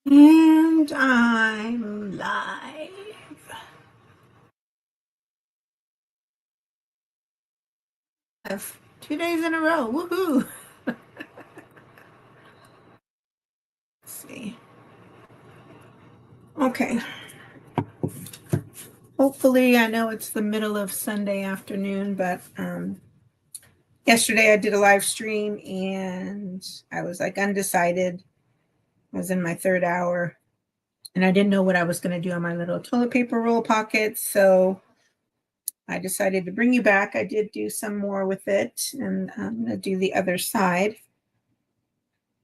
And I'm live. I've 2 days in a row. Woohoo! Let's see. Okay. Hopefully, I know it's the middle of Sunday afternoon, but yesterday I did a live stream and I was like undecided. I was in my third hour and I didn't know what I was going to do on my little toilet paper roll pockets. So I decided to bring you back. I did do some more with it and I'm going to do the other side.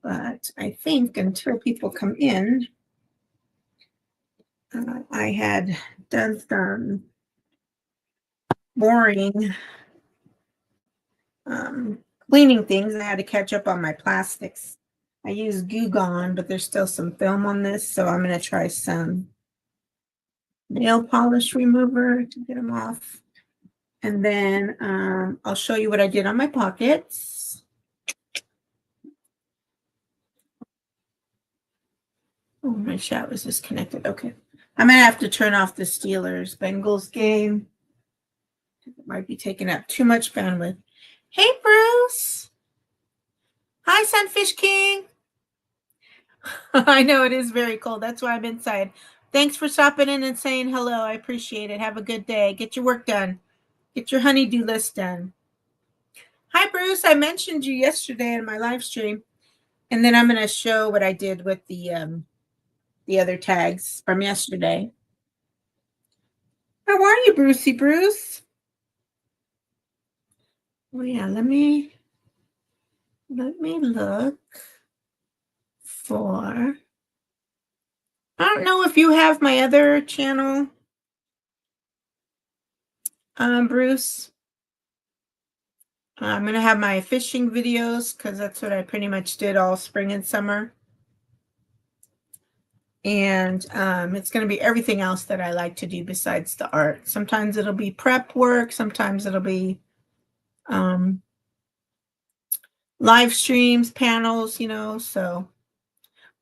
But I think until people come in, I had done some boring um, cleaning things. I had to catch up on my plastics. I used Goo Gone, but there's still some film on this, so I'm going to try some nail polish remover to get them off. And then I'll show you what I did on my pockets. Oh, my chat was disconnected. Okay. I'm going to have to turn off the Steelers Bengals game. It might be taking up too much bandwidth. Hey, Bruce. Hi, Sunfish King. I know it is very cold. That's why I'm inside. Thanks for stopping in and saying hello. I appreciate it. Have a good day. Get your work done. Get your honey-do list done. Hi, Bruce. I mentioned you yesterday in my live stream, and then I'm going to show what I did with the other tags from yesterday. How are you, Brucey Bruce? Oh yeah, let me look for. I don't know if you have my other channel, Bruce. I'm going to have my fishing videos because that's what I pretty much did all spring and summer. And it's going to be everything else that I like to do besides the art. Sometimes it'll be prep work. Sometimes it'll be live streams, panels, so.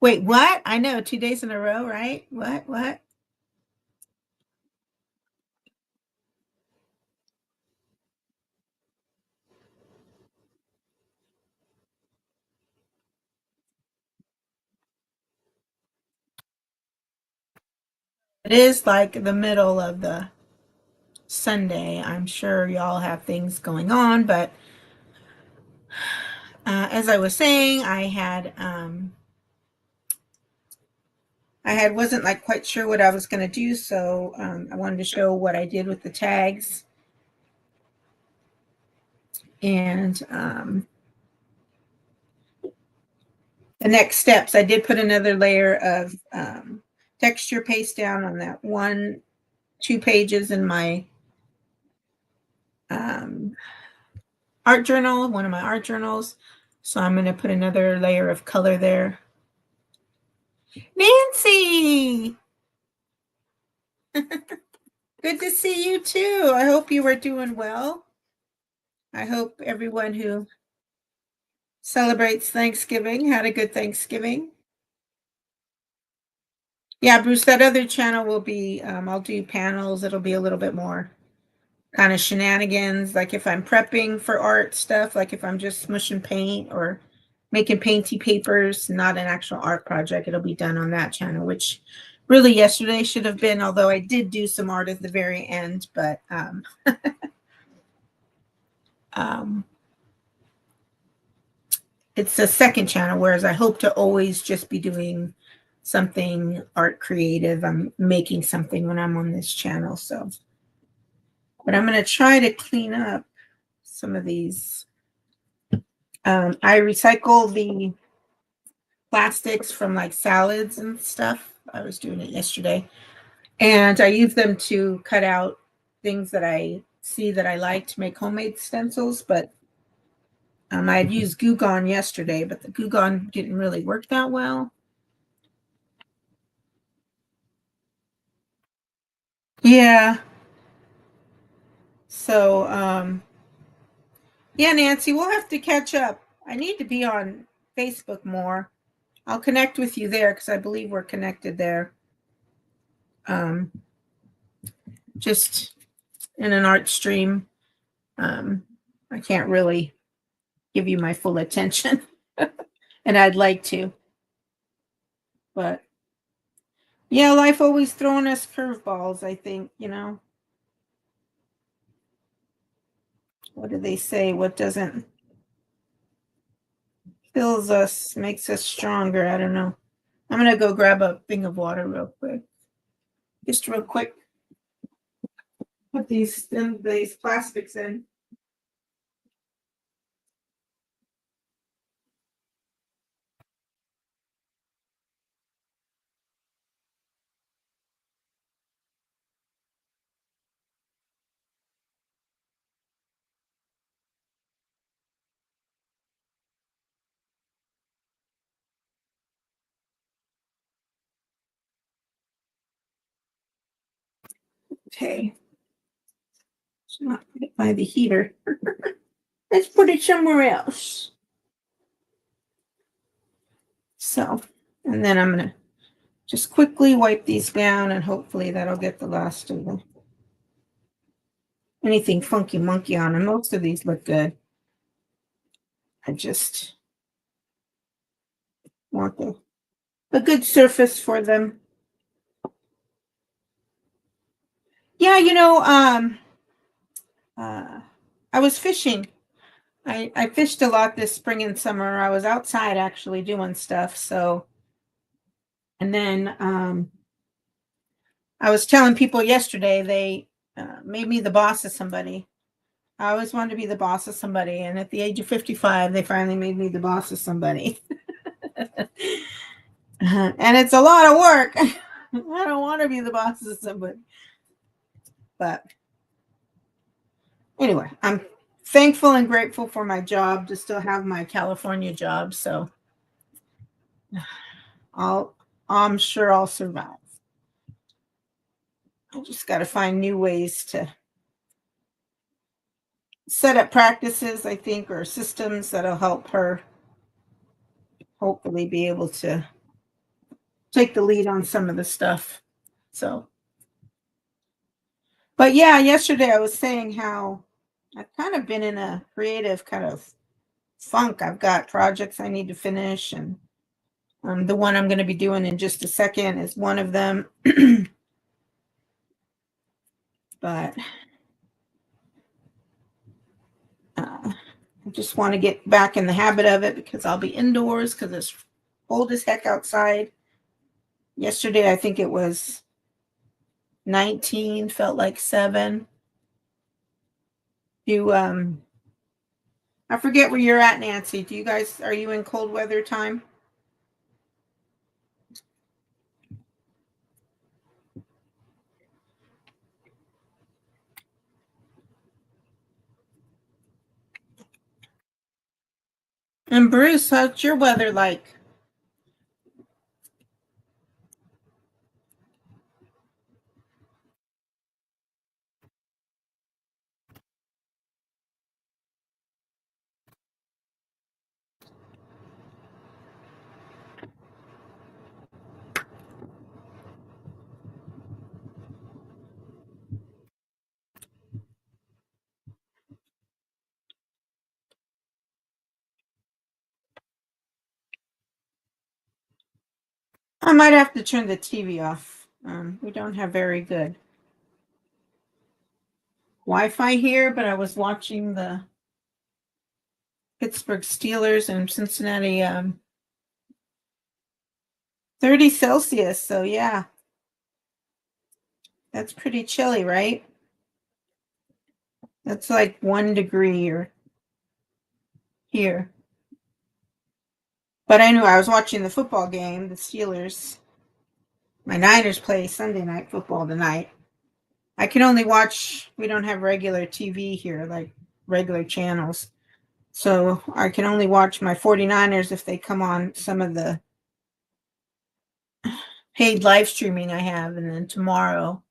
Wait, what? I know, 2 days in a row, right? What? It is like the middle of the Sunday. I'm sure y'all have things going on, but as I was saying, I wasn't like quite sure what I was going to do, so I wanted to show what I did with the tags. And the next steps, I did put another layer of texture paste down on that 2 pages in my art journal, one of my art journals. So I'm going to put another layer of color there. Nancy! Good to see you too. I hope you are doing well. I hope everyone who celebrates Thanksgiving had a good Thanksgiving. Yeah, Bruce, that other channel will be, I'll do panels. It'll be a little bit more kind of shenanigans, like if I'm prepping for art stuff, like if I'm just smushing paint or making painty papers, not an actual art project, it'll be done on that channel, which really yesterday should have been, although I did do some art at the very end, but it's the second channel, whereas I hope to always just be doing something art creative. I'm making something when I'm on this channel, so. But I'm going to try to clean up some of these. I recycle the plastics from like salads and stuff. I was doing it yesterday. And I use them to cut out things that I see that I like to make homemade stencils. But I had used Goo Gone yesterday, but the Goo Gone didn't really work that well. Yeah. So, yeah, Nancy, we'll have to catch up. I need to be on Facebook more. I'll connect with you there because I believe we're connected there. Just in an art stream. I can't really give you my full attention, and I'd like to. But yeah, life always throwing us curveballs, I think, What do they say? What doesn't fills us makes us stronger. I don't know. I'm going to go grab a thing of water real quick. Just real quick. Put these plastics in. Okay. It's not put it by the heater. Let's put it somewhere else. So, and then I'm going to just quickly wipe these down, and hopefully that'll get the last of them. Anything funky monkey on them. Most of these look good. I just want a good surface for them. Yeah, I was fishing. I fished a lot this spring and summer. I was outside actually doing stuff. So, and then I was telling people yesterday they made me the boss of somebody. I always wanted to be the boss of somebody, and at the age of 55, they finally made me the boss of somebody. And it's a lot of work. I don't want to be the boss of somebody. But anyway, I'm thankful and grateful for my job to still have my California job. So I'm sure I'll survive. I just got to find new ways to set up practices, I think, or systems that'll help her hopefully be able to take the lead on some of the stuff. So, but yeah, yesterday I was saying how I've kind of been in a creative kind of funk. I've got projects I need to finish, and the one I'm going to be doing in just a second is one of them. But I just want to get back in the habit of it because I'll be indoors because it's cold as heck outside. Yesterday, I think it was 19, felt like 7. I forget where you're at, Nancy. Are you in cold weather time? And Bruce, how's your weather like? I might have to turn the TV off. We don't have very good Wi-Fi here, but I was watching the Pittsburgh Steelers and Cincinnati 30 Celsius. So yeah, that's pretty chilly, right? That's like 1 degree or here. But I knew I was watching the football game, the Steelers. My Niners play Sunday night football tonight. I can only watch, we don't have regular TV here, like regular channels. So I can only watch my 49ers if they come on some of the paid live streaming I have. And then tomorrow,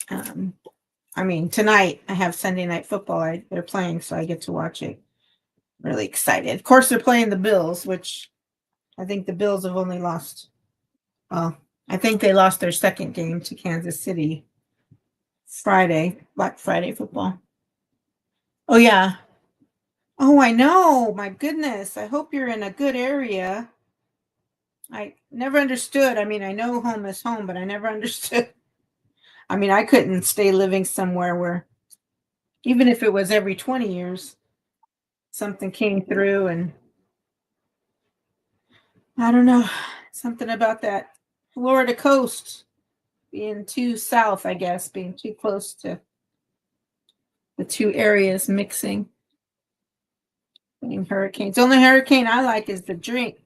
tonight I have Sunday night football. They're playing, so I get to watch it. Really excited. Of course, they're playing the Bills, which I think the Bills have only lost. Well, I think they lost their second game to Kansas City Friday, Black Friday football. Oh, yeah. Oh, I know. My goodness. I hope you're in a good area. I never understood. I mean, I know home is home, but I never understood. I mean, I couldn't stay living somewhere where, even if it was every 20 years, something came through, and I don't know, something about that Florida coast being too south, I guess, being too close to the two areas mixing. Hurricanes. The only hurricane I like is the drink.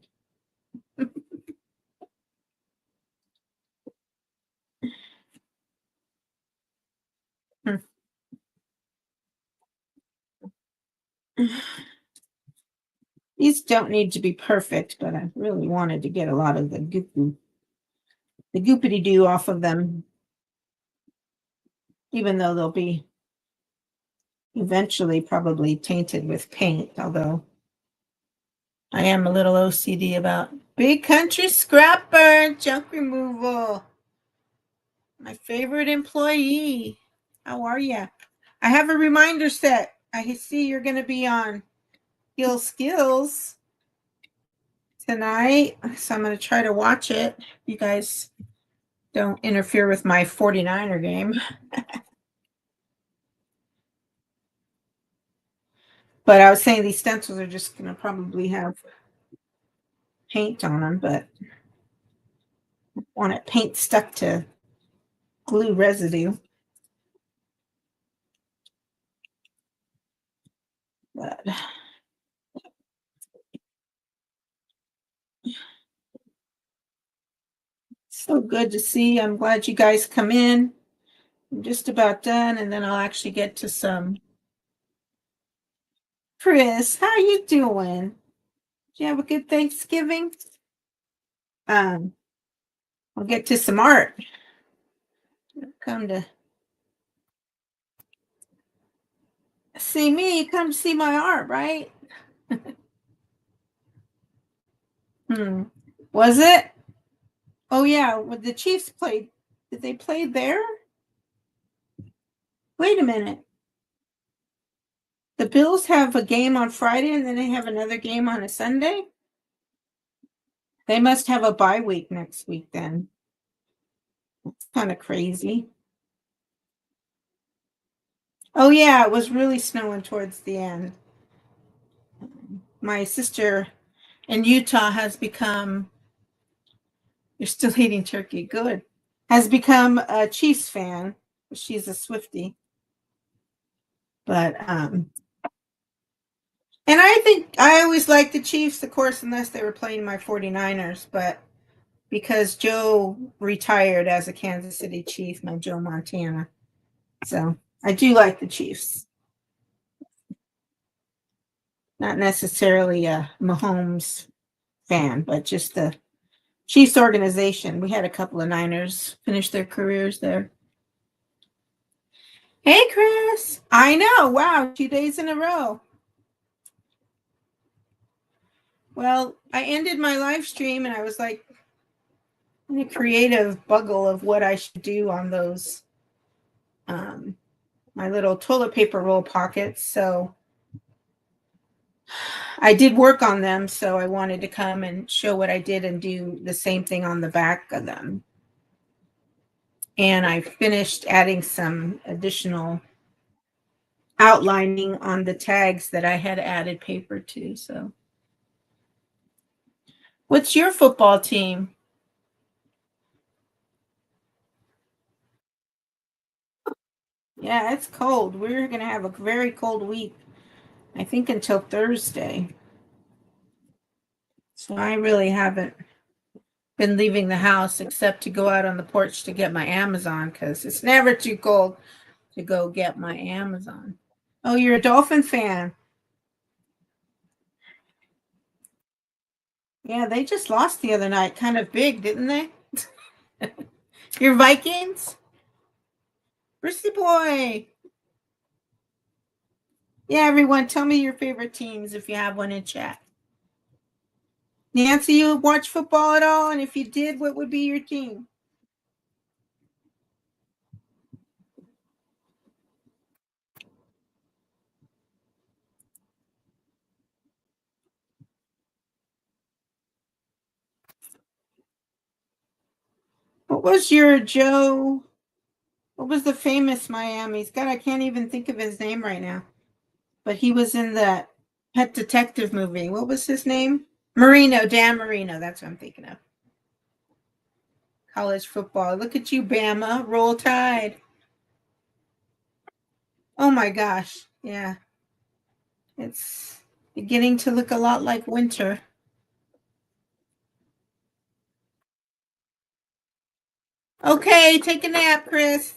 These don't need to be perfect, but I really wanted to get a lot of the goopity doo off of them, even though they'll be eventually probably tainted with paint, although I am a little OCD about Big Country Scrapper junk removal. My favorite employee. How are you? I have a reminder set. I see you're going to be on Skills tonight, so I'm going to try to watch it. You guys don't interfere with my 49er game. But I was saying these stencils are just going to probably have paint on them, but I want it paint stuck to glue residue. But so good to see. I'm glad you guys come in. I'm just about done, and then I'll actually get to some. Chris, how you doing? Did you have a good Thanksgiving? I'll get to some art. Come to see me. You come to see my art, right? Was it? Oh yeah, when the Chiefs played, did they play there? Wait a minute. The Bills have a game on Friday and then they have another game on a Sunday? They must have a bye week next week then. It's kind of crazy. Oh yeah, it was really snowing towards the end. My sister in Utah has become, you're still eating turkey, good, has become a Chiefs fan. She's a Swiftie. But and I think I always liked the Chiefs, of course, unless they were playing my 49ers, but because Joe retired as a Kansas City Chief, my Joe Montana. So I do like the Chiefs. Not necessarily a Mahomes fan, but just the Chiefs organization. We had a couple of Niners finish their careers there. Hey, Chris. I know. Wow. 2 days in a row. Well, I ended my live stream and I was like in a creative buggle of what I should do on those, my little toilet paper roll pockets. So I did work on them. So I wanted to come and show what I did and do the same thing on the back of them. And I finished adding some additional outlining on the tags that I had added paper to. So what's your football team? Yeah, it's cold. We're going to have a very cold week, I think, until Thursday. So I really haven't been leaving the house except to go out on the porch to get my Amazon because it's never too cold to go get my Amazon. Oh, you're a Dolphin fan. Yeah, they just lost the other night. Kind of big, didn't they? Your Vikings? Brissy boy. Yeah, everyone, tell me your favorite teams if you have one in chat. Nancy, you watch football at all? And if you did, what would be your team? What was your Joe? What was the famous Miami's? God, I can't even think of his name right now. But he was in that Pet Detective movie. What was his name? Marino, Dan Marino. That's what I'm thinking of. College football. Look at you, Bama. Roll Tide. Oh my gosh. Yeah. It's beginning to look a lot like winter. Okay, take a nap, Chris.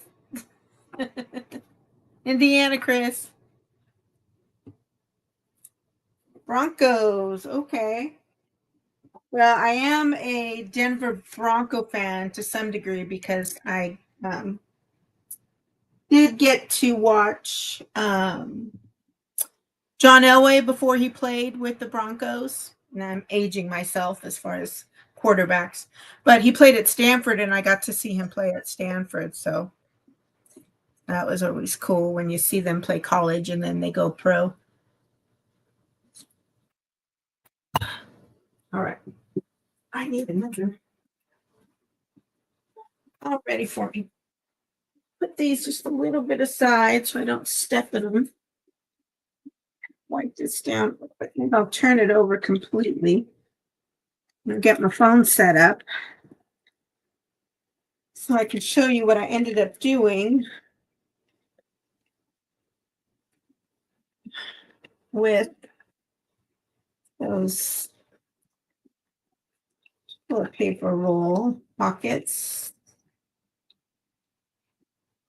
Indiana, Chris. Broncos. Okay. Well, I am a Denver Bronco fan to some degree because I did get to watch John Elway before he played with the Broncos. And I'm aging myself as far as quarterbacks. But he played at Stanford, and I got to see him play at Stanford. So that was always cool when you see them play college and then they go pro. All right. I need another. All ready for me. Put these just a little bit aside so I don't step in them. Wipe this down. I think I'll turn it over completely and get my phone set up so I can show you what I ended up doing with those toilet paper roll pockets.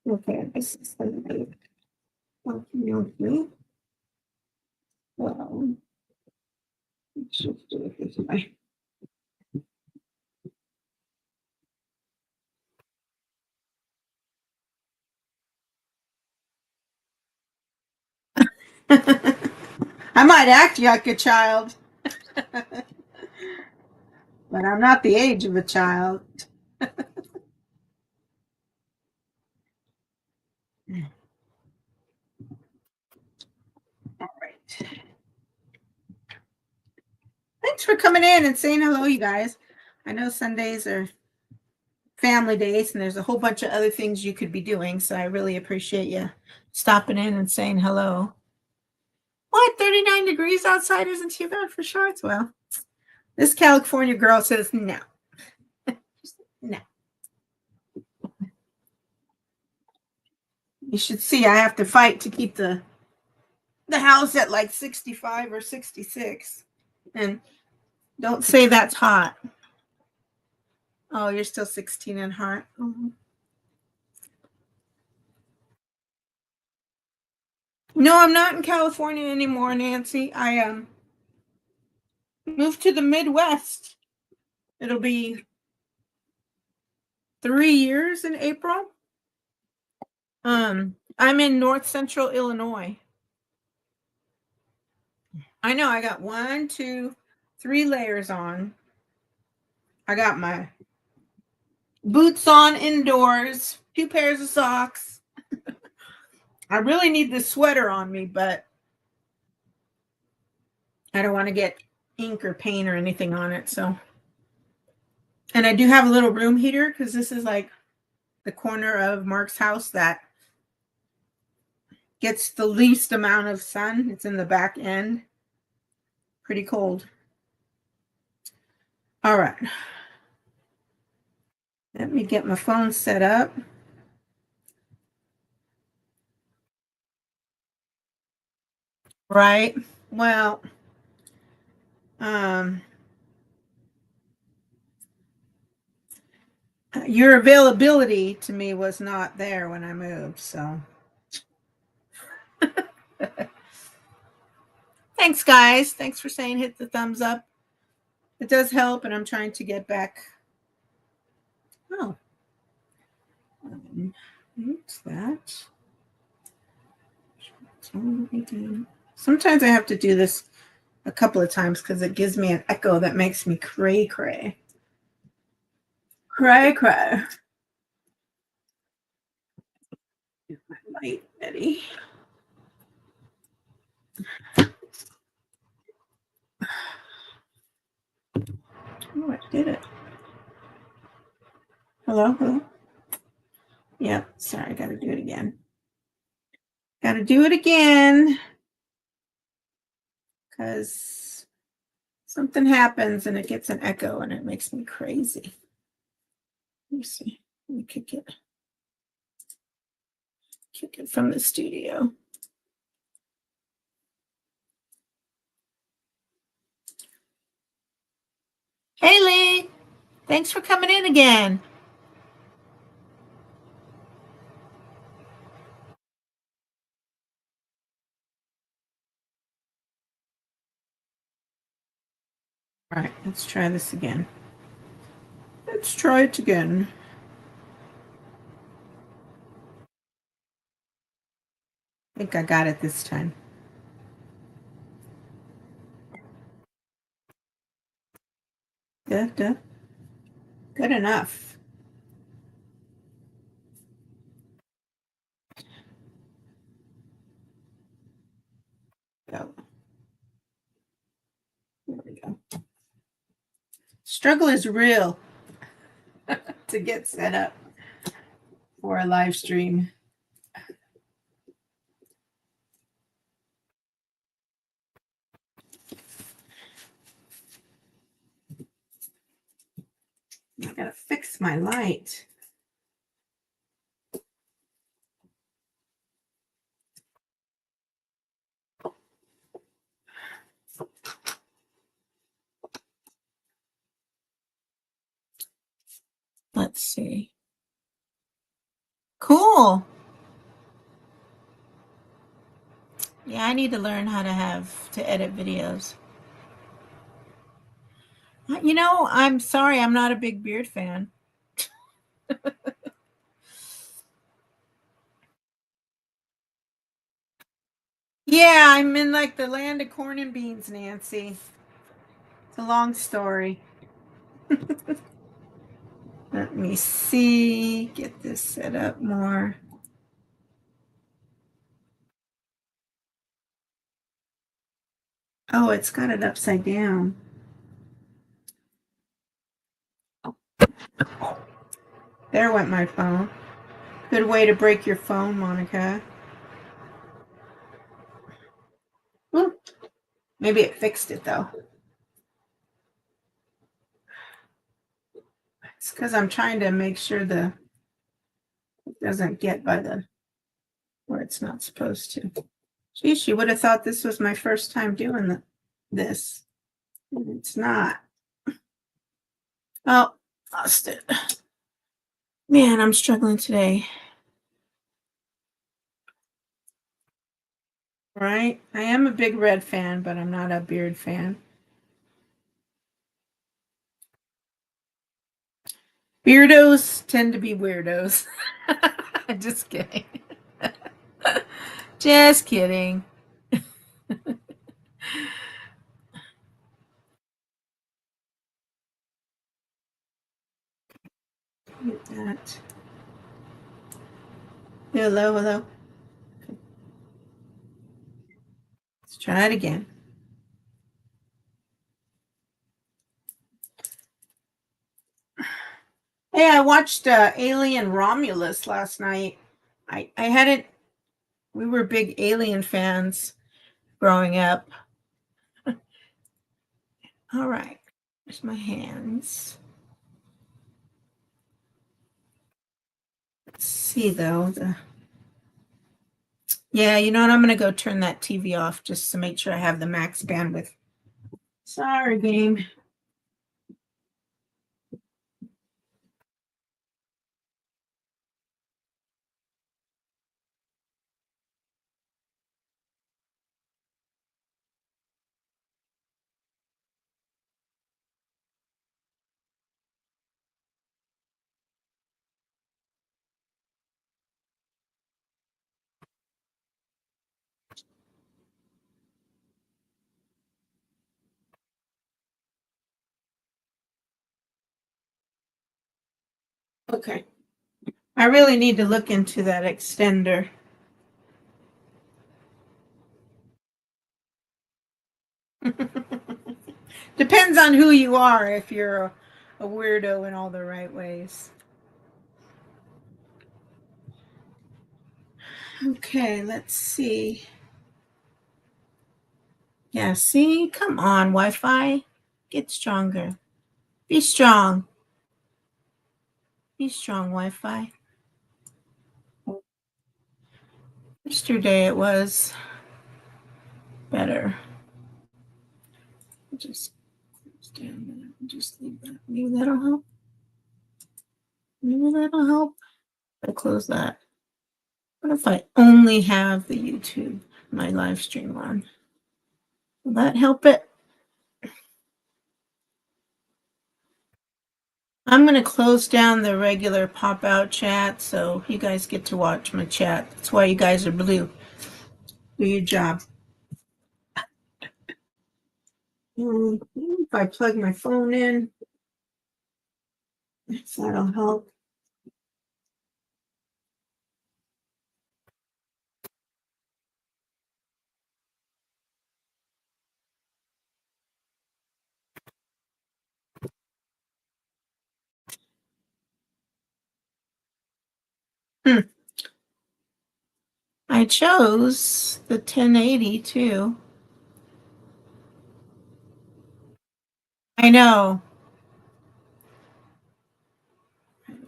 Okay, this is going to be okay. Well, let's just do it this way. I might act like a child, but I'm not the age of a child. All right. Thanks for coming in and saying hello, you guys. I know Sundays are family days and there's a whole bunch of other things you could be doing, so I really appreciate you stopping in and saying hello. What, 39 degrees outside isn't too bad for shorts? Well, this California girl says no. No. You should see I have to fight to keep the house at like 65 or 66. And don't say that's hot. Oh, you're still 16 and hot. Mm-hmm. No, I'm not in California anymore, Nancy. I moved to the Midwest. It'll be 3 years in April. I'm in North Central Illinois. I know I got 1, 2, 3 layers on. I got my boots on indoors, 2 pairs of socks. I really need this sweater on me, but I don't want to get ink or paint or anything on it. So, and I do have a little room heater because this is like the corner of Mark's house that gets the least amount of sun. It's in the back end. Pretty cold. All right. Let me get my phone set up. Right. Well, your availability to me was not there when I moved, so. Thanks, guys. Thanks for saying hit the thumbs up. It does help, and I'm trying to get back. Oh. Oops, that. Sometimes I have to do this a couple of times because it gives me an echo that makes me cray cray. Cray cray. Get my light ready. Oh, I did it. Hello, hello. Yep, sorry, gotta do it again. Gotta do it again. Because something happens and it gets an echo and it makes me crazy. Let me see. Let me kick it from the studio. Haley, thanks for coming in again. All right, let's try this again. Let's try it again. I think I got it this time. Good enough. Go. There we go. Struggle is real to get set up for a live stream. I gotta fix my light. Let's see. Cool. Yeah, I need to learn how to edit videos. You know, I'm sorry, I'm not a big Beard fan. Yeah, I'm in like the land of corn and beans, Nancy. It's a long story. Let me see. Get this set up more. Oh, it's got it upside down. There went my phone. Good way to break your phone, Monica. Ooh, maybe it fixed it though. It's because I'm trying to make sure it doesn't get by where it's not supposed to. Geez, you would have thought this was my first time doing this. It's not. Oh, lost it. Man, I'm struggling today. Right? I am a big Red fan, but I'm not a Beard fan. Beardos tend to be weirdos. Just kidding. Just kidding. Get that. Hello, hello. Let's try it again. Hey, I watched Alien Romulus last night. I hadn't. We were big Alien fans growing up. All right. There's my hands. Let's see though. Yeah, you know what? I'm gonna go turn that TV off just to make sure I have the max bandwidth. Sorry, game. Okay. I really need to look into that extender. Depends on who you are if you're a weirdo in all the right ways. Okay, let's see. Yeah, see? Come on, Wi-Fi. Get stronger. Be strong. Be strong, Wi-Fi. Yesterday it was better. Just stand there. Just leave that. Maybe that'll help. Maybe that'll help. I'll close that. What if I only have the YouTube, my live stream on? Will that help it? I'm going to close down the regular pop-out chat so you guys get to watch my chat. That's why you guys are blue. Do your job. If I plug my phone in, if that'll help. I chose the 1080 too. I know.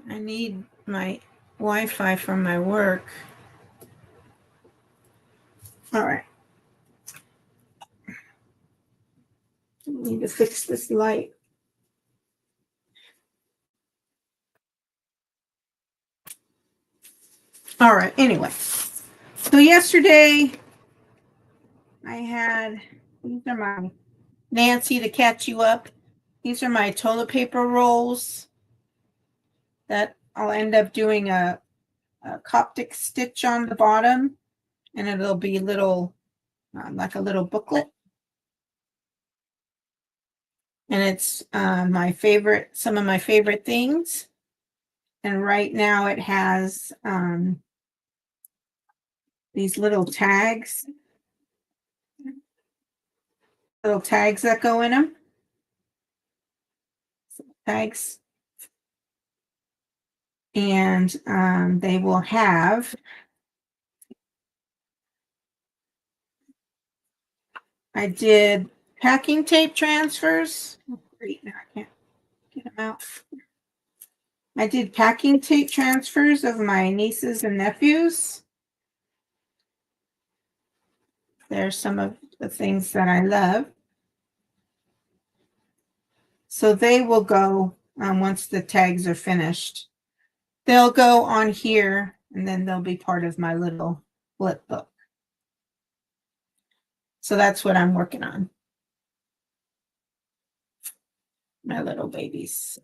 I need my Wi-Fi from my work. All right. I need to fix this light. All right. Anyway, so yesterday I had, these are my Nancy to catch you up. These are my toilet paper rolls that I'll end up doing a Coptic stitch on the bottom, and it'll be little, like a little booklet. And it's my favorite, some of my favorite things. And right now it has these little tags that go in them. Tags. And they will have, I did packing tape transfers. Oh, great, now I can't get them out. I did packing tape transfers of my nieces and nephews. There's some of the things that I love. So they will go once the tags are finished. They'll go on here, and then they'll be part of my little flip book. So that's what I'm working on. My little babies.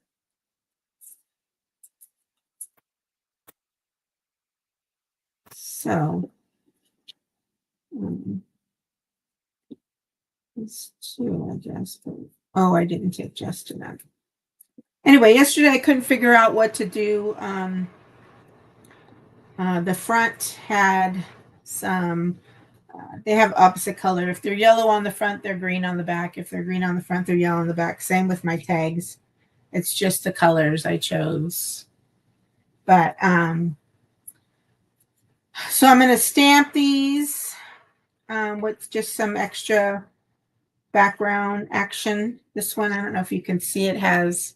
So it's two, I guess. Oh, I didn't take just enough. Anyway, yesterday I couldn't figure out what to do. The front had some, they have opposite color. If they're yellow on the front, they're green on the back. If they're green on the front, they're yellow on the back. Same with my tags. It's just the colors I chose. But so I'm going to stamp these with just some extra background action. This one, I don't know if you can see, it has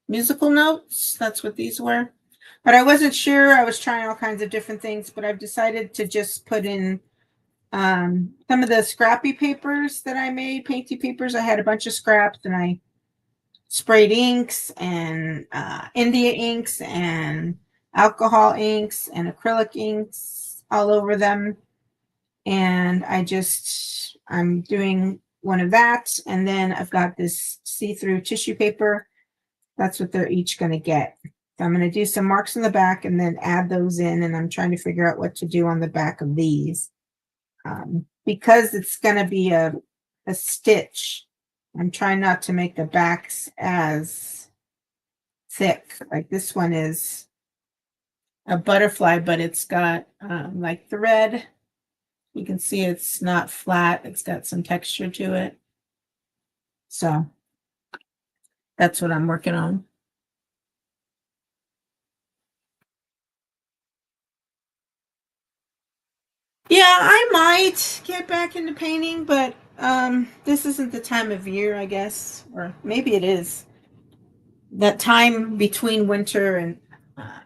musical notes. That's what these were. But I wasn't sure. I was trying all kinds of different things, but I've decided to just put in some of the scrappy papers that I made, painty papers. I had a bunch of scraps, and I sprayed inks and India inks and alcohol inks and acrylic inks all over them. And I'm doing one of that. And then I've got this see-through tissue paper. That's what they're each going to get. So I'm going to do some marks in the back and then add those in. And I'm trying to figure out what to do on the back of these. Because it's going to be a stitch, I'm trying not to make the backs as thick. Like this one is a butterfly, but it's got like thread. You can see it's not flat. It's got some texture to it. So that's what I'm working on. Yeah, I might get back into painting, but this isn't the time of year, I guess, or maybe it is. That time between winter and uh,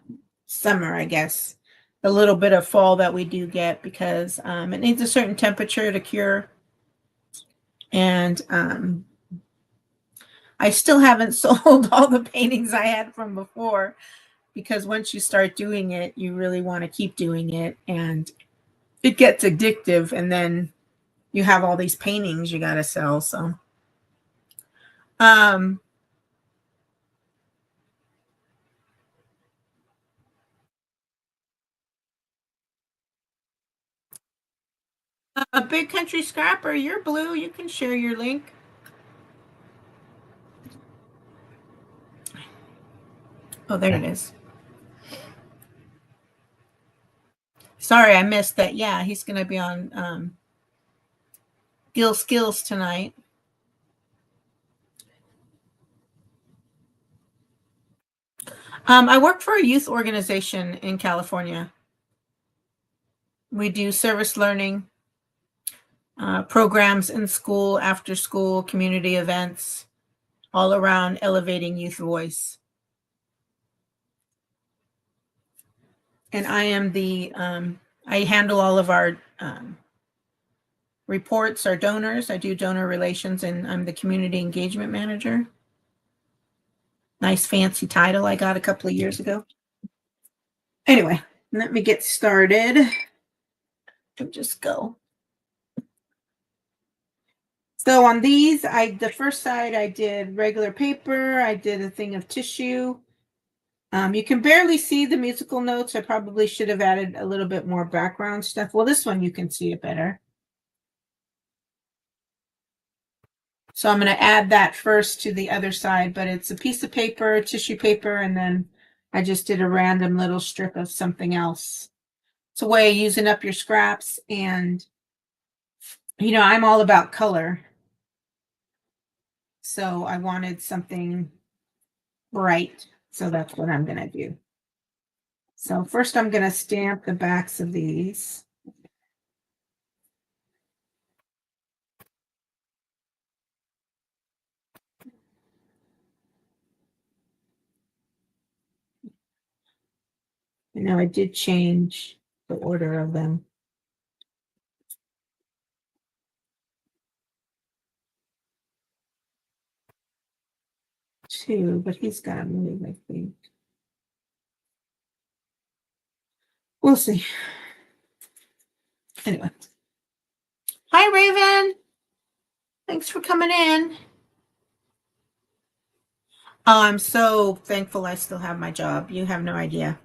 summer, I guess. A little bit of fall that we do get because it needs a certain temperature to cure. And I still haven't sold all the paintings I had from before because once you start doing it, you really want to keep doing it. And it gets addictive. And then you have all these paintings you got to sell. So, um, a big country scrapper, you're blue. You can share your link. Oh, there it is. Sorry, I missed that. Yeah, he's going to be on Gill Skills tonight. I work for a youth organization in California. We do service learning programs in school, after school, community events, all around elevating youth voice. And I am I handle all of our reports, our donors. I do donor relations, and I'm the community engagement manager. Nice fancy title I got a couple of years ago. Anyway, let me get started. I'll just go. So on these, the first side I did regular paper. I did a thing of tissue. You can barely see the musical notes. I probably should have added a little bit more background stuff. Well, this one you can see it better. So I'm going to add that first to the other side, but it's a piece of paper, tissue paper, and then I just did a random little strip of something else. It's a way of using up your scraps, and I'm all about color. So I wanted something bright. So that's what I'm going to do. So first I'm going to stamp the backs of these. And now I did change the order of them. Two, but he's got to move, I think. We'll see. Anyway. Hi, Raven. Thanks for coming in. Oh, I'm so thankful I still have my job. You have no idea.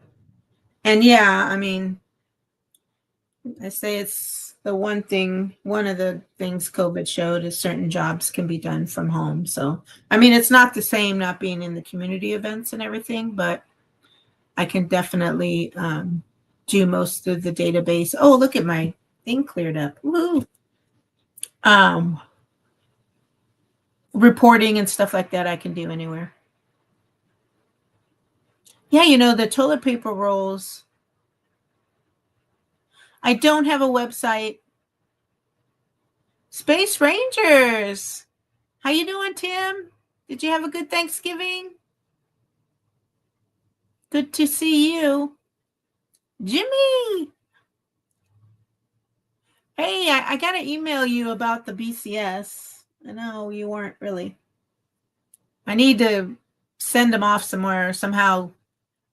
And yeah, I mean, I say it's the one of the things COVID showed is certain jobs can be done from home. So, I mean, it's not the same not being in the community events and everything, but I can definitely do most of the database. Oh, look at my thing cleared up. Woo. Reporting and stuff like that I can do anywhere. Yeah, the toilet paper rolls. I don't have a website. Space Rangers. How you doing, Tim? Did you have a good Thanksgiving? Good to see you. Jimmy. Hey, I got to email you about the BCS. I know you weren't really. I need to send them off somewhere somehow.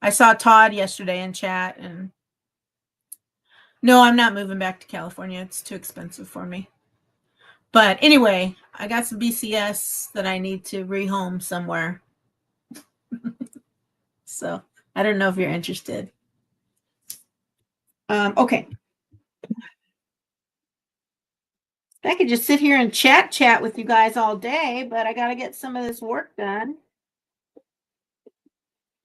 I saw Todd yesterday in chat, and no, I'm not moving back to California. It's too expensive for me. But anyway, I got some BCS that I need to rehome somewhere. So I don't know if you're interested. Okay. I could just sit here and chat with you guys all day, but I got to get some of this work done.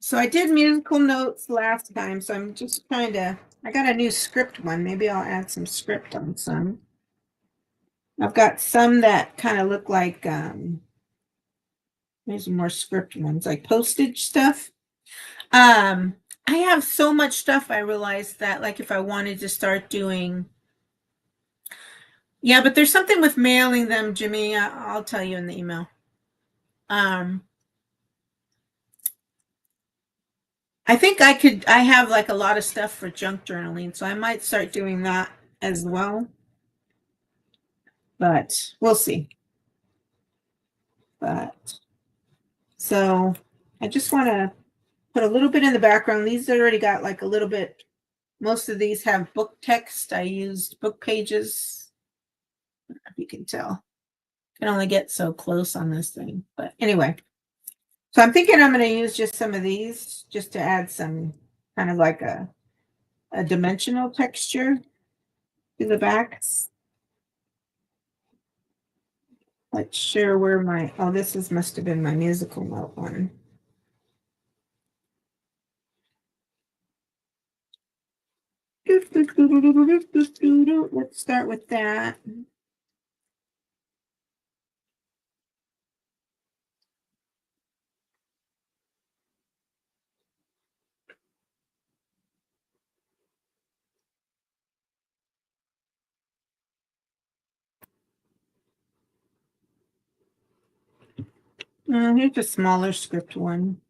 So I did musical notes last time, so I'm just trying to, I got a new script one. Maybe I'll add some script on some. I've got some that kind of look like, there's more script ones, like postage stuff. I have so much stuff, I realized that, like, if I wanted to start doing, yeah, but there's something with mailing them, Jimmy. I'll tell you in the email. I think I have like a lot of stuff for junk journaling, so I might start doing that as well. But we'll see. But so I just want to put a little bit in the background. These already got like a little bit, most of these have book text. I used book pages. I don't know if you can tell. Can only get so close on this thing. But anyway, so I'm thinking I'm going to use just some of these just to add some kind of like a dimensional texture to the backs. Let's share where my, oh, this is must have been my musical note one. Let's start with that. Here's a smaller script one.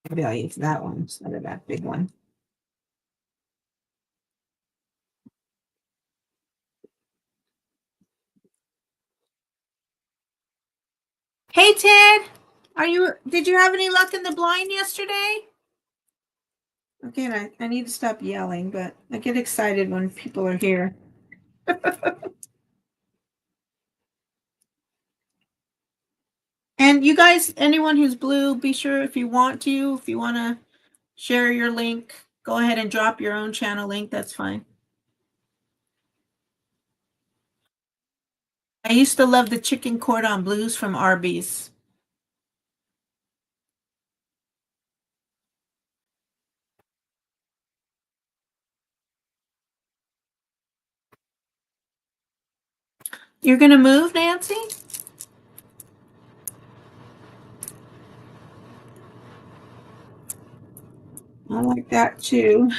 Maybe I'll use that one instead of that big one. Hey Ted, did you have any luck in the blind yesterday? Again, I need to stop yelling, but I get excited when people are here. And you guys, anyone who's blue, be sure if you want to share your link, go ahead and drop your own channel link. That's fine. I used to love the chicken cordon blues from Arby's. You're going to move, Nancy? I like that too.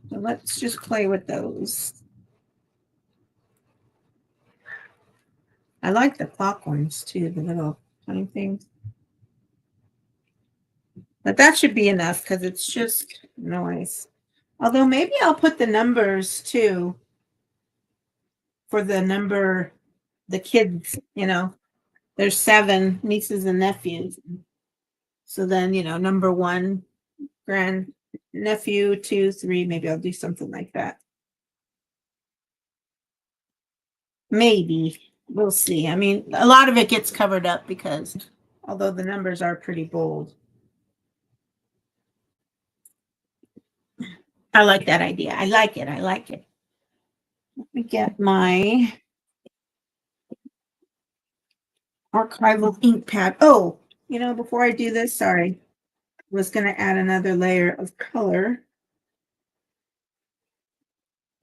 So let's just play with those. I like the clock ones too, the little tiny things. But that should be enough because it's just noise. Although maybe I'll put the numbers too for the number, the kids, there's 7 nieces and nephews. So then, number 1, grand nephew, 2, 3, maybe I'll do something like that. Maybe. We'll see. I mean, a lot of it gets covered up because although the numbers are pretty bold. I like that idea. I like it. I like it. Let me get my archival ink pad. Oh, before I do this, sorry, I was going to add another layer of color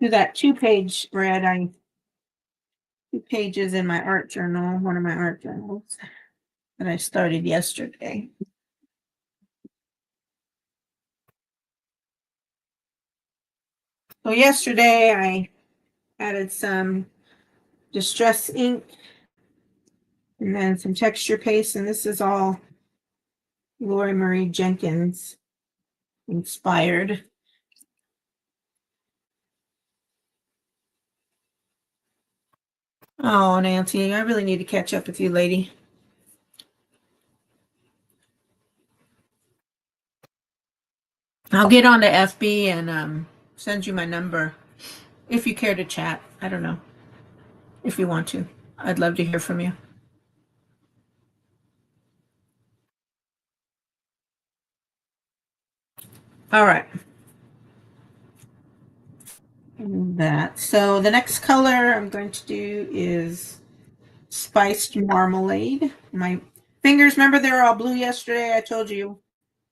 to that 2-page spread. 2 pages in my art journal, one of my art journals that I started yesterday. So yesterday I added some distress ink and then some texture paste, and this is all Lorriemarie Jenkins inspired. Oh, Nancy, I really need to catch up with you, lady. I'll get on to FB and send you my number if you care to chat. I don't know if you want to. I'd love to hear from you. All right. That. So the next color I'm going to do is spiced marmalade. My Fingers, remember they were all blue yesterday? I told you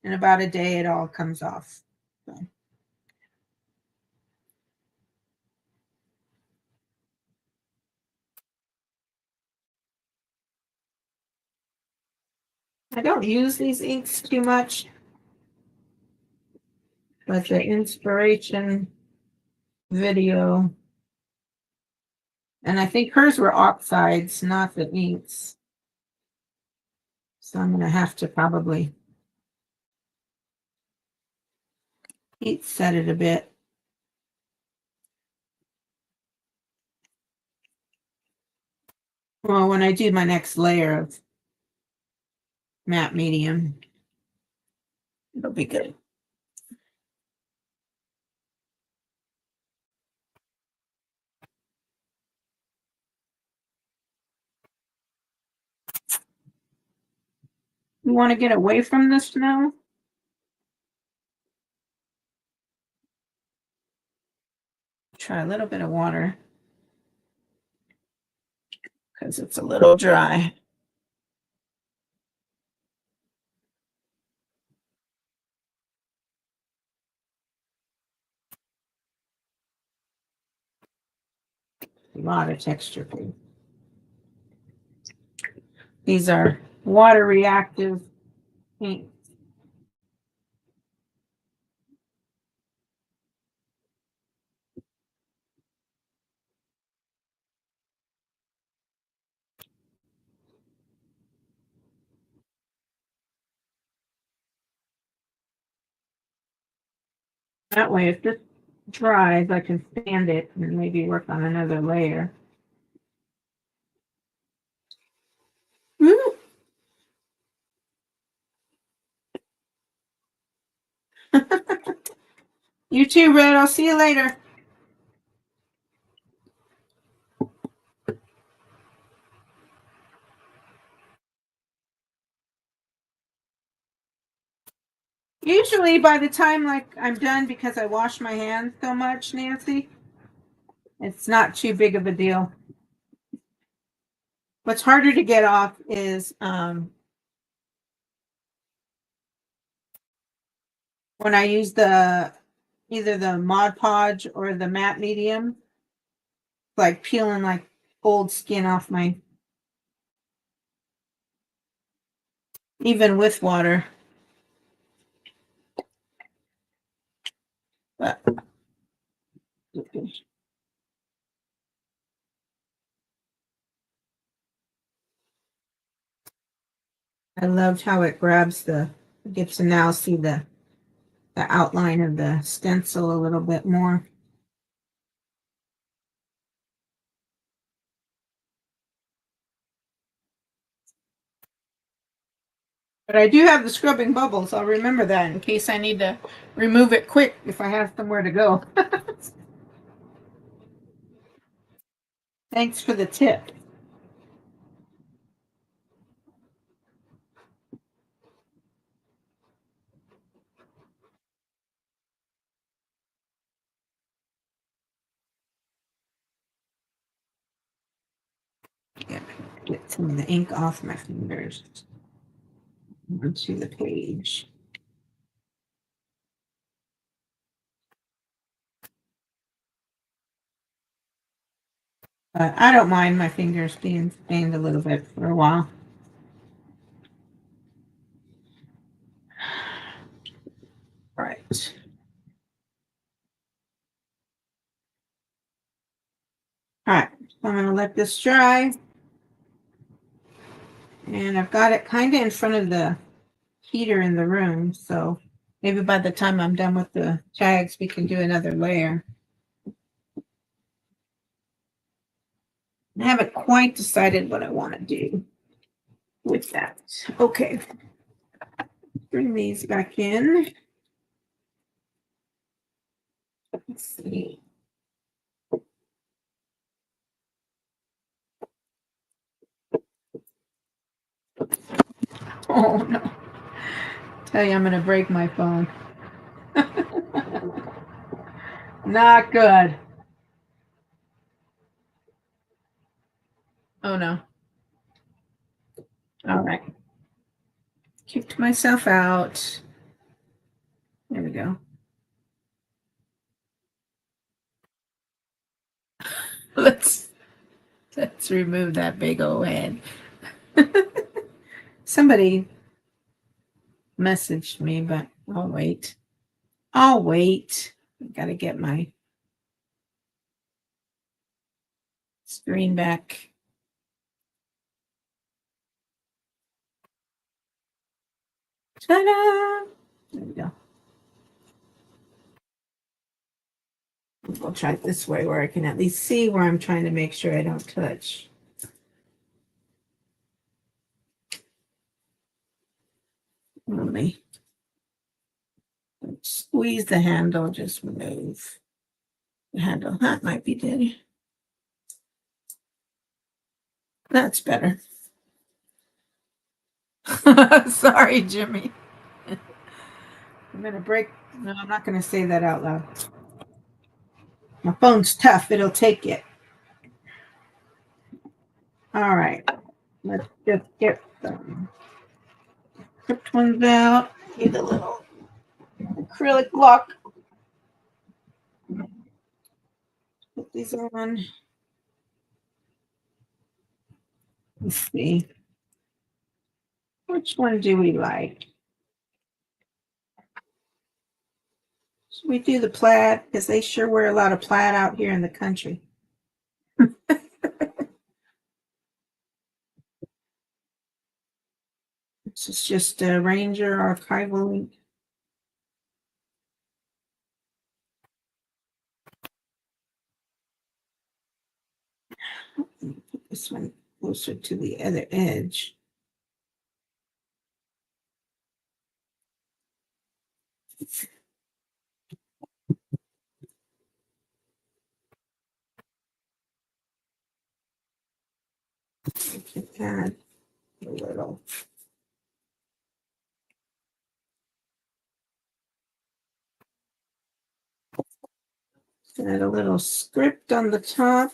in about a day it all comes off. So. I don't use these inks too much, but the inspiration video, and I think hers were oxides, not the inks. So I'm going to have to probably heat set it a bit. Well, when I do my next layer of matte medium, it'll be good. You want to get away from this now? Try a little bit of water because it's a little dry. A lot of texture. These are water reactive inks. That way, if this dries, I can sand it and maybe work on another layer. You too, Red. I'll see you later. Usually by the time I'm done, because I wash my hands so much, Nancy, it's not too big of a deal. What's harder to get off is when I use either the Mod Podge or the matte medium, like peeling like old skin off my, even with water. But I loved how it grabs gets to now see the outline of the stencil a little bit more. But I do have the scrubbing bubbles. I'll remember that in case I need to remove it quick if I have somewhere to go. Thanks for the tip. Get some of the ink off my fingers onto the page. I don't mind my fingers being stained a little bit for a while. Right. All right, so I'm going to let this dry. And I've got it kind of in front of the heater in the room, so maybe by the time I'm done with the tags, we can do another layer. I haven't quite decided what I want to do with that. Okay. Bring these back in. Let's see. Oh no. Tell you I'm going to break my phone. Not good. Oh no. All right. Kicked myself out. There we go. Let's remove that big old head. Somebody messaged me, but I'll wait. I'll wait. Gotta get my screen back. Ta-da! There we go. I'll try it this way where I can at least see where I'm trying to make sure I don't touch. Let me squeeze the handle, just move the handle. That might be good. That's better. Sorry, Jimmy. I'm going to break. No, I'm not going to say that out loud. My phone's tough. It'll take it. All right. Let's just get some clipped ones out. Need a little acrylic block. Put these on. Let's see. Which one do we like? Should we do the plaid? Because they sure wear a lot of plaid out here in the country. This is just a Ranger archival link. Put this one closer to the other edge. I can add a little. Add a little script on the top.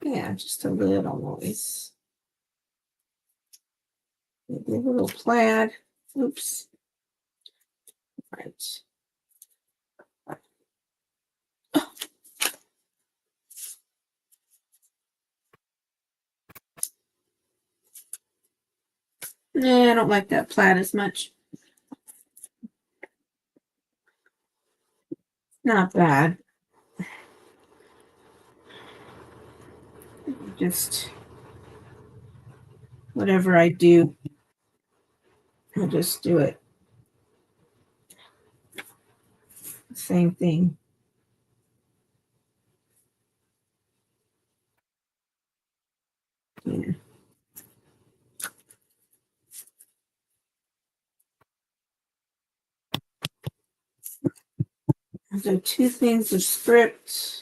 Yeah, just a little noise. Maybe a little plaid. Oops. Right. Nah, I don't like that plaid as much. Not bad. Just whatever I do, I'll just do it. Same thing. Yeah. I'll do 2 things of script.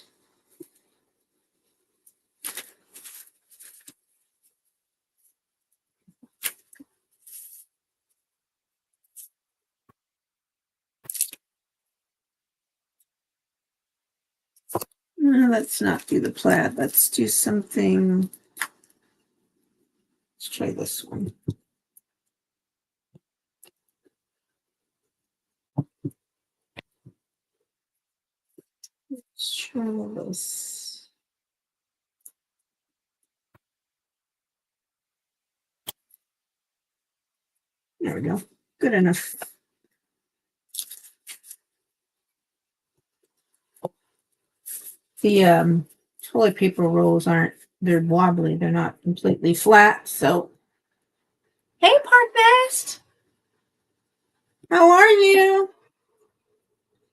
Let's not do the plaid. Let's do something. Let's try this one. Let's try this. There we go. Good enough. The toilet paper rolls they're wobbly. They're not completely flat. So, hey, Park Nest. How are you?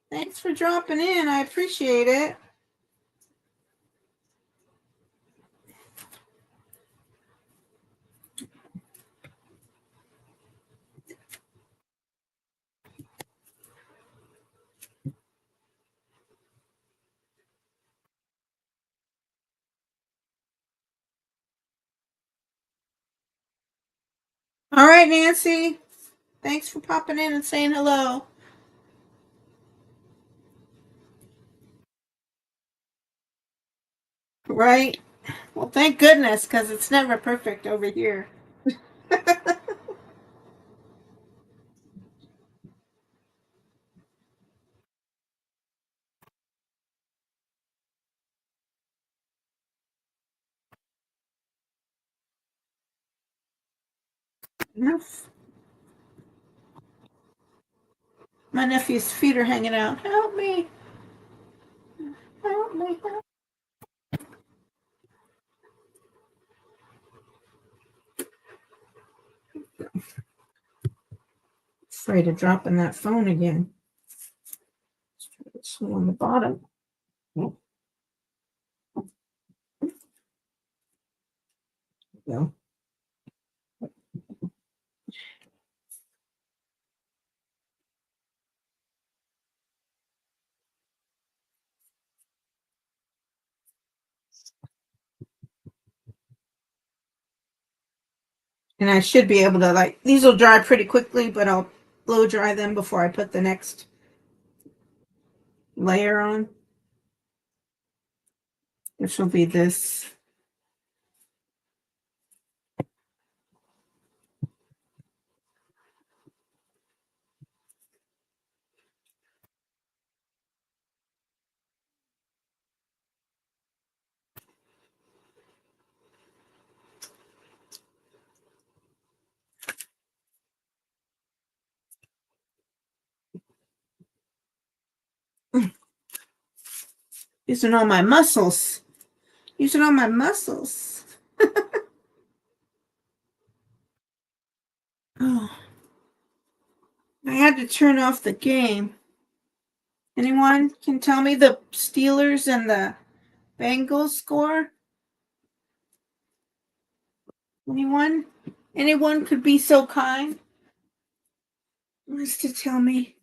Thanks for dropping in. I appreciate it. All right, Nancy. Thanks for popping in and saying hello. Right? Well, thank goodness, because it's never perfect over here. Enough. My nephew's feet are hanging out. Help me. Help me. Help. Afraid of dropping that phone again. It's on the bottom. Go. And I should be able to, like, these will dry pretty quickly, but I'll blow dry them before I put the next layer on, which will be this. Using all my muscles. Using all my muscles. Oh, I had to turn off the game. Anyone can tell me the Steelers and the Bengals score? Anyone? Anyone could be so kind as to tell me.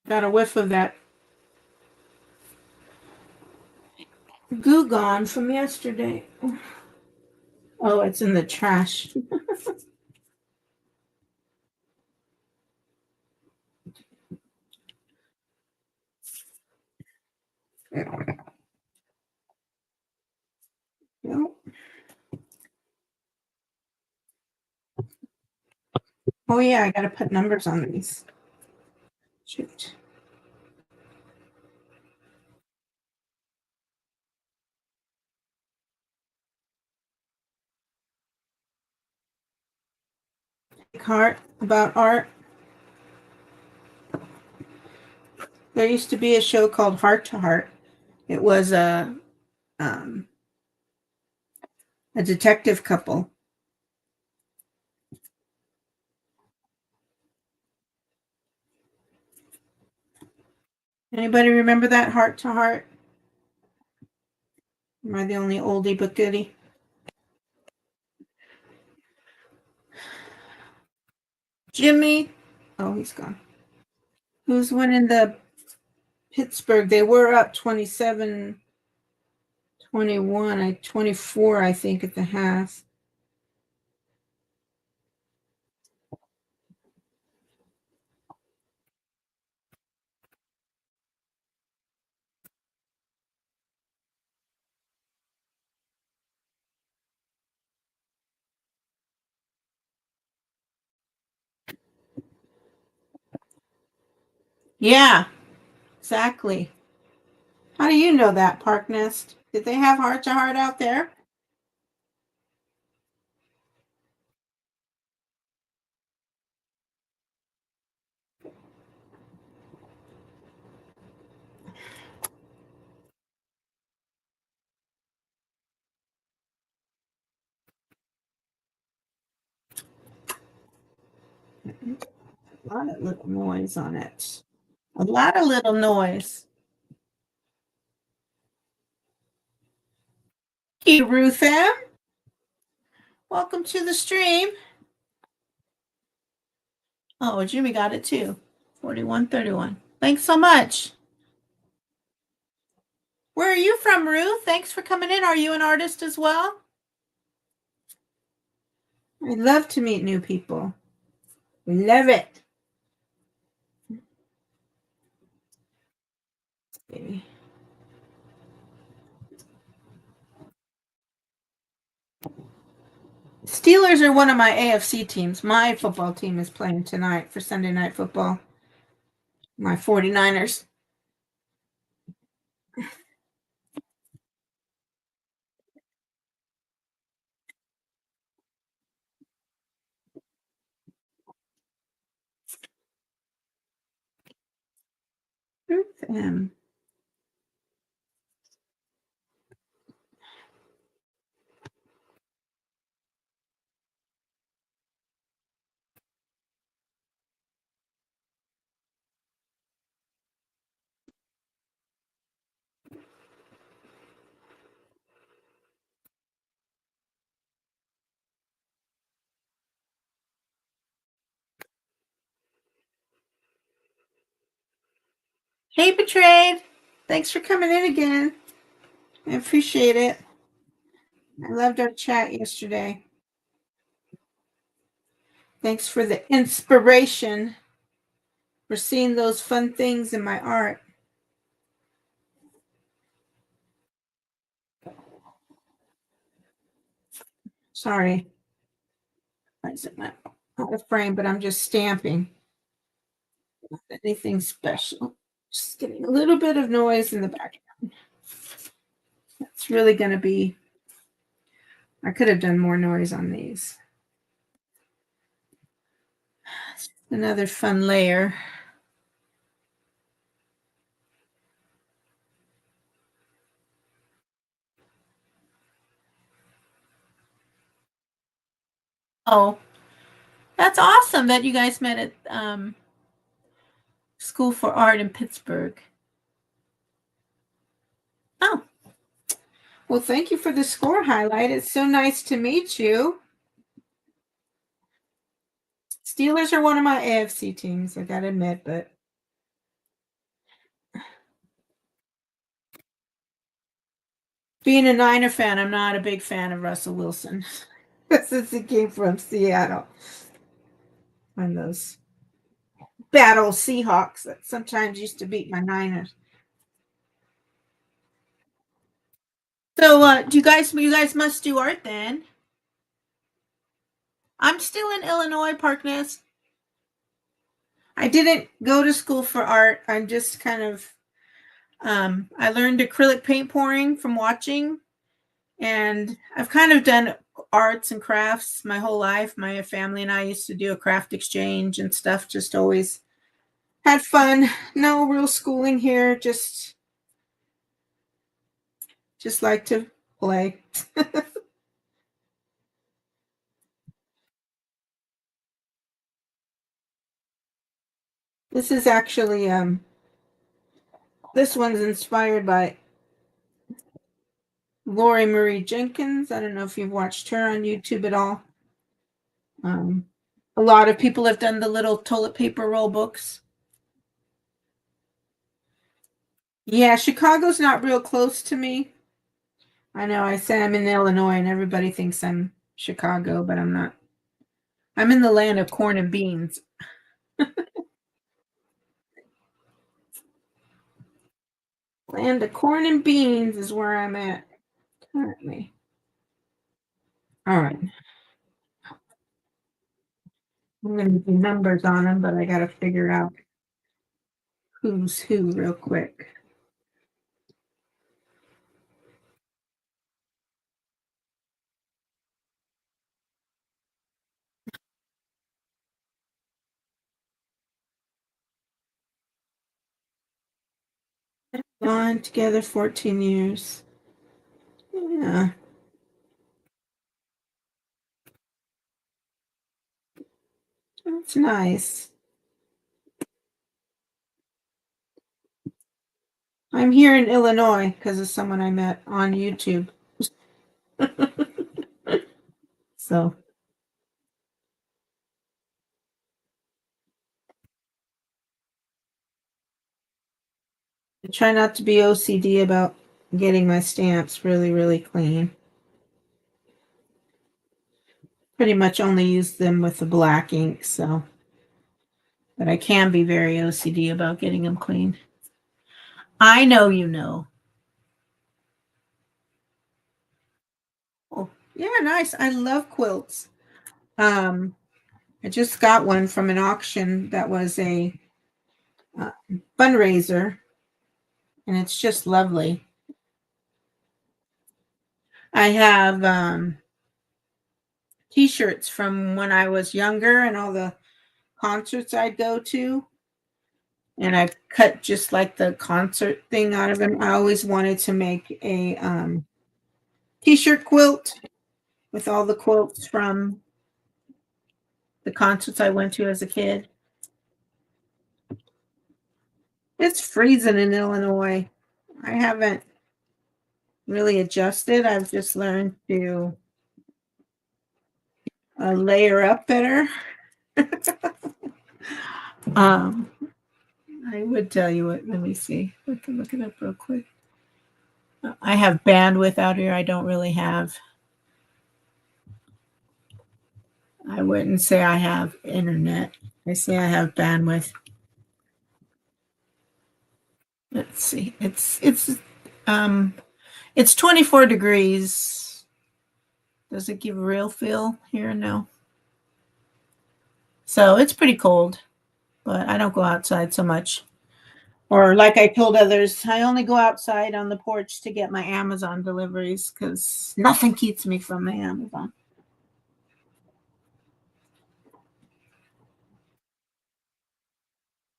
Got a whiff of that goo gone from yesterday. Oh, it's in the trash. Nope. Oh yeah, I gotta put numbers on these. Shoot. Heart about art. There used to be a show called Heart to Heart. It was um, a detective couple. Anybody remember that Heart to Heart? Am I the only oldie but goodie? Jimmy. Oh, he's gone. Who's winning the Pittsburgh? They were up 27-21, 24, I think, at the half. Yeah, exactly. How do you know that, Park Nest? Did they have Heart to Heart out there? A lot of little noise on it. A lot of little noise. Hey, Ruth M. Welcome to the stream. Oh, Jimmy got it too. 4131. Thanks so much. Where are you from, Ruth? Thanks for coming in. Are you an artist as well? I love to meet new people. Love it. Baby. Steelers are one of my AFC teams. My football team is playing tonight for Sunday Night Football. My 49ers. Ruth M. Hey, Betrayed. Thanks for coming in again. I appreciate it. I loved our chat yesterday. Thanks for the inspiration for seeing those fun things in my art. Sorry. It's not out of frame, but I'm just stamping. Not anything special. Just getting a little bit of noise in the background. It's really going to be, I could have done more noise on these. Another fun layer. Oh, that's awesome that you guys met at School for Art in Pittsburgh. Oh, well, thank you for the score highlight. It's so nice to meet you. Steelers are one of my AFC teams, I gotta admit, but being a Niner fan, I'm not a big fan of Russell Wilson since he came from Seattle. And those bad old Seahawks that sometimes used to beat my Niners. So, do you guys must do art then? I'm still in Illinois, Park Nest. I didn't go to school for art. I'm just kind of, I learned acrylic paint pouring from watching, and I've kind of done arts and crafts my whole life. My family and I used to do a craft exchange and stuff, just always had fun. No real schooling here, just like to play. This is actually this one's inspired by Lorriemarie Jenkins. I don't know if you've watched her on YouTube at all. A lot of people have done the little toilet paper roll books. Yeah, Chicago's not real close to me. I know I say I'm in Illinois and everybody thinks I'm Chicago, but I'm not. I'm in the land of corn and beans. Land of corn and beans is where I'm at currently. All right. I'm going to do numbers on them, but I got to figure out who's who real quick. Gone together 14 years. Yeah. That's nice. I'm here in Illinois because of someone I met on YouTube. So I try not to be OCD about getting my stamps really, really clean. Pretty much only use them with the black ink, so. But I can be very OCD about getting them clean. I know you know. Oh, yeah, nice. I love quilts. Um, I just got one from an auction that was a uh, fundraiser, and it's just lovely. I have t-shirts from when I was younger and all the concerts I'd go to. And I've cut just like the concert thing out of them. I always wanted to make a t-shirt quilt with all the quilts from the concerts I went to as a kid. It's freezing in Illinois. I haven't really adjusted. I've just learned to layer up better. um, I would tell you what. Let me see. I can look it up real quick. I have bandwidth out here. I don't really have. I wouldn't say I have internet. I say I have bandwidth. Let's see. Um it's 24 degrees. Does it give a real feel here? No. So it's pretty cold, but I don't go outside so much. Or like I told others, I only go outside on the porch to get my Amazon deliveries because nothing keeps me from my Amazon.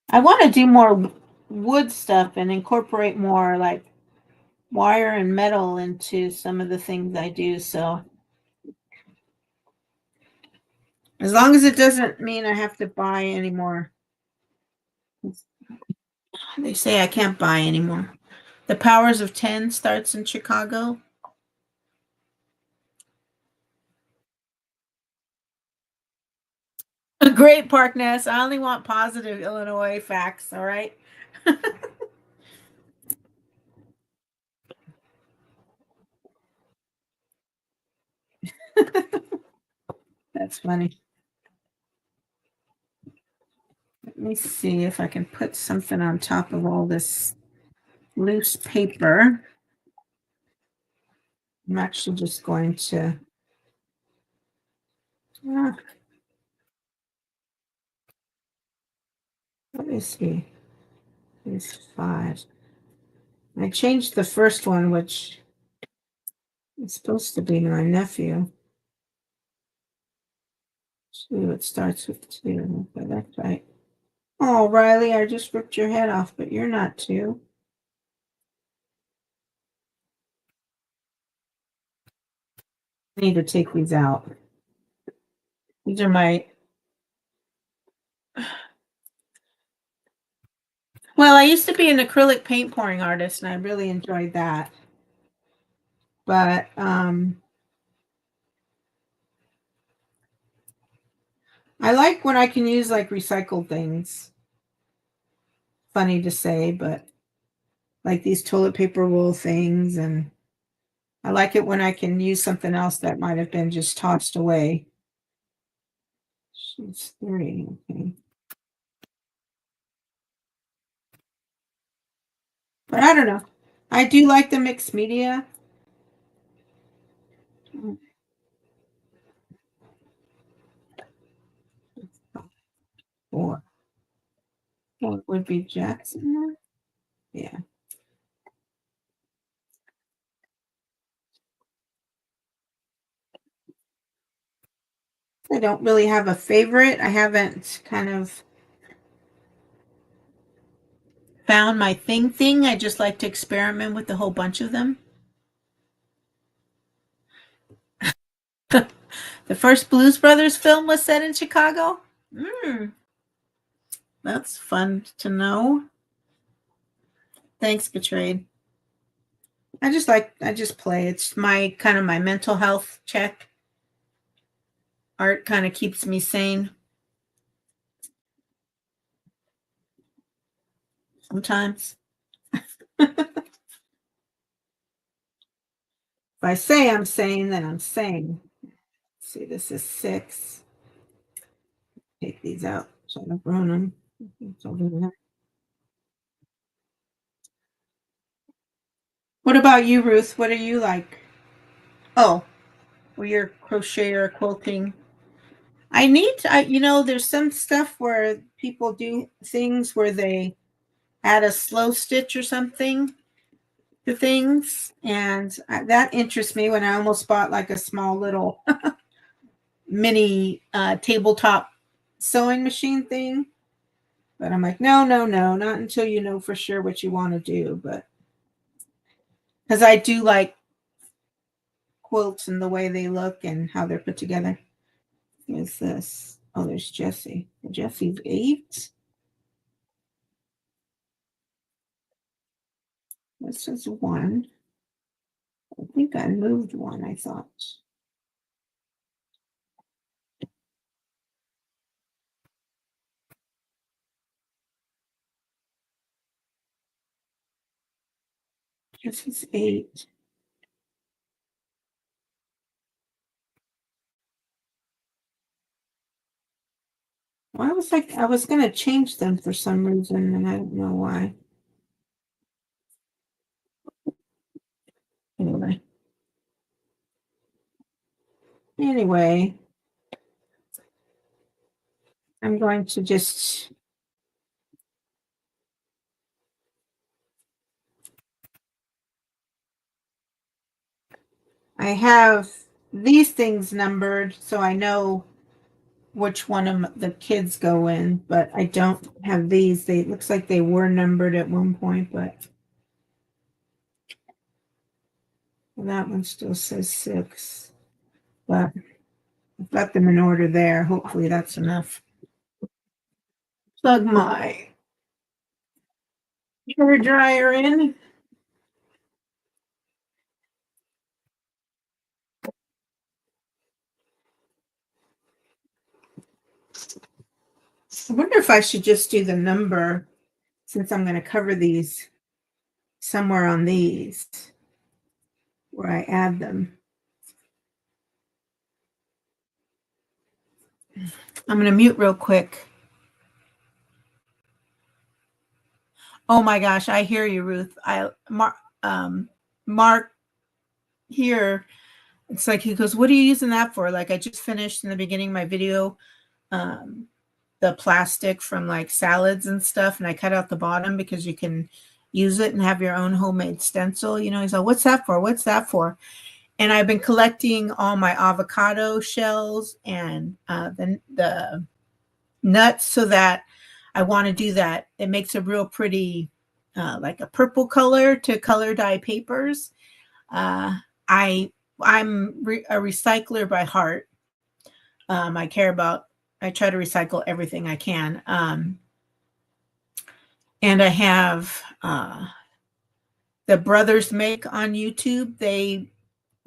I want to do more wood stuff and incorporate more like wire and metal into some of the things I do. So as long as it doesn't mean I have to buy anymore. They say I can't buy anymore. The Powers of 10 starts in Chicago. Great, Park Nest. I only want positive Illinois facts, all right? That's funny. Let me see if I can put something on top of all this loose paper. I'm actually just going to. Ah, let me see. There's 5. I changed the first one, which is supposed to be my nephew. 2. It starts with 2. Okay, that's right. Oh, Riley, I just ripped your head off, but you're not 2. I need to take these out. These are my. Well, I used to be an acrylic paint pouring artist, and I really enjoyed that. But I like when I can use like recycled things. Funny to say, but like these toilet paper roll things, and I like it when I can use something else that might have been just tossed away. She's 3. Okay. But I don't know. I do like the mixed media. 4. What would be Jackson? Yeah. I don't really have a favorite. I haven't kind of found my thing. I just like to experiment with a whole bunch of them. The first Blues Brothers film was set in Chicago. Mm, that's fun to know. Thanks, Betrayed. I just play. It's my kind of my mental health check. Art kind of keeps me sane sometimes. If I say I'm sane, then I'm sane. Let's see, this is 6. Take these out so I don't ruin them. It's over there. What about you, Ruth? What are you like? Oh, well, you're crochet or quilting. There's some stuff where people do things where they add a slow stitch or something to things. And that interests me when I almost bought like a small little mini tabletop sewing machine thing. But I'm like, no, no, no, not until you know for sure what you want to do. But because I do like quilts and the way they look and how they're put together. What's this? Oh, there's Jessie. Jessie's 8. This is 1. I think I moved one, I thought. Jesse's 8. Well, I was gonna change them for some reason, and I don't know why. Anyway. Anyway, I'm going to just I have these things numbered so I know which one of the kids go in, but I don't have these. They it looks like they were numbered at one point, but that one still says 6. But I've got them in order there. Hopefully that's enough. Plug my hair dryer in. I wonder if I should just do the number since I'm going to cover these somewhere on these where I add them. I'm going to mute real quick. Oh my gosh, I hear you, Ruth. Mark here, it's like he goes, "What are you using that for?" Like I just finished in the beginning of my video, um, the plastic from like salads and stuff, and I cut out the bottom because you can use it and have your own homemade stencil. He's like, "What's that for? What's that for?" And I've been collecting all my avocado shells and the nuts so that I want to do that. It makes a real pretty, like a purple color to color dye papers. Uh, I a recycler by heart. I care about. I try to recycle everything I can. And I have the Brothers Make on YouTube.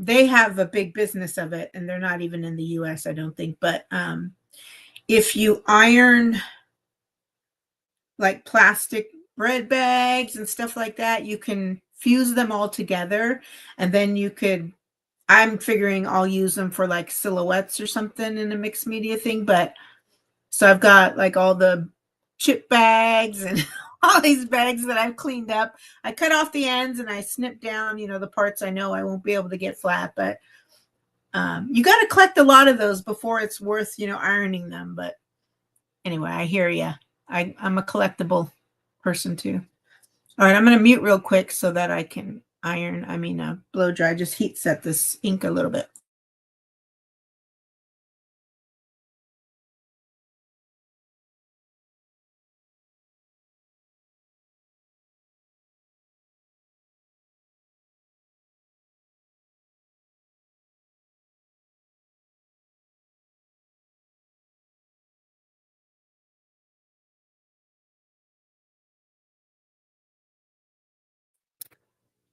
They have a big business of it, and they're not even in the U.S. I don't think. But if you iron like plastic bread bags and stuff like that, you can fuse them all together, and then you could. I'm figuring I'll use them for like silhouettes or something in a mixed media thing. But so I've got like all the chip bags and all these bags that I've cleaned up. I cut off the ends and I snip down, the parts I know I won't be able to get flat. But you got to collect a lot of those before it's worth, ironing them. But anyway, I hear you. I'm a collectible person too. All right, I'm going to mute real quick so that I can blow dry. Just heat set this ink a little bit.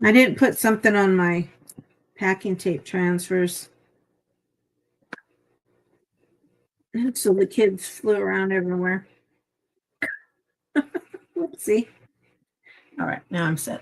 I didn't put something on my packing tape transfers. So the kids flew around everywhere. Whoopsie. All right, now I'm set.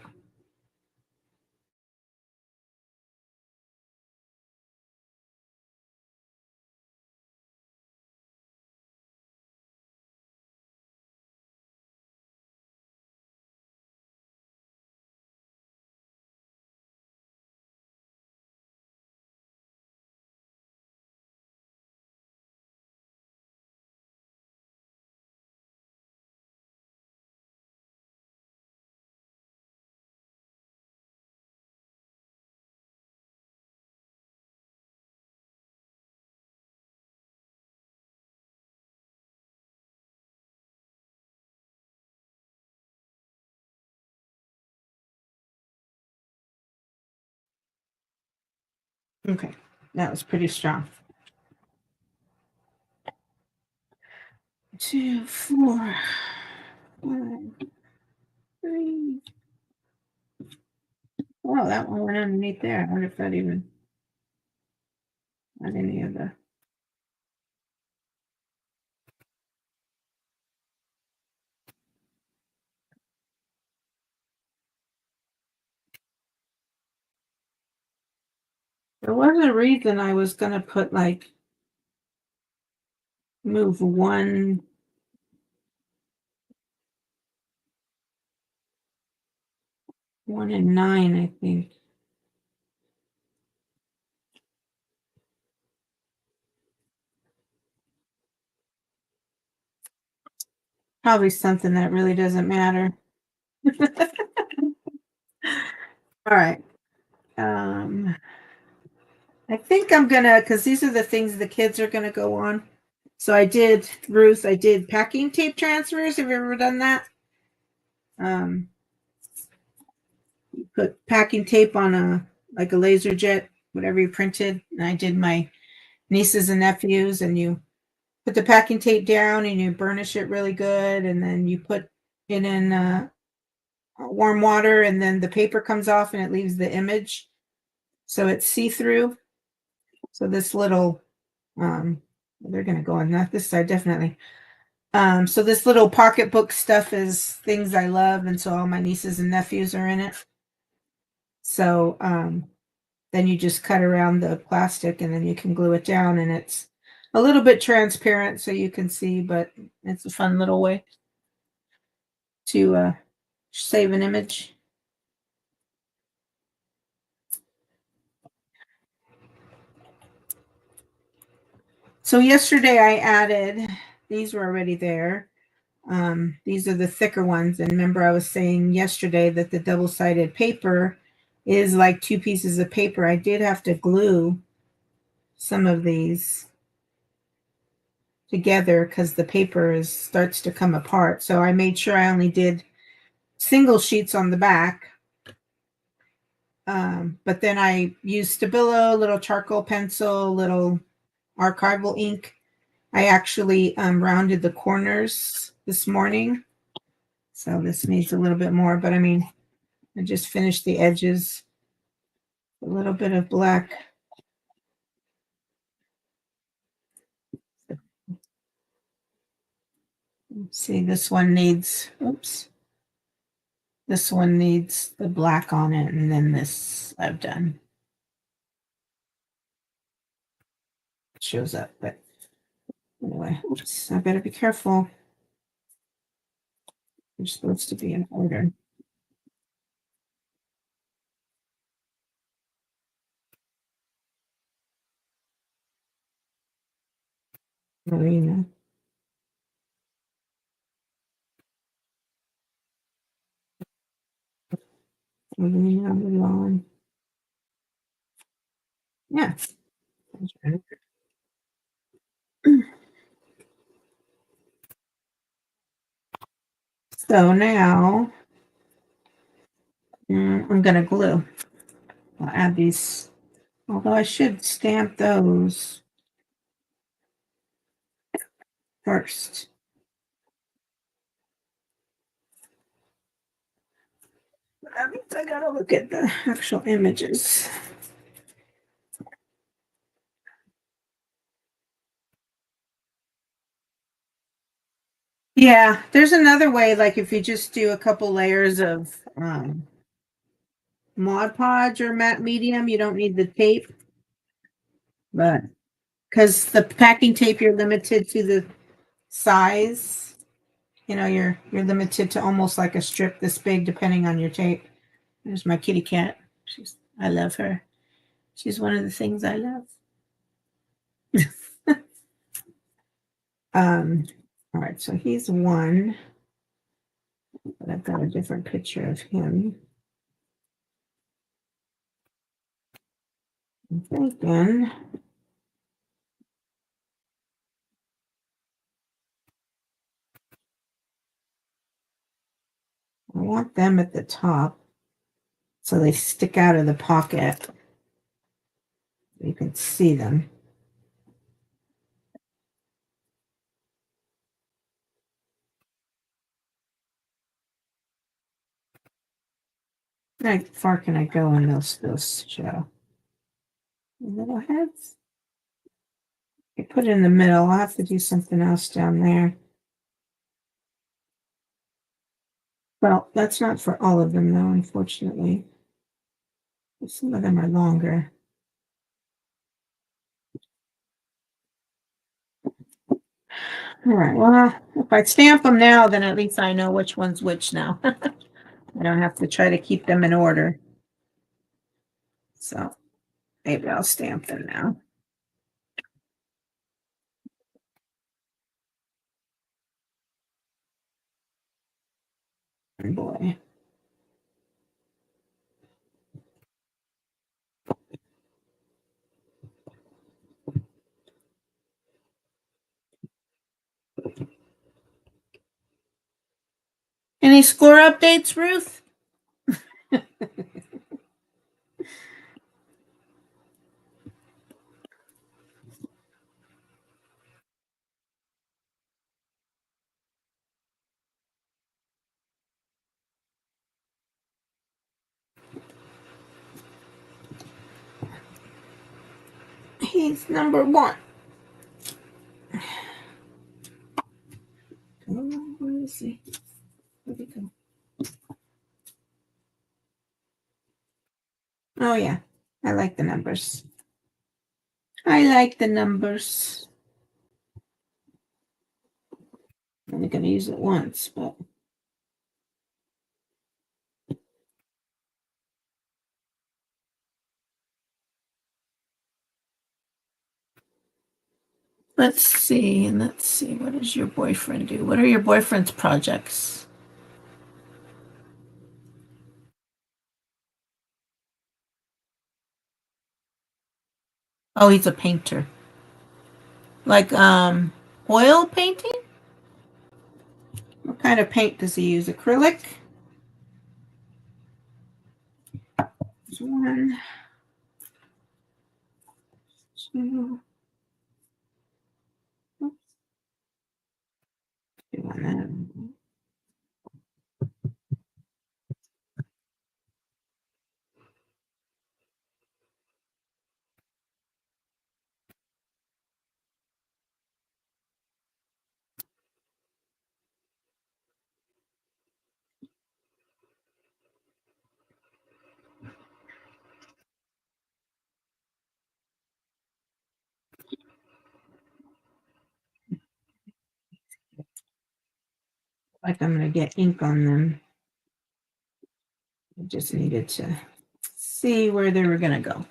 Okay, that was pretty strong. 2, 4, 5, 3. Oh, that one went underneath there. I wonder if that even had any of the. There was a reason I was gonna put like move 1 and 9, I think. Probably something that really doesn't matter. All right. I think I'm gonna, because these are the things the kids are gonna go on. So I did, Ruth, I did packing tape transfers. Have you ever done that? You put packing tape on a laser jet, whatever you printed. And I did my nieces and nephews, and you put the packing tape down and you burnish it really good, and then you put it in warm water, and then the paper comes off and it leaves the image, so it's see-through. So this little, they're gonna go on that this side definitely. So this little pocketbook stuff is things I love, and so all my nieces and nephews are in it. So then you just cut around the plastic and then you can glue it down, and it's a little bit transparent so you can see, but it's a fun little way to save an image. So yesterday I added, these were already there. These are the thicker ones. And remember I was saying yesterday that the double-sided paper is like 2 pieces of paper. I did have to glue some of these together because the paper starts to come apart. So I made sure I only did single sheets on the back. But then I used Stabilo, little charcoal pencil, little archival ink. I actually rounded the corners this morning. So this needs a little bit more, but I mean, I just finished the edges. A little bit of black. Let's see, this one needs, oops. This one needs the black on it, and then this I've done. It shows up, but anyway, oops, I better be careful. They're supposed to be in order. Marina. Marina Milan. Yeah. So now I'm going to glue. I'll add these, although I should stamp those first. That means I gotta look at the actual images. Yeah, there's another way, like if you just do a couple layers of Mod Podge or matte medium, you don't need the tape. But because the packing tape, you're limited to the size. You know, you're limited to almost like a strip this big, depending on your tape. There's my kitty cat. I love her. She's one of the things I love. um, all right, so he's one, but I've got a different picture of him. I'm thinking I want them at the top so they stick out of the pocket. You can see them. How far can I go in those show? Little heads. I put it in the middle. I'll have to do something else down there. Well, that's not for all of them, though, unfortunately. Some of them are longer. All right, well, if I stamp them now, then at least I know which one's which now. I don't have to try to keep them in order. So maybe I'll stamp them now. Oh boy. Any score updates, Ruth? He's number one. Where is he? Where'd he go? Oh, yeah. I like the numbers. I like the numbers. I'm only going to use it once, but. Let's see. What does your boyfriend do? What are your boyfriend's projects? Oh, he's a painter. Like oil painting? What kind of paint does he use? Acrylic? There's one, two. Oops, doing that. Like I'm going to get ink on them. I just needed to see where they were going to go.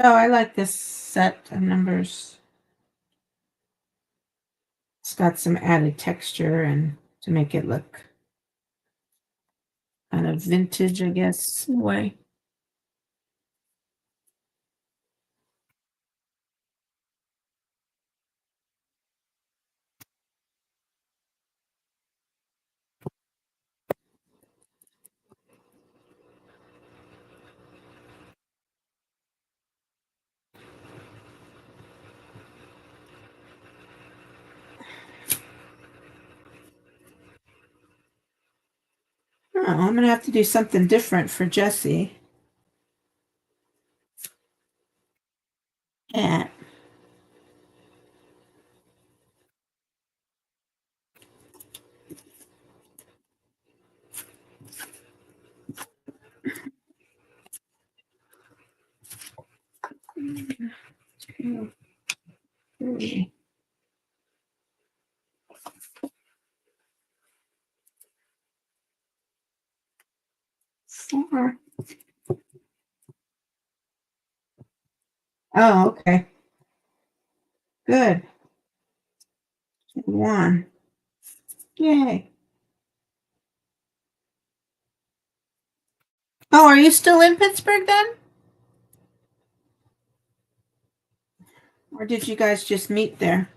Oh, I like this set of numbers. It's got some added texture and to make it look kind of vintage, I guess, in a way. I'm going to have to do something different for Jessie. Cat. Two, three, 4. Oh, okay. Good. 1. Yay. Oh, are you still in Pittsburgh then? Or did you guys just meet there?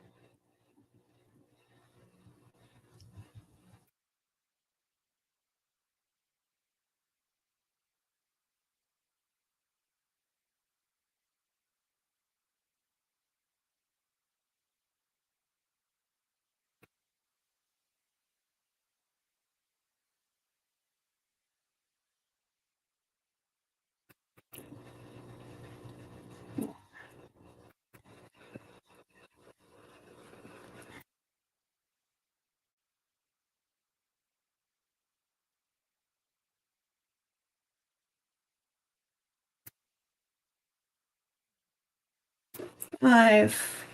Five.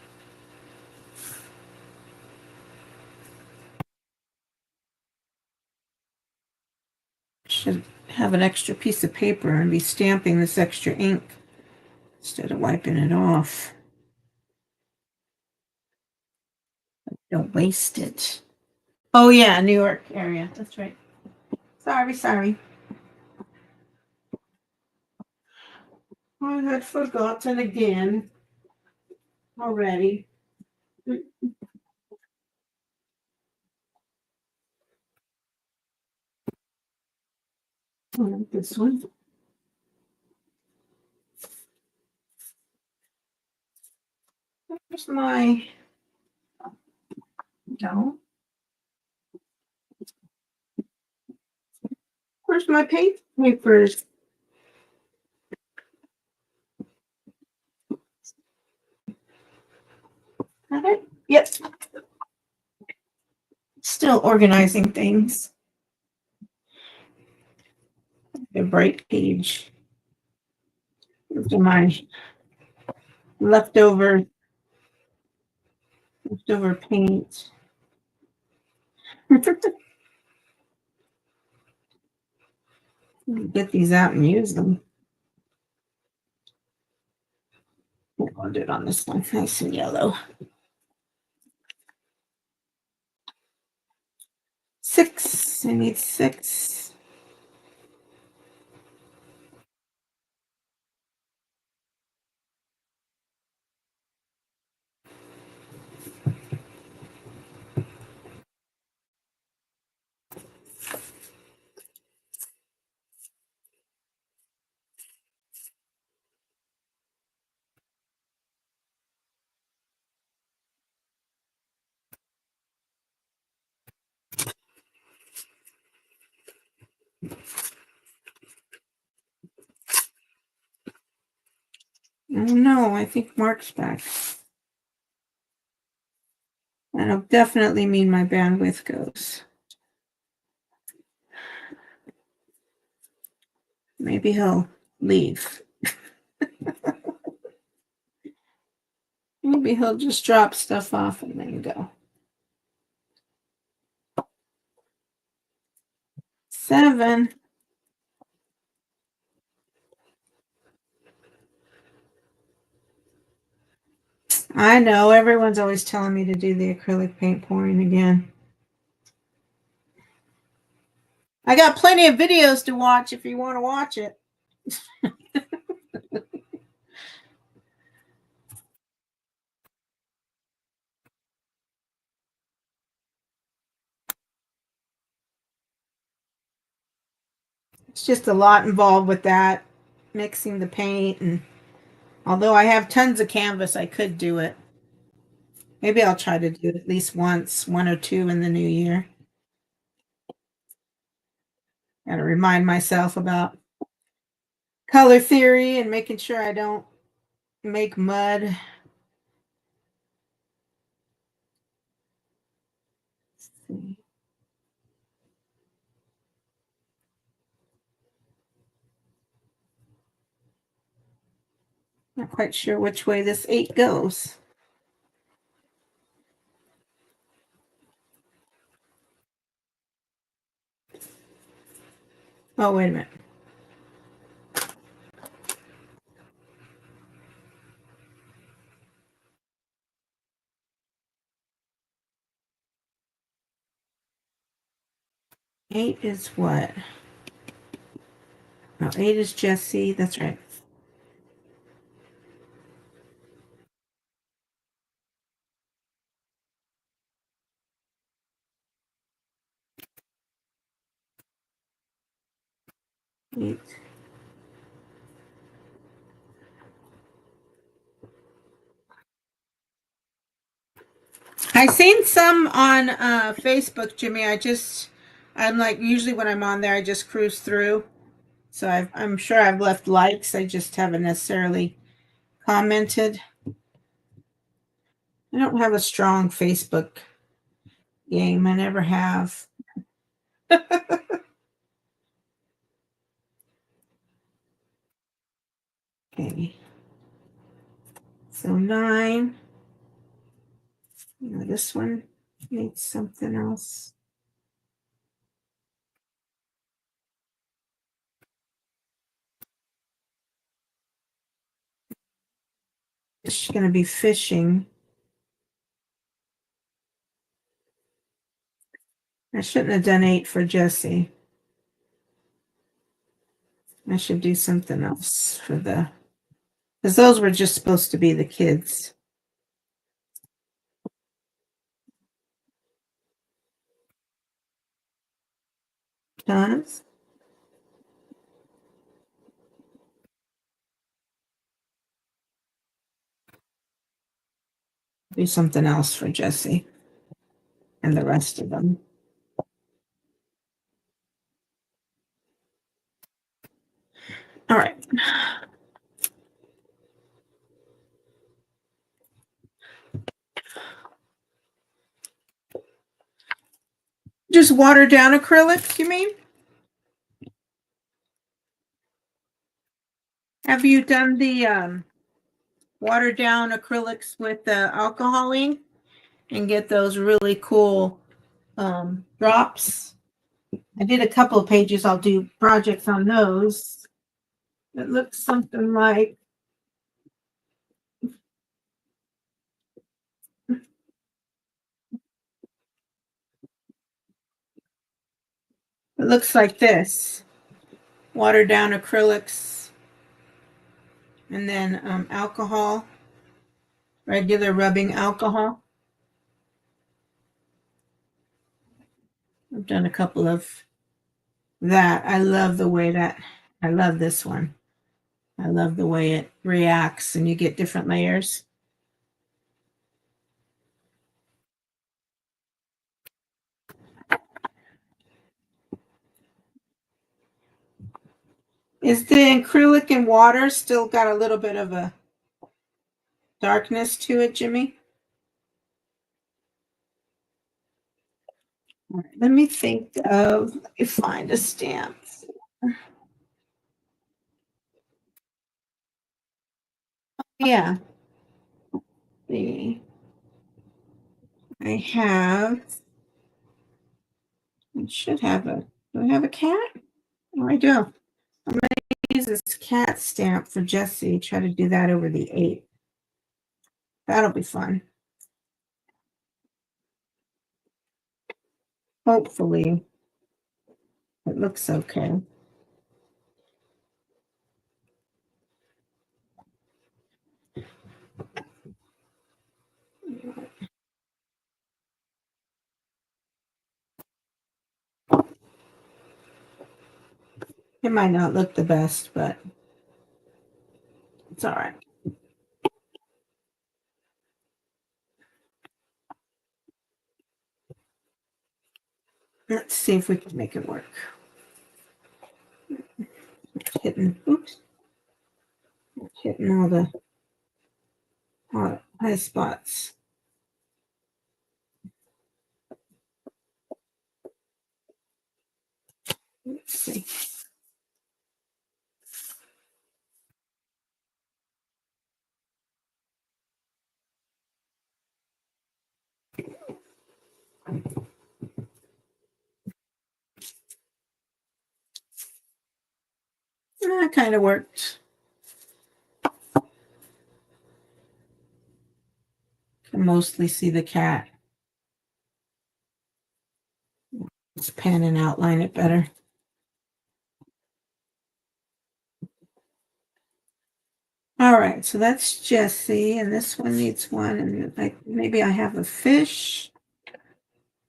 Should have an extra piece of paper and be stamping this extra ink instead of wiping it off. Don't waste it. Oh yeah, New York area. That's right. Sorry. I had forgotten again already. I like this one. Where's my no? Where's my papers? Have it? Yep. Still organizing things. A bright page. Those are my leftover paint. Get these out and use them. I'll do it on this one, nice and yellow. 6. I need 6. Oh no, I think Mark's back. That'll definitely mean my bandwidth goes. Maybe he'll leave. Maybe he'll just drop stuff off and then go. 7. I know, everyone's always telling me to do the acrylic paint pouring again. I got plenty of videos to watch if you want to watch it. It's just a lot involved with that, mixing the paint, and although I have tons of canvas, I could do it. Maybe I'll try to do it at least once, 1 or 2 in the new year. Gotta remind myself about color theory and making sure I don't make mud. Let's see. Not quite sure which way this 8 goes. Oh, wait a minute. Eight is what? No, 8 is Jesse. That's right. Eight. I seen some on Facebook, Jimmy. I'm like, usually when I'm on there, I just cruise through. So I'm sure I've left likes. I just haven't necessarily commented. I don't have a strong Facebook game. I never have. Okay. So 9. This one needs something else. It's going to be fishing. I shouldn't have done 8 for Jesse. I should do something else for because those were just supposed to be the kids. Tons. Do something else for Jesse and the rest of them. All right. Just water down acrylics, you mean? Have you done the water down acrylics with the alcohol ink and get those really cool drops? I did a couple of pages. I'll do projects on those. It looks something like this. Water down acrylics and then alcohol, regular rubbing alcohol. I've done a couple of that. I love the way I love this one. I love the way it reacts and you get different layers. Is the acrylic and water still got a little bit of a darkness to it, Jimmy? All right, let me find a stamp. Yeah. I have, I should have do I have a cat? Oh, I do. I'm going to use this cat stamp for Jesse. Try to do that over the 8. That'll be fun. Hopefully, it looks okay. It might not look the best, but it's all right. Let's see if we can make it work. hitting, oops, hitting all the high spots. Let's see. That kind of worked. Can mostly see the cat. Let's pan and outline it better. All right, so that's Jessie, and this one needs one, and maybe I have a fish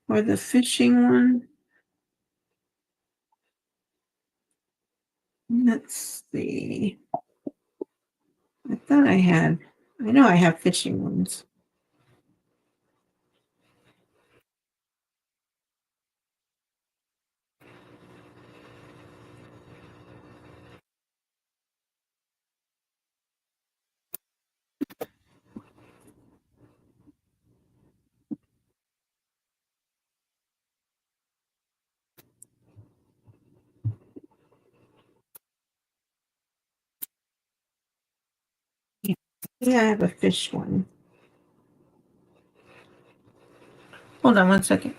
or the fishing one. Let's see. I thought I know I have fishing ones. Yeah, I have a fish one. Hold on one second.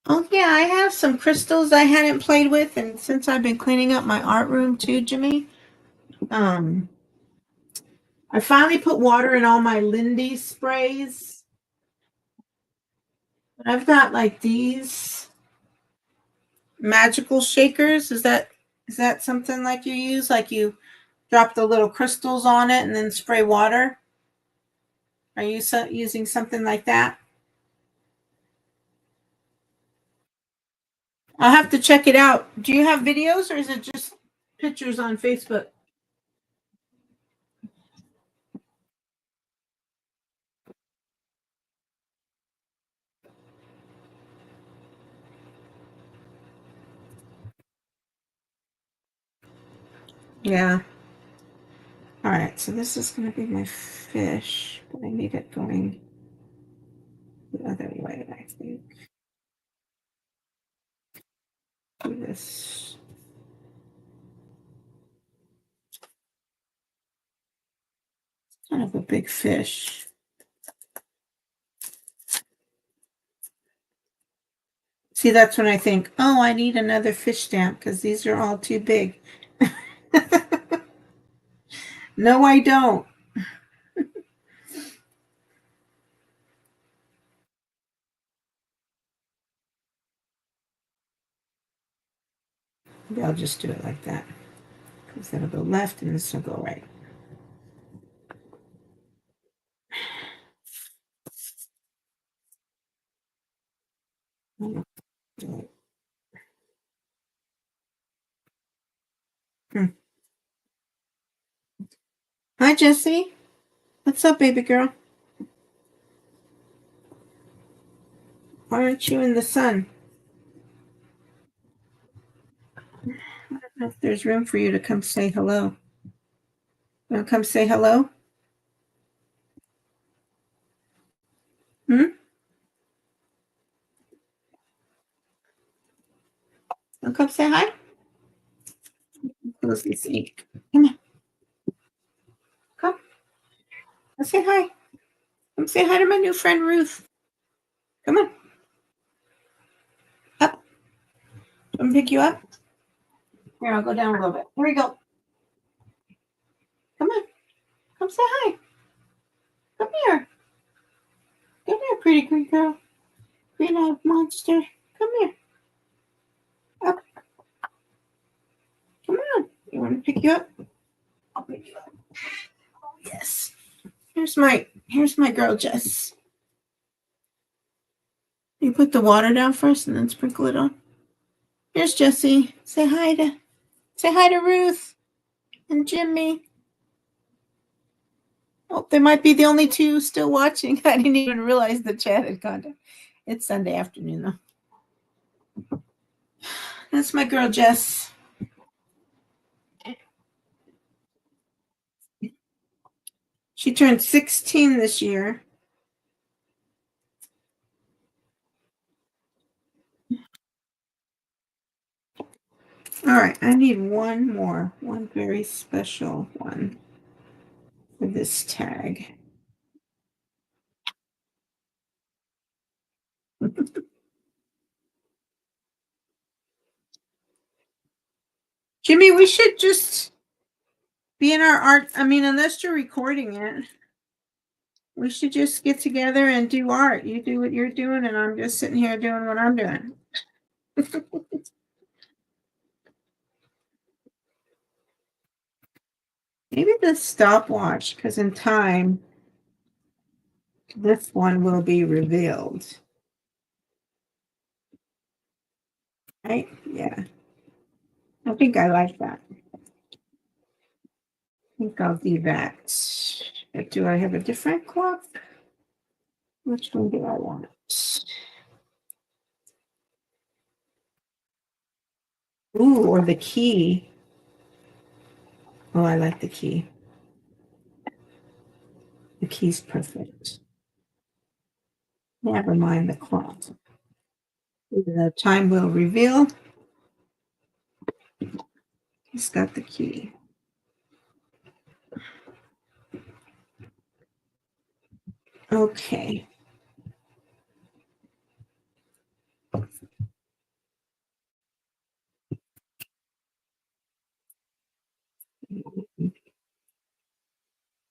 Oh yeah, I have some crystals I hadn't played with, and since I've been cleaning up my art room too, Jimmy, I finally put water in all my Lindy sprays. I've got like these magical shakers. Is that something like you use? Like you drop the little crystals on it and then spray water? Are you using something like that? I'll have to check it out. Do you have videos or is it just pictures on Facebook? Yeah. All right, so this is going to be my fish, but I need it going the other way, I think. Do this. Kind of a big fish. See, that's when I think, oh, I need another fish stamp because these are all too big. No, I don't. Maybe I'll just do it like that because that'll go left and this will go right. Hi, Jessie. What's up, baby girl? Why aren't you in the sun? I don't know if there's room for you to come say hello. Want to come say hello? Hmm? Want to come say hi? Close this ink. Come on. Come. Let's say hi. Come say hi to my new friend Ruth. Come on. Up. Let me pick you up. Here, I'll go down a little bit. Here we go. Come on. Come say hi. Come here. Come here, pretty green girl. Green-eyed monster. Come here. Up. Come on. You want to pick you up? I'll pick you up. Oh, yes. Here's my girl, Jess. You put the water down first and then sprinkle it on. Here's Jessie. Say hi to Say hi to Ruth and Jimmy. Oh, they might be the only two still watching. I didn't even realize the chat had gone down. It's Sunday afternoon, though. That's my girl, Jess. She turned 16 this year. All right, I need one more, one very special one for this tag. Jimmy, we should just be in our art. I mean, unless you're recording it, we should just get together and do art. You do what you're doing, and I'm just sitting here doing what I'm doing. Maybe the stopwatch, because in time, this one will be revealed. Right? Yeah. I think I like that. I think I'll do that. But do I have a different clock? Which one do I want? Ooh, or the key. Oh, I like the key. The key's perfect. Never mind the clock. The time will reveal. He's got the key. Okay.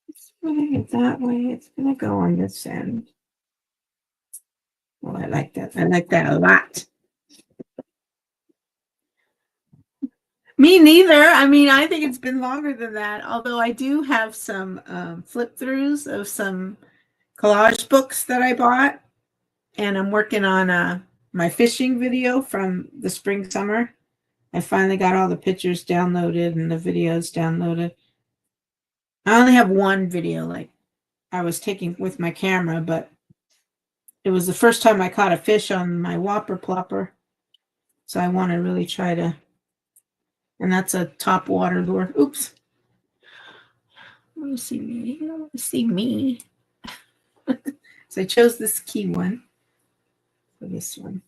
This way, that way. It's going to go on this end. Oh, I like that. I like that a lot. Me neither. I mean, I think it's been longer than that. Although I do have some flip throughs of some collage books that I bought, and I'm working on my fishing video from the spring summer. I finally got all the pictures downloaded and the videos downloaded. I only have one video like I was taking with my camera, but it was the first time I caught a fish on my whopper plopper. So I want to really try to, and that's a top water lure. Oops. I want to see me. I want to see me. So I chose this key one for this one.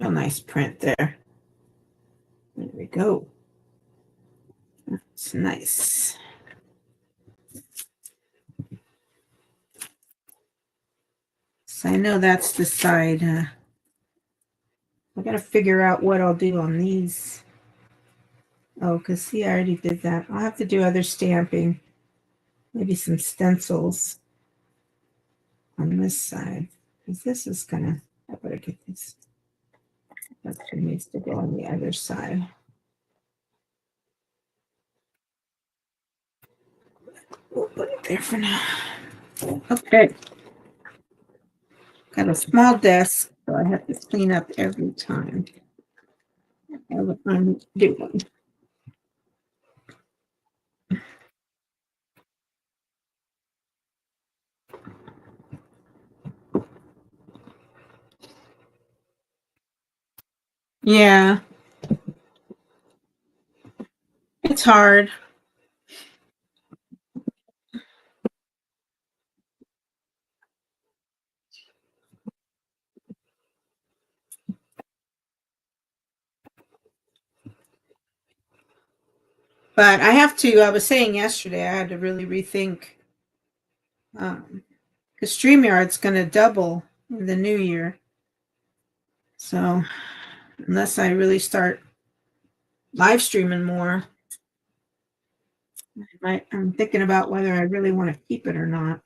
A nice print there. There we go. That's nice. So I know that's the side. I got to figure out what I'll do on these. Oh, because see, I already did that. I'll have to do other stamping. Maybe some stencils on this side. Because this is going to, I better get this. That needs to go on the other side. We'll put it there for now. Okay. Got a small desk, so I have to clean up every time. I'm doing. Yeah, it's hard. But I have to, I was saying yesterday, I had to really rethink because StreamYard's going to double in the new year. So unless I really start live streaming more, I'm thinking about whether I really want to keep it or not.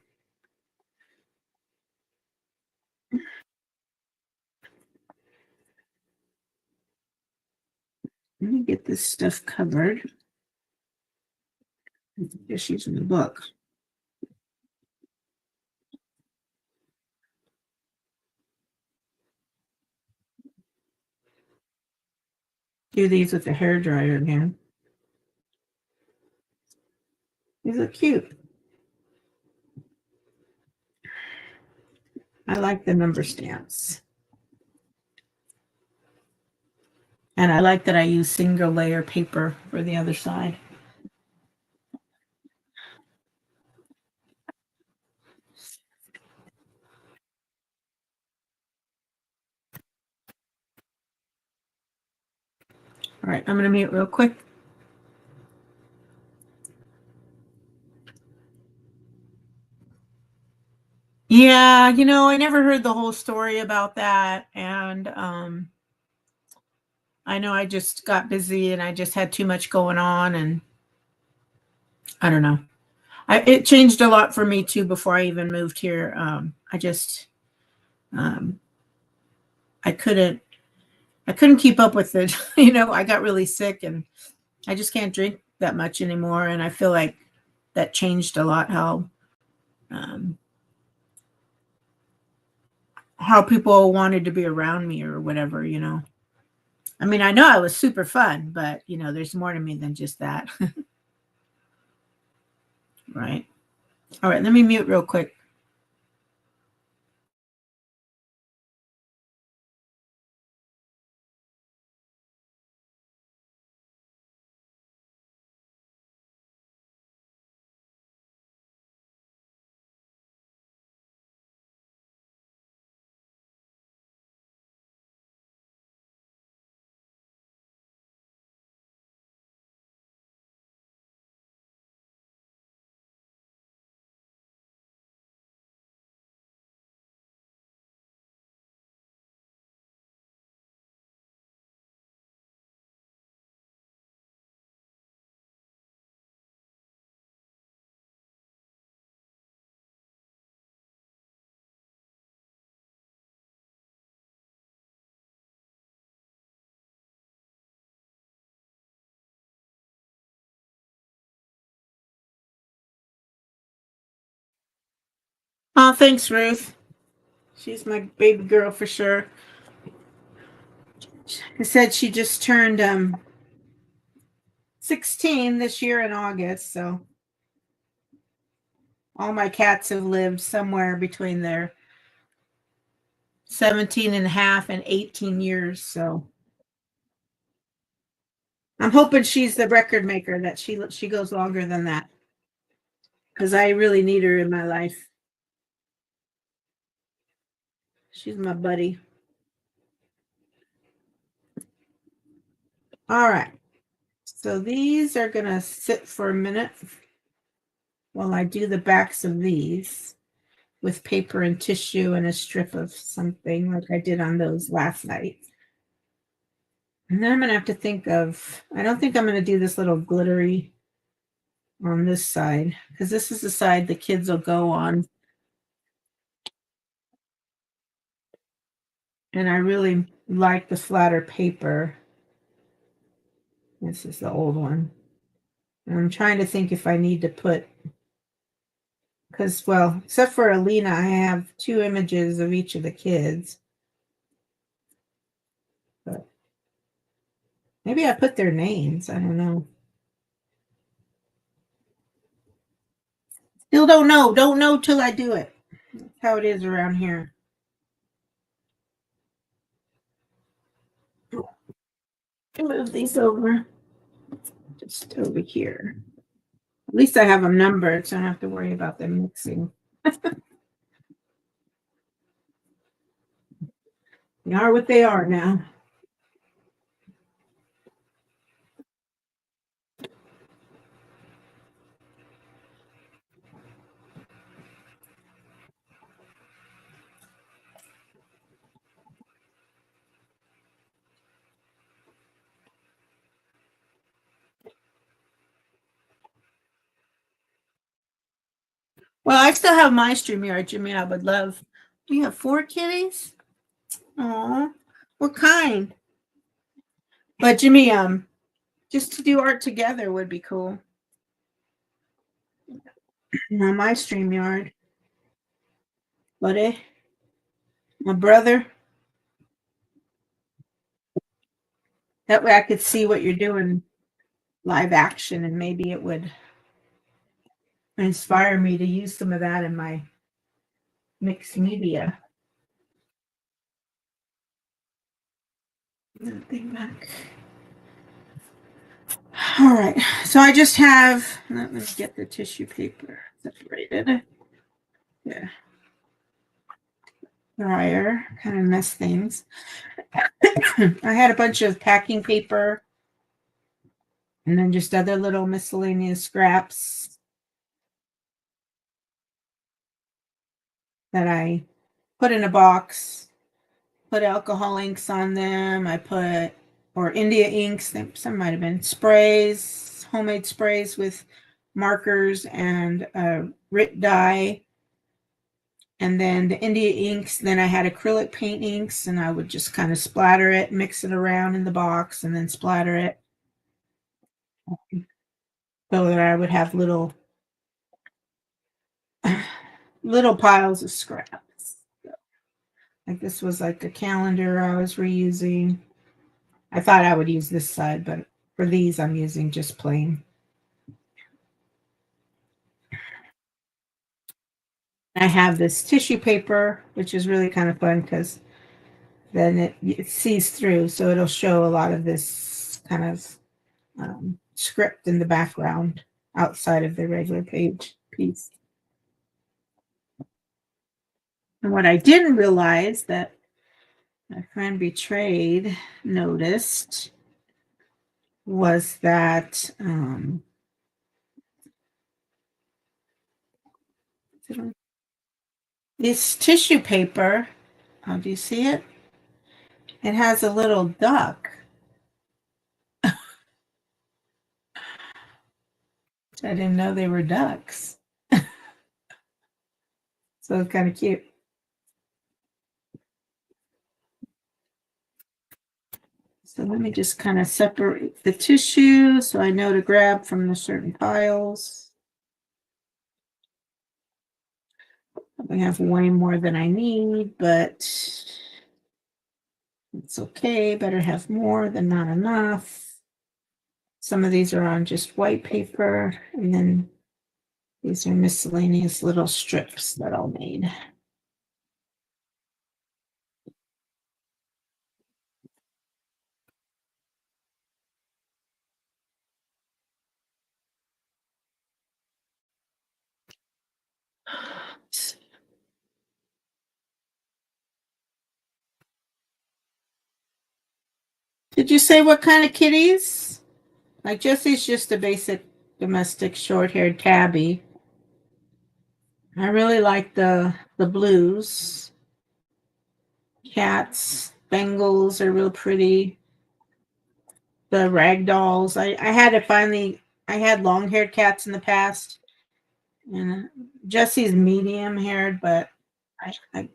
Let me get this stuff covered. Just using the book. Do these with the hair dryer again. These are cute. I like the number stamps. And I like that I use single layer paper for the other side. All right, I'm going to mute real quick. Yeah, I never heard the whole story about that. And I know I just got busy and I just had too much going on. And I don't know. It changed a lot for me too before I even moved here. Um, I couldn't keep up with it. I got really sick and I just can't drink that much anymore. And I feel like that changed a lot um, how people wanted to be around me or whatever. I mean, I know I was super fun, but there's more to me than just that. Right. All right, let me mute real quick. Oh, thanks, Ruth. She's my baby girl for sure. I said she just turned 16 this year in August, so all my cats have lived somewhere between their 17 and a half and 18 years. So I'm hoping she's the record maker, that she goes longer than that, because I really need her in my life. She's my buddy. All right. So these are going to sit for a minute while I do the backs of these with paper and tissue and a strip of something like I did on those last night. And then I'm going to have to think of, I don't think I'm going to do this little glittery on this side, because this is the side the kids will go on. And I really like the flatter paper. This is the old one. And I'm trying to think if I need to put, because, well, except for Alina, I have 2 images of each of the kids. But maybe I put their names. I don't know. Still don't know. Don't know till I do it. That's how it is around here. Move these over. Just over here. At least I have them numbered, so I don't have to worry about them mixing. They are what they are now. Well, I still have my StreamYard, Jimmy. I would love. Do you have 4 kitties? Aw, what kind? But Jimmy, just to do art together would be cool. on my StreamYard. Buddy, my brother. That way I could see what you're doing live action, and maybe it would inspire me to use some of that in my mixed media. Thing back. All right, so I just have, let me get the tissue paper separated. Yeah. Dryer, kind of mess things. I had a bunch of packing paper and then just other little miscellaneous scraps that I put in a box, put alcohol inks on them. I put, or India inks, some might have been sprays, homemade sprays with markers and Rit dye. And then the India inks, then I had acrylic paint inks, and I would just kind of splatter it, mix it around in the box, and then splatter it so that I would have little piles of scraps. Like this was like a calendar I was reusing. I thought I would use this side, but for these I'm using just plain. I have this tissue paper, which is really kind of fun because then it sees through, so it'll show a lot of this kind of script in the background outside of the regular page piece. And what I didn't realize that my friend Betrayed noticed was that this tissue paper, oh, do you see it? It has a little duck. I didn't know they were ducks. So it's kind of cute. So let me just kind of separate the tissue so I know to grab from the certain piles. I have way more than I need, but it's okay. Better have more than not enough. Some of these are on just white paper, and then these are miscellaneous little strips that I'll need. Did you say what kind of kitties? Like Jesse's just a basic domestic short-haired tabby. I really like the blues. Cats, Bengals are real pretty. The rag dolls. I had to finally. I had long-haired cats in the past, and Jesse's medium-haired, but I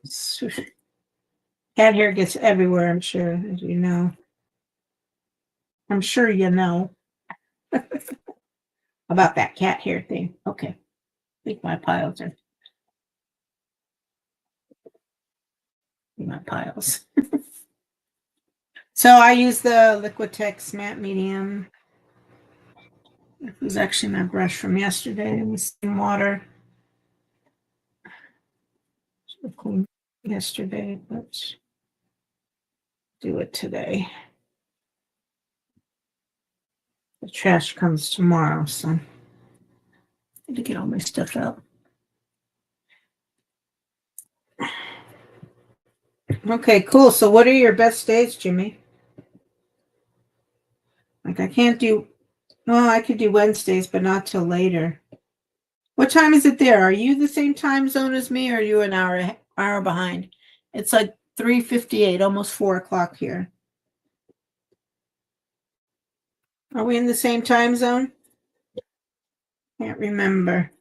cat hair gets everywhere. I'm sure, as you know. I'm sure you know about that cat hair thing. Okay, I think my piles are my piles. So I use the Liquitex matte medium. It was actually my brush from yesterday with some water. Should have cleaned yesterday, but do it today. The trash comes tomorrow, so I need to get all my stuff out. Okay, cool. So what are your best days, Jimmy? Like I can't do, well, I could do Wednesdays, but not till later. What time is it there? Are you the same time zone as me, or are you an hour behind? It's like 3:58, almost 4 o'clock here. Are we in the same time zone? Can't remember.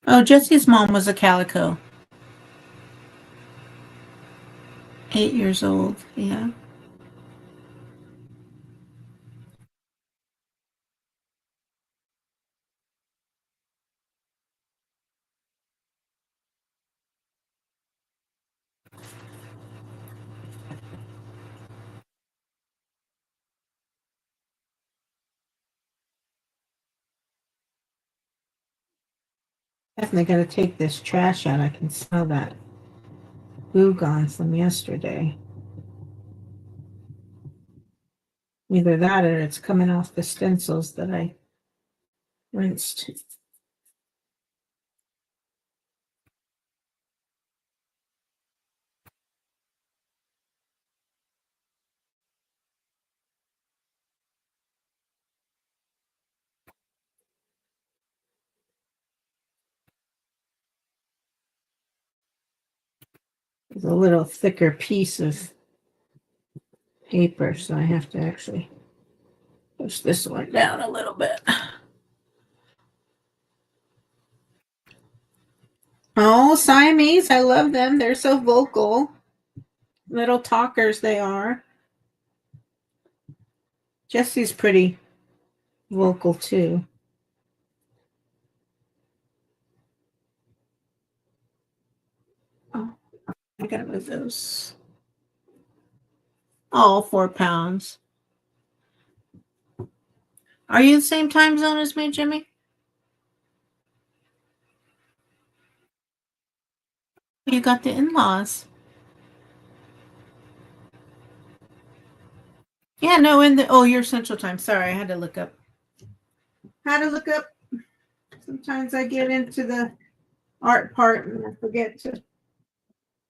Oh, Jesse's mom was a calico. 8 years old. Yeah. Definitely got to take this trash out. I can smell that glue gone from yesterday. Either that or it's coming off the stencils that I rinsed. It's a little thicker piece of paper, so I have to actually push this one down a little bit. Oh, Siamese, I love them. They're so vocal. Little talkers they are. Jesse's pretty vocal too. Oh, I gotta move those. Oh, 4 pounds. Are you the same time zone as me, Jimmy? You got the in-laws. Yeah, no, you're Central Time. Sorry, I had to look up. Sometimes I get into the art part and I forget to.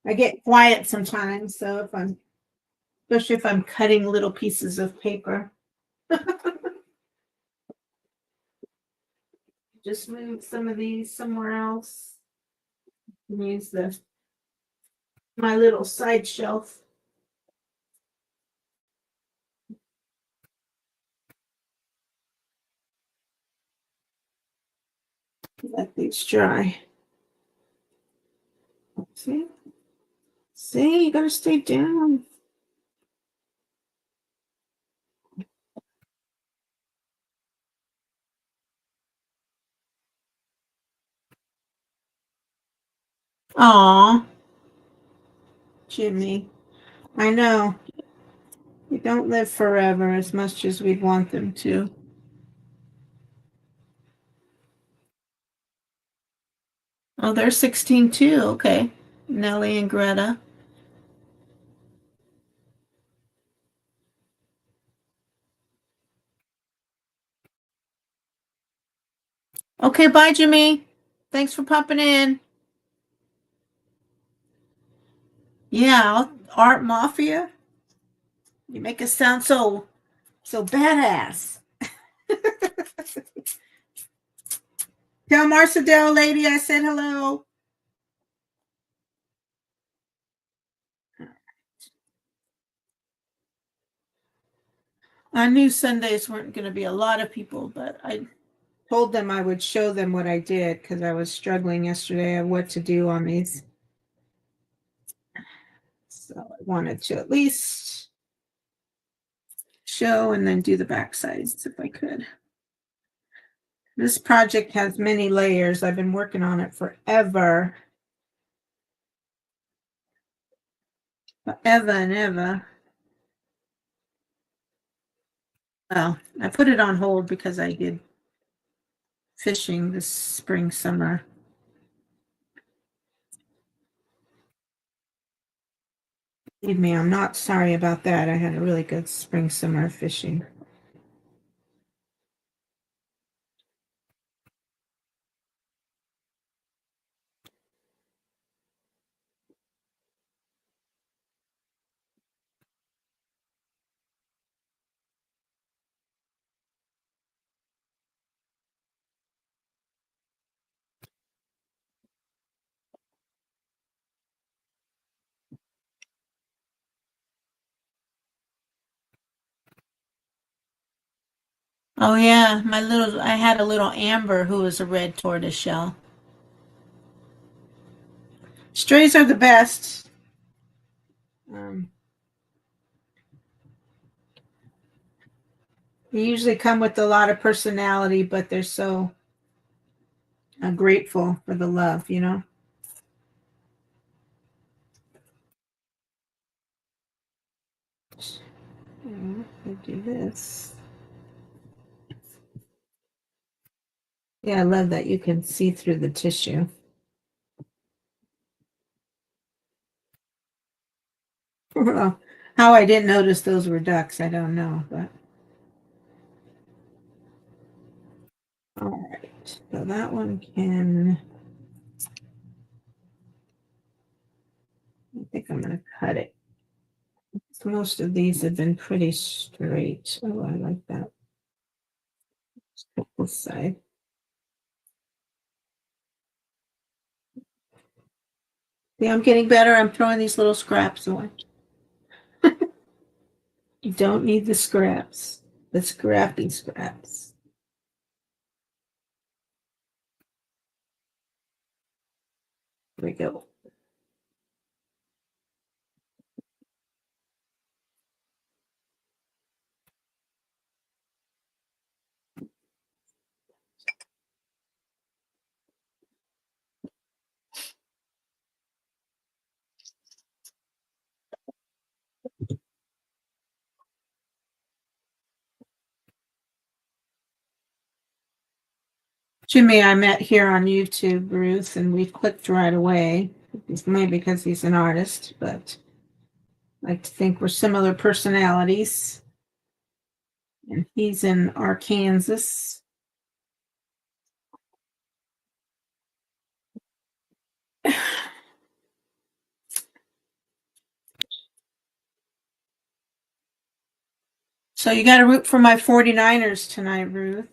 I get quiet sometimes, so especially if I'm cutting little pieces of paper. Just move some of these somewhere else. And use my little side shelf. Let these dry. See? See, you gotta stay down. Aw, Jimmy. I know. You don't live forever as much as we'd want them to. Oh, they're 16 too. Okay. Nellie and Greta. Okay, bye, Jimmy. Thanks for popping in. Yeah, Art Mafia. You make us sound so badass. Tell Marcedale lady I said hello. I knew Sundays weren't going to be a lot of people, but I told them I would show them what I did because I was struggling yesterday of what to do on these. So I wanted to at least show and then do the back sides if I could. This project has many layers. I've been working on it forever. Forever and ever. Well, I put it on hold because I did fishing this spring, summer. Believe me, I'm not sorry about that. I had a really good spring, summer fishing. Oh yeah, I had a little Amber who was a red tortoiseshell. Strays are the best. Um, they usually come with a lot of personality, but they're so grateful for the love, you know? I do this. Yeah, I love that you can see through the tissue. Well, how I didn't notice those were ducks, I don't know, but all right. So that one can, I think I'm going to cut it. Most of these have been pretty straight. Oh, I like that. Let's cut this side. See, I'm getting better. I'm throwing these little scraps away. You don't need the scraps, the scrappy scraps. Here we go. Jimmy, I met here on YouTube, Ruth, and we clicked right away. Maybe because he's an artist, but I like to think we're similar personalities. And he's in Arkansas. So you got to root for my 49ers tonight, Ruth.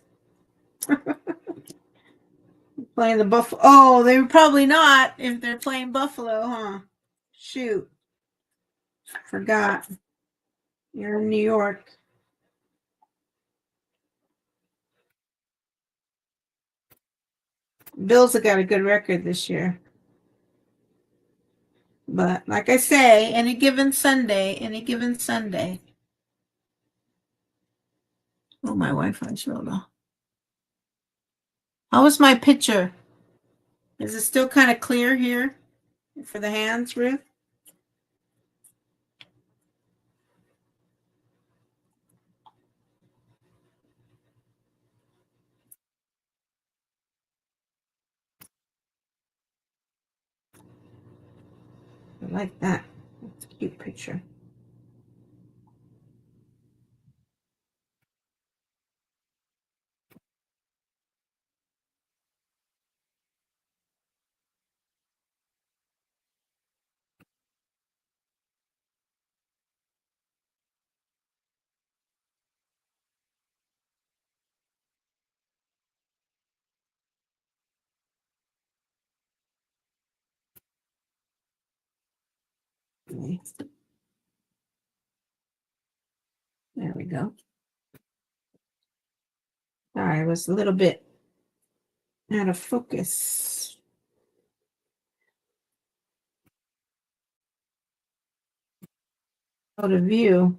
Playing the Buffalo. Oh, they were probably not if they're playing Buffalo, huh? Shoot. Forgot. You're in New York. Bills have got a good record this year. But like I say, any given Sunday, any given Sunday. Oh, my Wi-Fi's real low. How was my picture? Is it still kind of clear here for the hands, Ruth? I like that. That's a cute picture. Okay. There we go. Sorry, I was a little bit out of focus. Out of view.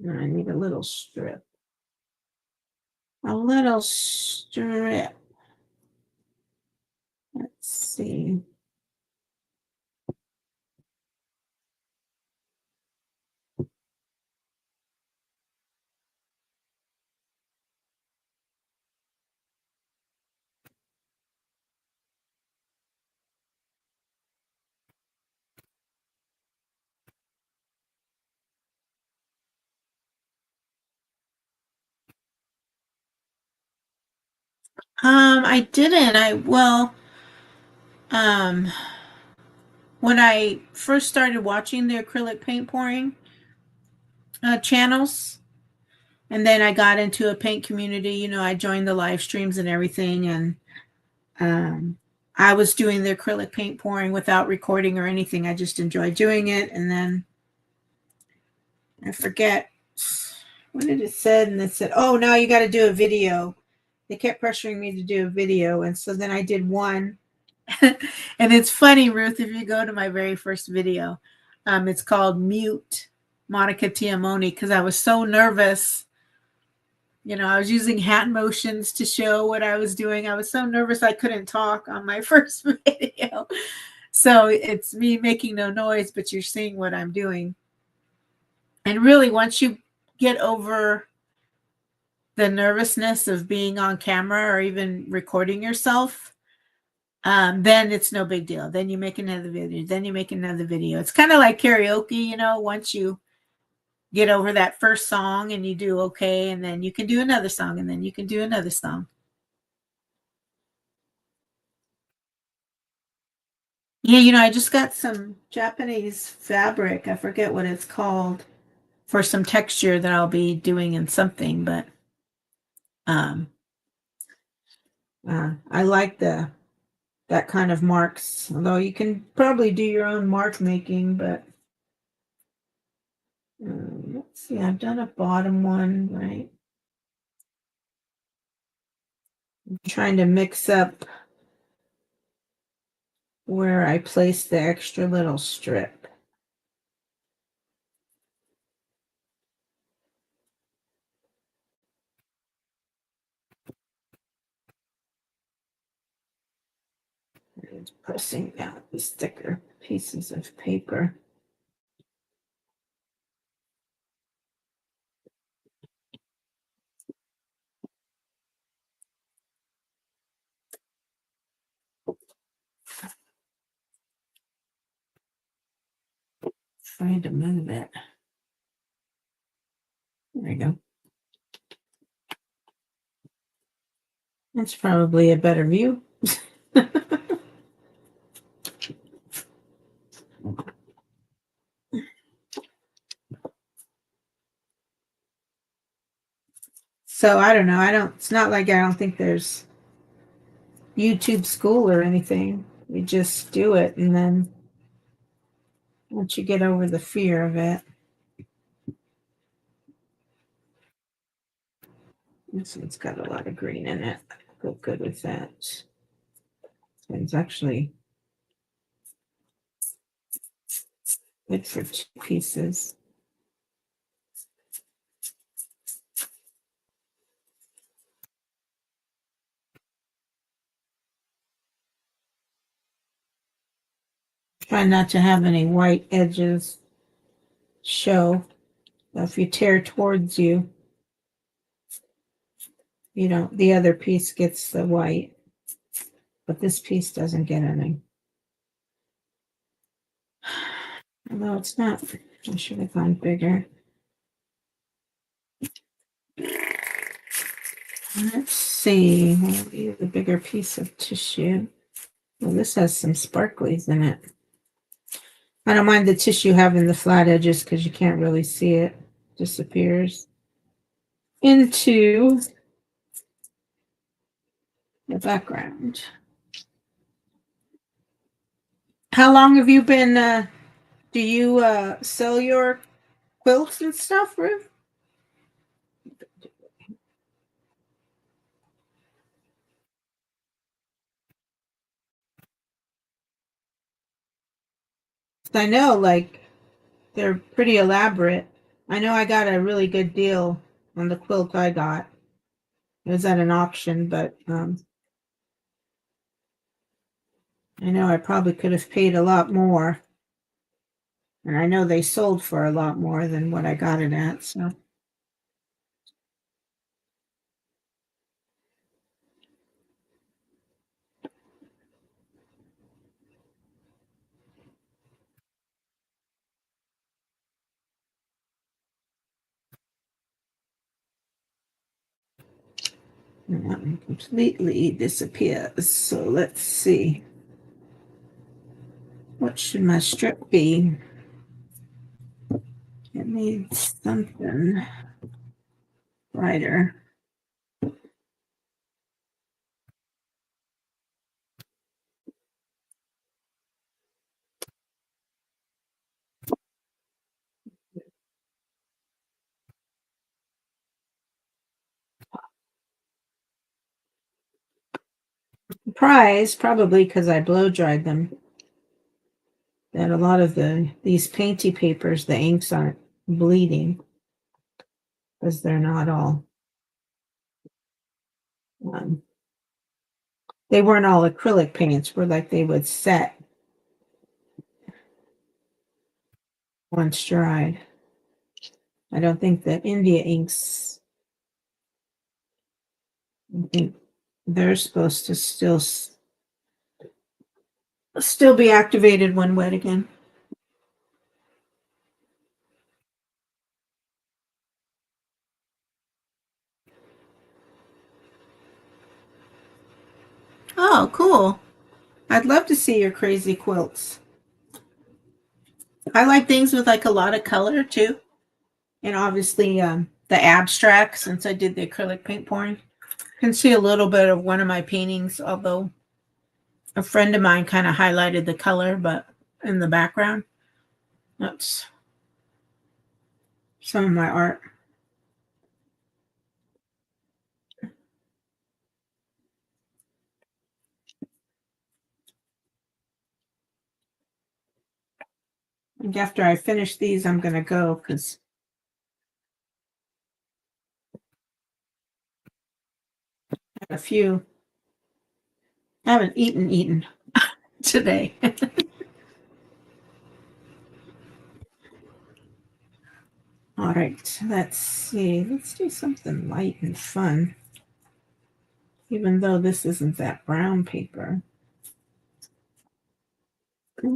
I need a little strip. A little strip. Let's see. I didn't. Um, when I first started watching the acrylic paint pouring, channels. And then I got into a paint community. I joined the live streams and everything. And um, I was doing the acrylic paint pouring without recording or anything. I just enjoyed doing it. And then I forget what did it said. And it said, oh, now you got to do a video. They kept pressuring me to do a video. And so then I did one. And it's funny, Ruth, if you go to my very first video, it's called Mute Monica Tiamoni, because I was so nervous. I was using hand motions to show what I was doing. I was so nervous I couldn't talk on my first video. So it's me making no noise, but you're seeing what I'm doing. And really, once you get over the nervousness of being on camera or even recording yourself, then it's no big deal. Then you make another video. Then you make another video. It's kind of like karaoke, once you get over that first song and you do okay, and then you can do another song, and then you can do another song. Yeah, I just got some Japanese fabric. I forget what it's called for some texture that I'll be doing in something, but um I like that kind of marks, although you can probably do your own mark making, but let's see, I've done a bottom one, right? I'm trying to mix up where I place the extra little strip. And pressing down these thicker pieces of paper. Trying to move it. There we go. That's probably a better view. So I don't know. It's not like I don't think there's YouTube school or anything. We just do it, and then once you get over the fear of it. This one's got a lot of green in it. Go good with that. It's actually good for 2 pieces. Try not to have any white edges show. If you tear towards you, the other piece gets the white, but this piece doesn't get any. Although it's not, I should have gone bigger. Let's see, we'll use a bigger piece of tissue. Well, this has some sparklies in it. I don't mind the tissue having the flat edges because you can't really see it. Disappears into the background. How long have you been, do you sell your quilts and stuff, Ruth? I know, like, they're pretty elaborate. I know I got a really good deal on the quilt I got. It was at an auction, but I know I probably could have paid a lot more. And I know they sold for a lot more than what I got it at, so. And that one completely disappears. So let's see. What should my strip be? It needs something brighter. Surprised, probably because I blow dried them, that a lot of these painty papers, the inks aren't bleeding because they're not all. They weren't all acrylic paints. Were like they would set once dried. I don't think that India inks. I think they're supposed to still be activated when wet again. Oh, cool. I'd love to see your crazy quilts. I like things with like a lot of color too. And obviously the abstract, since I did the acrylic paint pouring. You can see a little bit of one of my paintings, although a friend of mine kind of highlighted the color, but in the background. That's some of my art. And after I finish these, I'm going to go because I have a few. I haven't eaten today. All right, let's see. Let's do something light and fun, even though this isn't that brown paper. I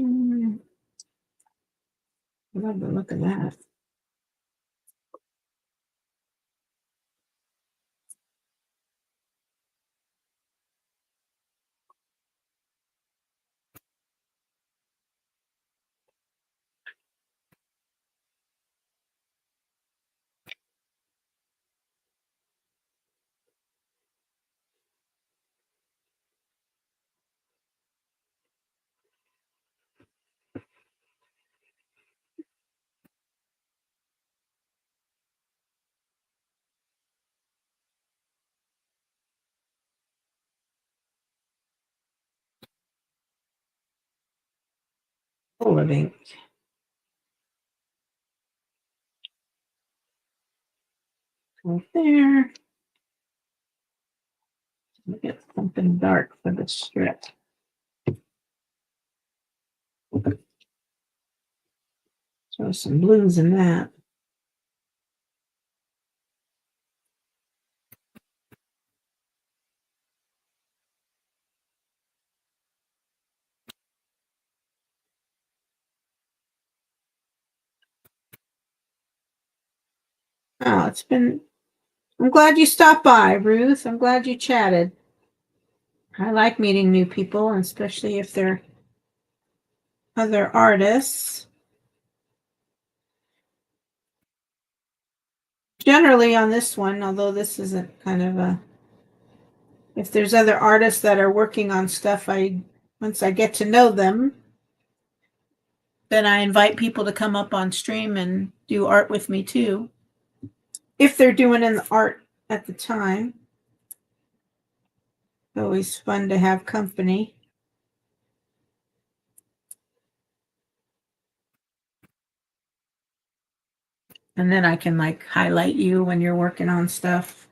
love the look of that. Full of ink. Right there. Look at something dark for the strip. Throw some blues in that. Oh, I'm glad you stopped by, Ruth. I'm glad you chatted. I like meeting new people, especially if they're other artists. Generally on this one, although this isn't kind of if there's other artists that are working on stuff, once I get to know them, then I invite people to come up on stream and do art with me too. If they're doing an art at the time. Always fun to have company. And then I can like highlight you when you're working on stuff,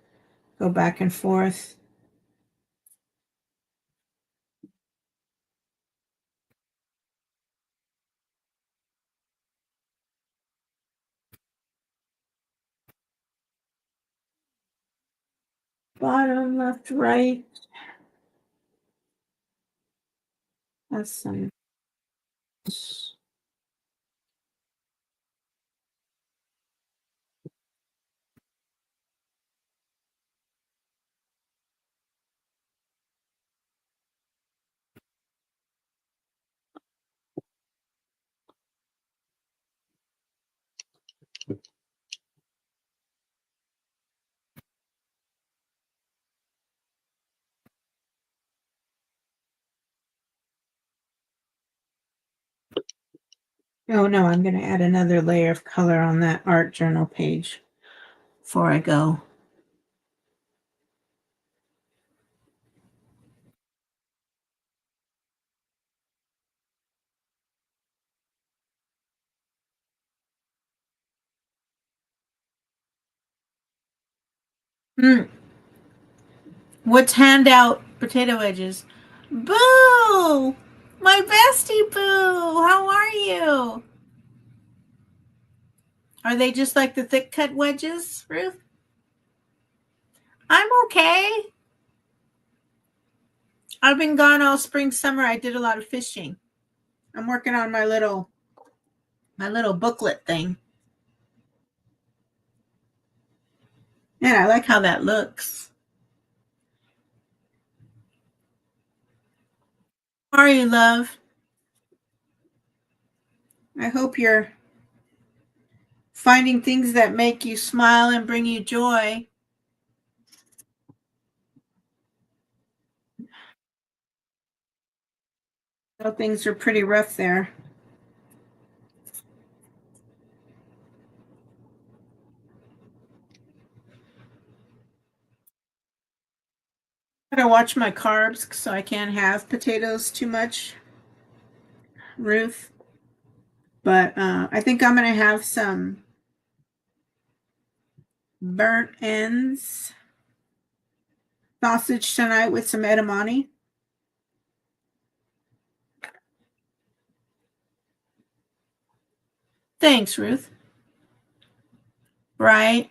go back and forth. Bottom, left, right. That's some. Oh no, I'm going to add another layer of color on that art journal page before I go. What's handout potato wedges? Boo! My bestie Boo! How are you? Are they just like the thick cut wedges, Ruth? I'm okay. I've been gone all spring, summer. I did a lot of fishing. I'm working on my little booklet thing. Yeah, I like how that looks. How are you, love? I hope you're finding things that make you smile and bring you joy. So things are pretty rough there. I gotta watch my carbs so I can't have potatoes too much, Ruth. But I think I'm gonna have some burnt ends sausage tonight with some edamame. Thanks, Ruth. Right?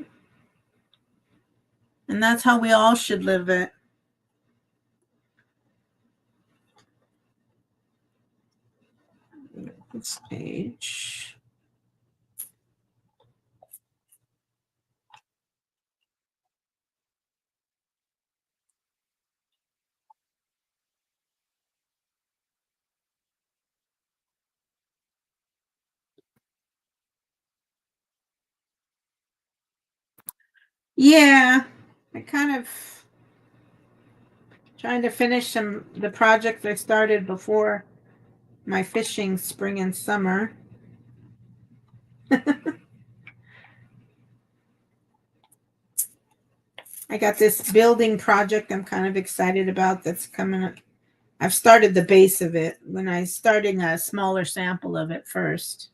And that's how we all should live it. This page. Yeah, I kind of trying to finish the projects I started before my fishing spring and summer. I got this building project I'm kind of excited about that's coming up. I've started the base of it when I starting a smaller sample of it first.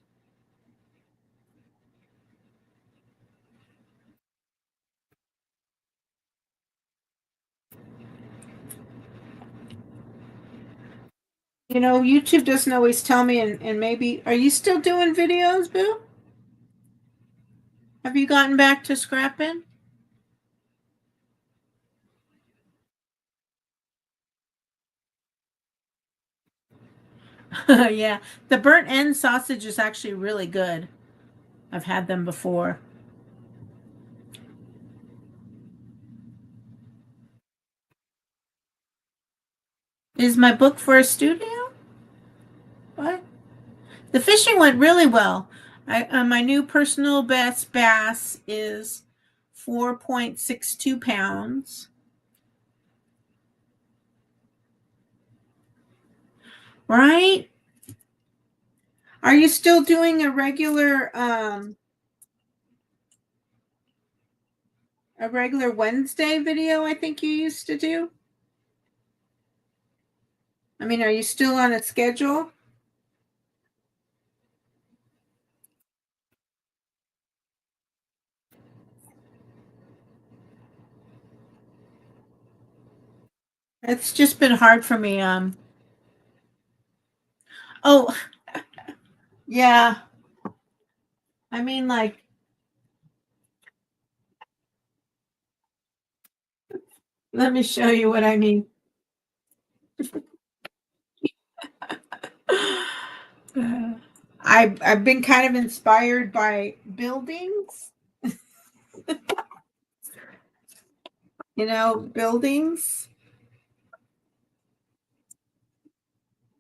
You know, YouTube doesn't always tell me, and maybe, are you still doing videos, Boo? Have you gotten back to scrapping? Yeah, the burnt end sausage is actually really good. I've had them before. Is my book for a studio? What? The fishing went really well. My new personal best bass is 4.62 pounds. Right? Are you still doing a regular Wednesday video? I think you used to do. I mean, are you still on a schedule? It's just been hard for me. Oh, yeah. I mean, like, let me show you what I mean. I've been kind of inspired by buildings, buildings.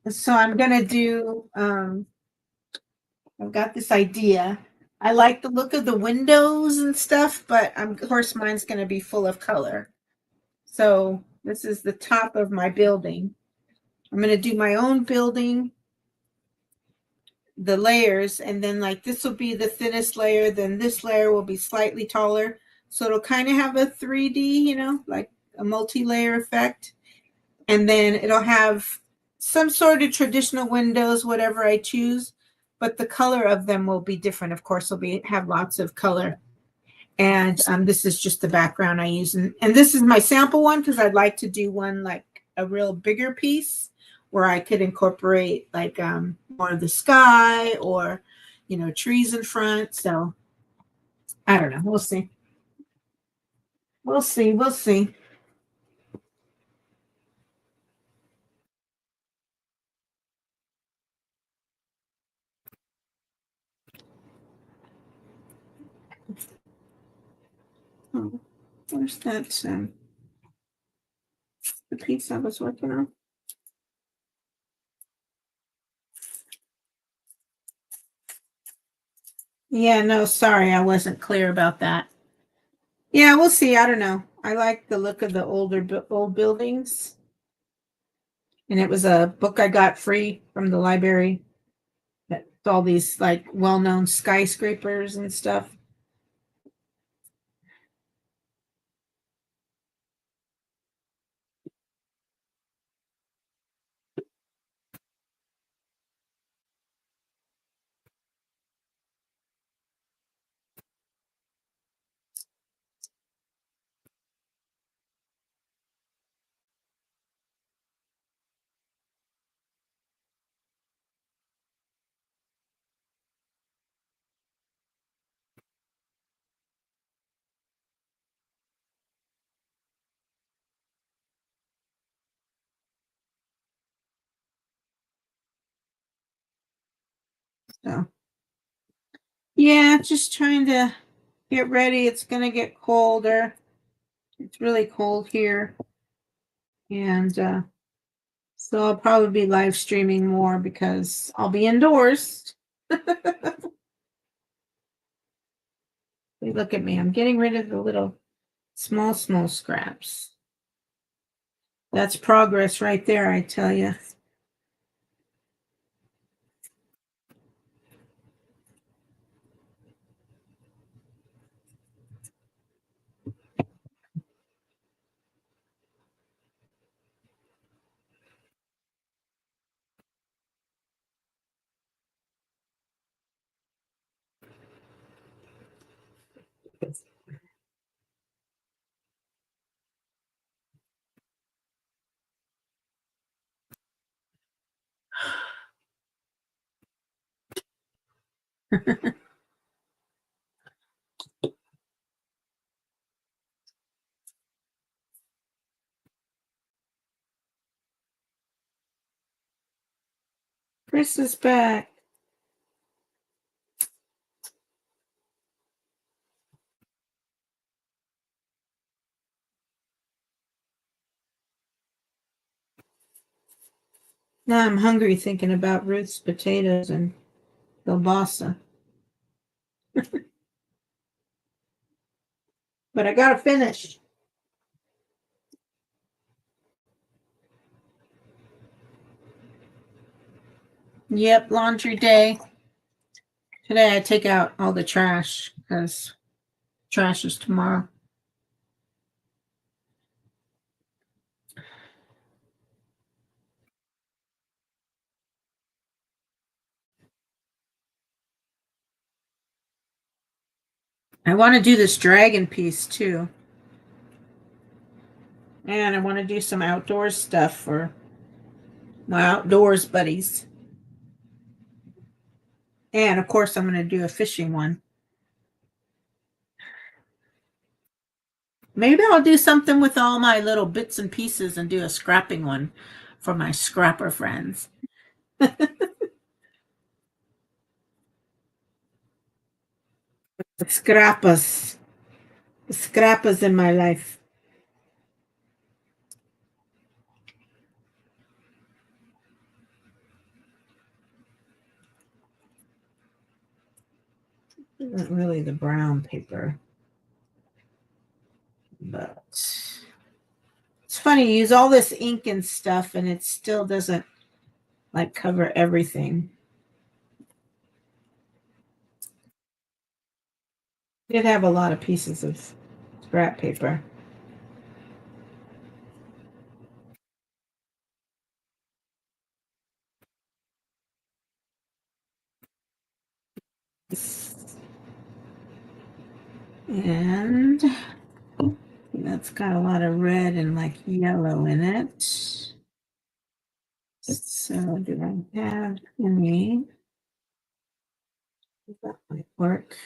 So I'm gonna do. I've got this idea. I like the look of the windows and stuff, but of course mine's going to be full of color. So this is the top of my building. I'm going to do my own building, the layers, and then like this will be the thinnest layer, then this layer will be slightly taller. So it'll kind of have a 3D, like a multi-layer effect. And then it'll have some sort of traditional windows, whatever I choose, but the color of them will be different. Of course, will have lots of color. And this is just the background I use. And this is my sample one because I'd like to do one like a real bigger piece where I could incorporate like more of the sky or, trees in front. So I don't know. We'll see. We'll see. We'll see. Oh, where's that? The piece I was working on. Yeah, no, sorry, I wasn't clear about that. Yeah, we'll see. I don't know. I like the look of the old buildings, and it was a book I got free from the library. That's all these like well-known skyscrapers and stuff. So yeah, just trying to get ready. It's gonna get colder. It's really cold here, and so I'll probably be live streaming more because I'll be indoors. Look at me. I'm getting rid of the little small scraps. That's progress right there, I tell you. Chris is back. Now I'm hungry thinking about Ruth's potatoes and kielbasa. But I gotta finish. Yep, laundry day. Today I take out all the trash because trash is tomorrow. I want to do this dragon piece too. And I want to do some outdoors stuff for my outdoors buddies. And of course, I'm going to do a fishing one. Maybe I'll do something with all my little bits and pieces and do a scrapping one for my scrapper friends. Scrappas. Scrappas in my life. Isn't really the brown paper, but it's funny. You use all this ink and stuff, and it still doesn't like cover everything. Did have a lot of pieces of scrap paper. And that's got a lot of red and like yellow in it. So do I have any? That might work.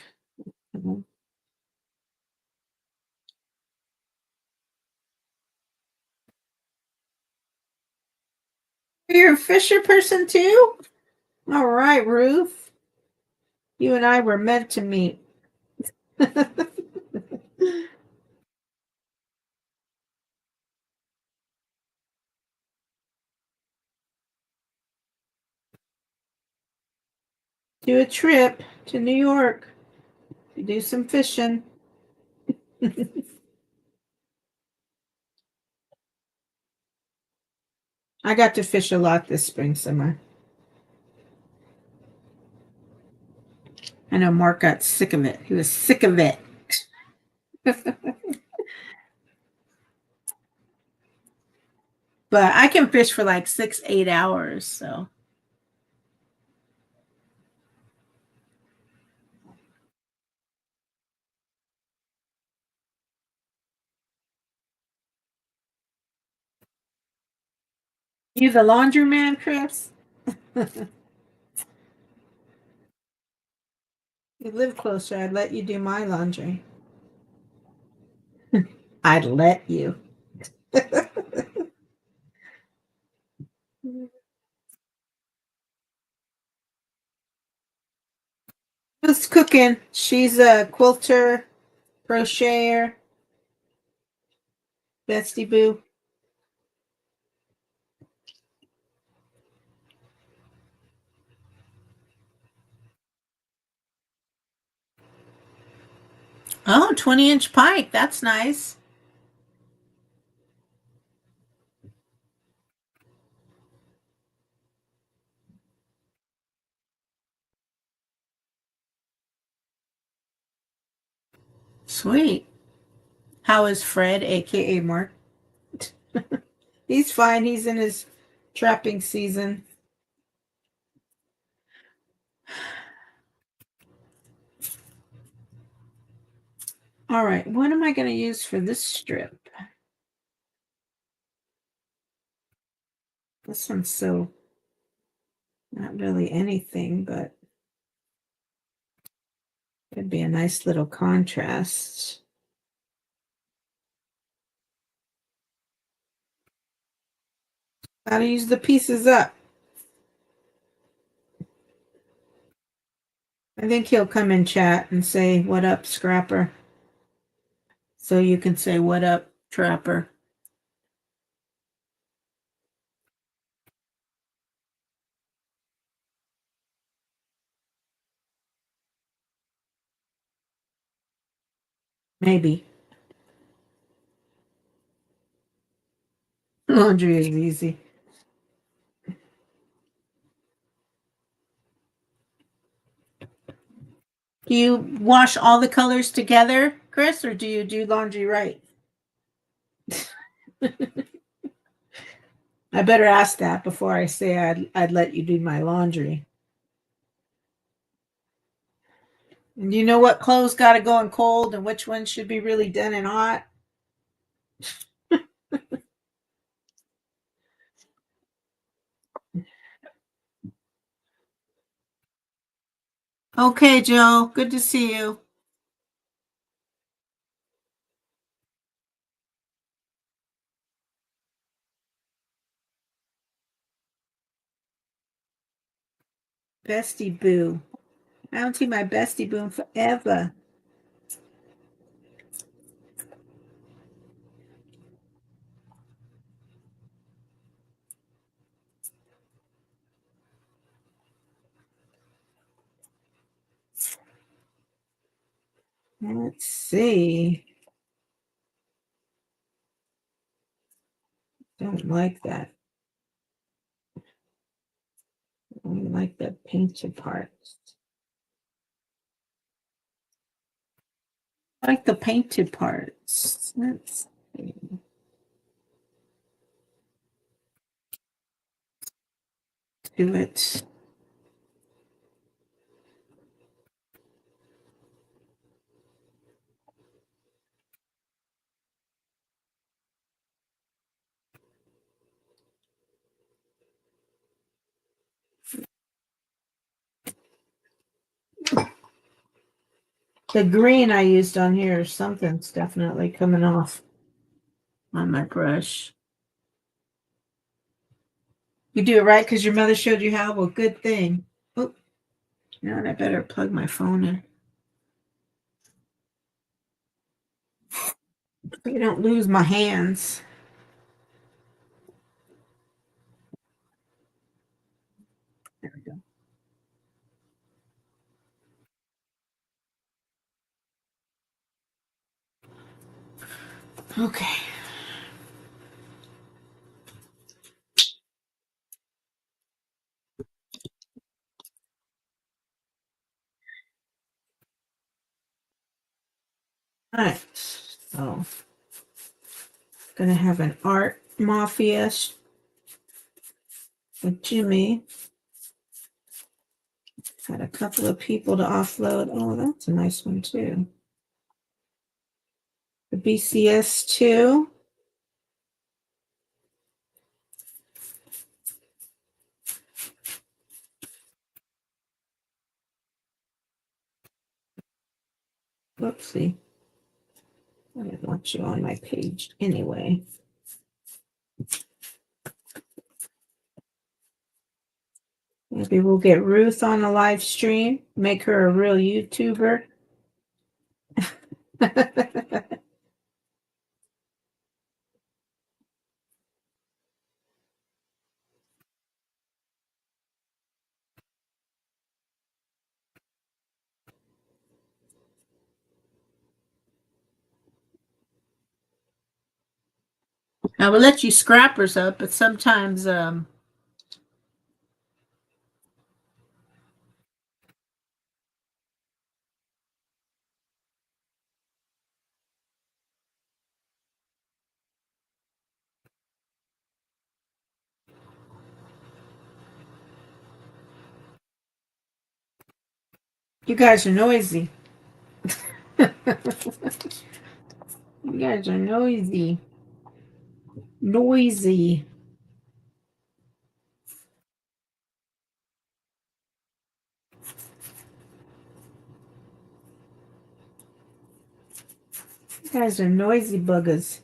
You're a Fisher person too? All right, Ruth. You and I were meant to meet. Do a trip to New York. Do some fishing. I got to fish a lot this spring, summer. I know Mark got sick of it. He was sick of it. But I can fish for like 6, 8 hours. So you the laundroman, Chris? You live closer. I'd let you do my laundry. I'd let you. Who's cooking? She's a quilter, crocheter, bestie boo. Oh, 20-inch pike. That's nice. Sweet. How is Fred, aka Mark? He's fine. He's in his trapping season. All right. What am I going to use for this strip? This one's so not really anything, but it'd be a nice little contrast. How to use the pieces up. I think he'll come in chat and say, "What up, Scrapper?" So you can say, "What up, Trapper?" Maybe. Laundry is easy. Do you wash all the colors together, Chris, or do you do laundry right? I better ask that before I say I'd let you do my laundry. And you know what clothes got to go in cold and which ones should be really done in hot? Okay, Joe. Good to see you. Bestie Boo. I don't see my Bestie Boo in forever. Let's see. Don't like that. I don't like the painted parts. I like the painted parts. Let's see. Do it. The green I used on here, something's definitely coming off on my brush. You do it right because your mother showed you how? Well, good thing. Oh, now I better plug my phone in. So you don't lose my hands. There we go. Okay. All right. So, gonna have an art mafia with Jimmy. Had a couple of people to offload. Oh, that's a nice one too. The BCS 2. Whoopsie. I didn't want you on my page anyway. Maybe we'll get Ruth on a live stream, make her a real YouTuber. I will let you scrappers up, but sometimes you guys are noisy. You guys are noisy. Noisy. You guys are noisy buggers.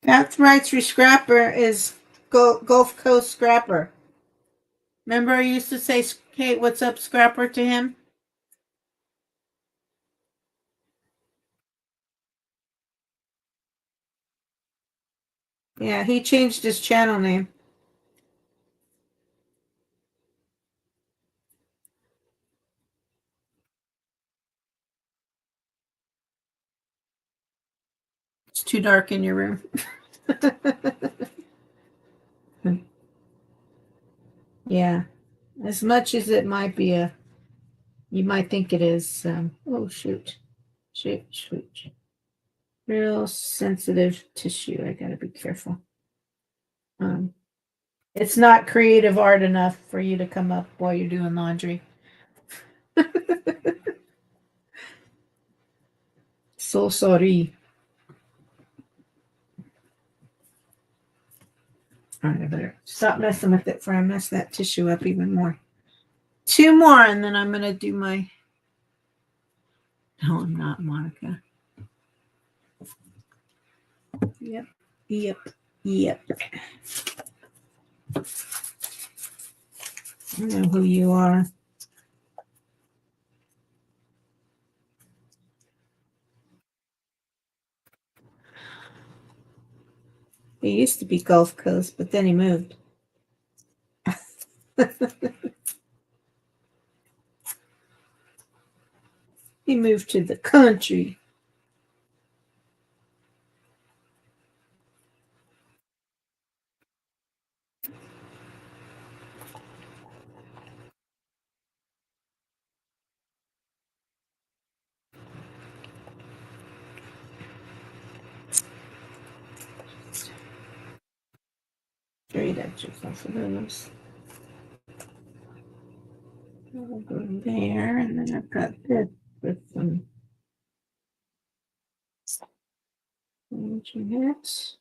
That's right, your scrapper is Gulf Coast Scrapper. Remember I used to say, Kate, what's up, Scrapper, to him? Yeah, he changed his channel name. It's too dark in your room. Yeah, as much as it might be you might think it is. Oh, shoot. Real sensitive tissue. I gotta be careful. It's not creative art enough for you to come up while you're doing laundry. So sorry. All right, I better stop messing with it before I mess that tissue up even more. 2 more, and then I'm gonna do my. No, I'm not, Monica. Yep, yep, yep. I know who you are. He used to be Gulf Coast, but then he moved. He moved to the country. Straight at yourself for those. I'll go there, and then I've got this with some hits.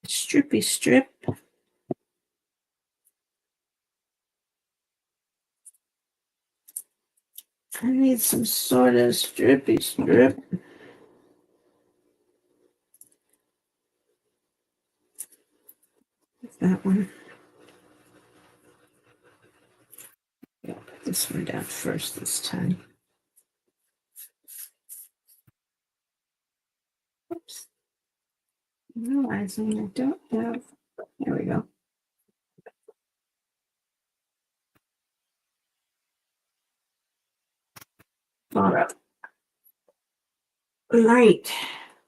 Strippy strip. I need some sort of strippy strip. That one. I'll put this one down first this time. Oops. Realizing I don't have. There we go. All right. Light.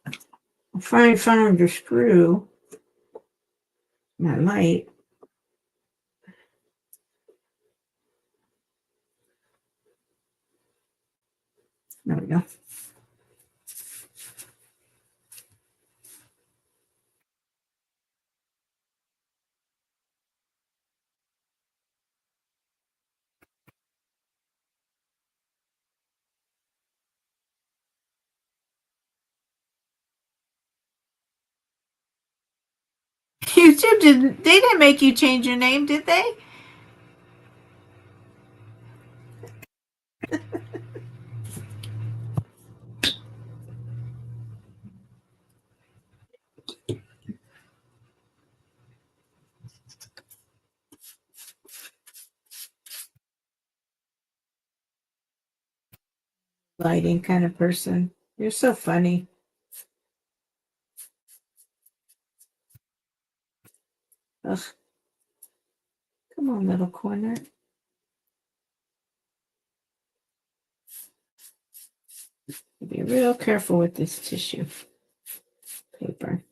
I finally found your screw. My light. There we go. YouTube didn't. They didn't make you change your name, did they? Lighting kind of person. You're so funny. Ugh. Come on, little corner. Be real careful with this tissue paper.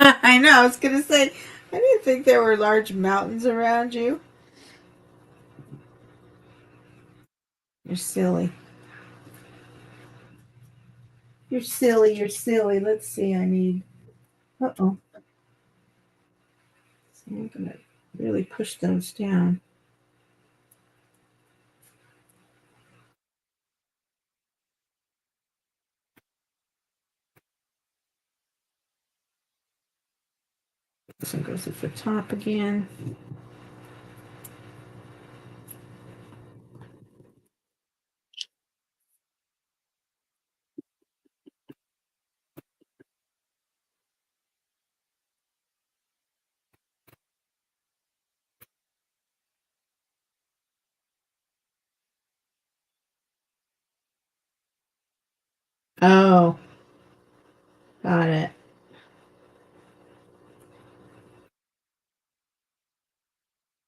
I know. I was going to say, I didn't think there were large mountains around you. You're silly. You're silly. You're silly. Let's see. I need. Uh-oh. So I'm going to really push those down. This one goes at the top again. Oh, got it.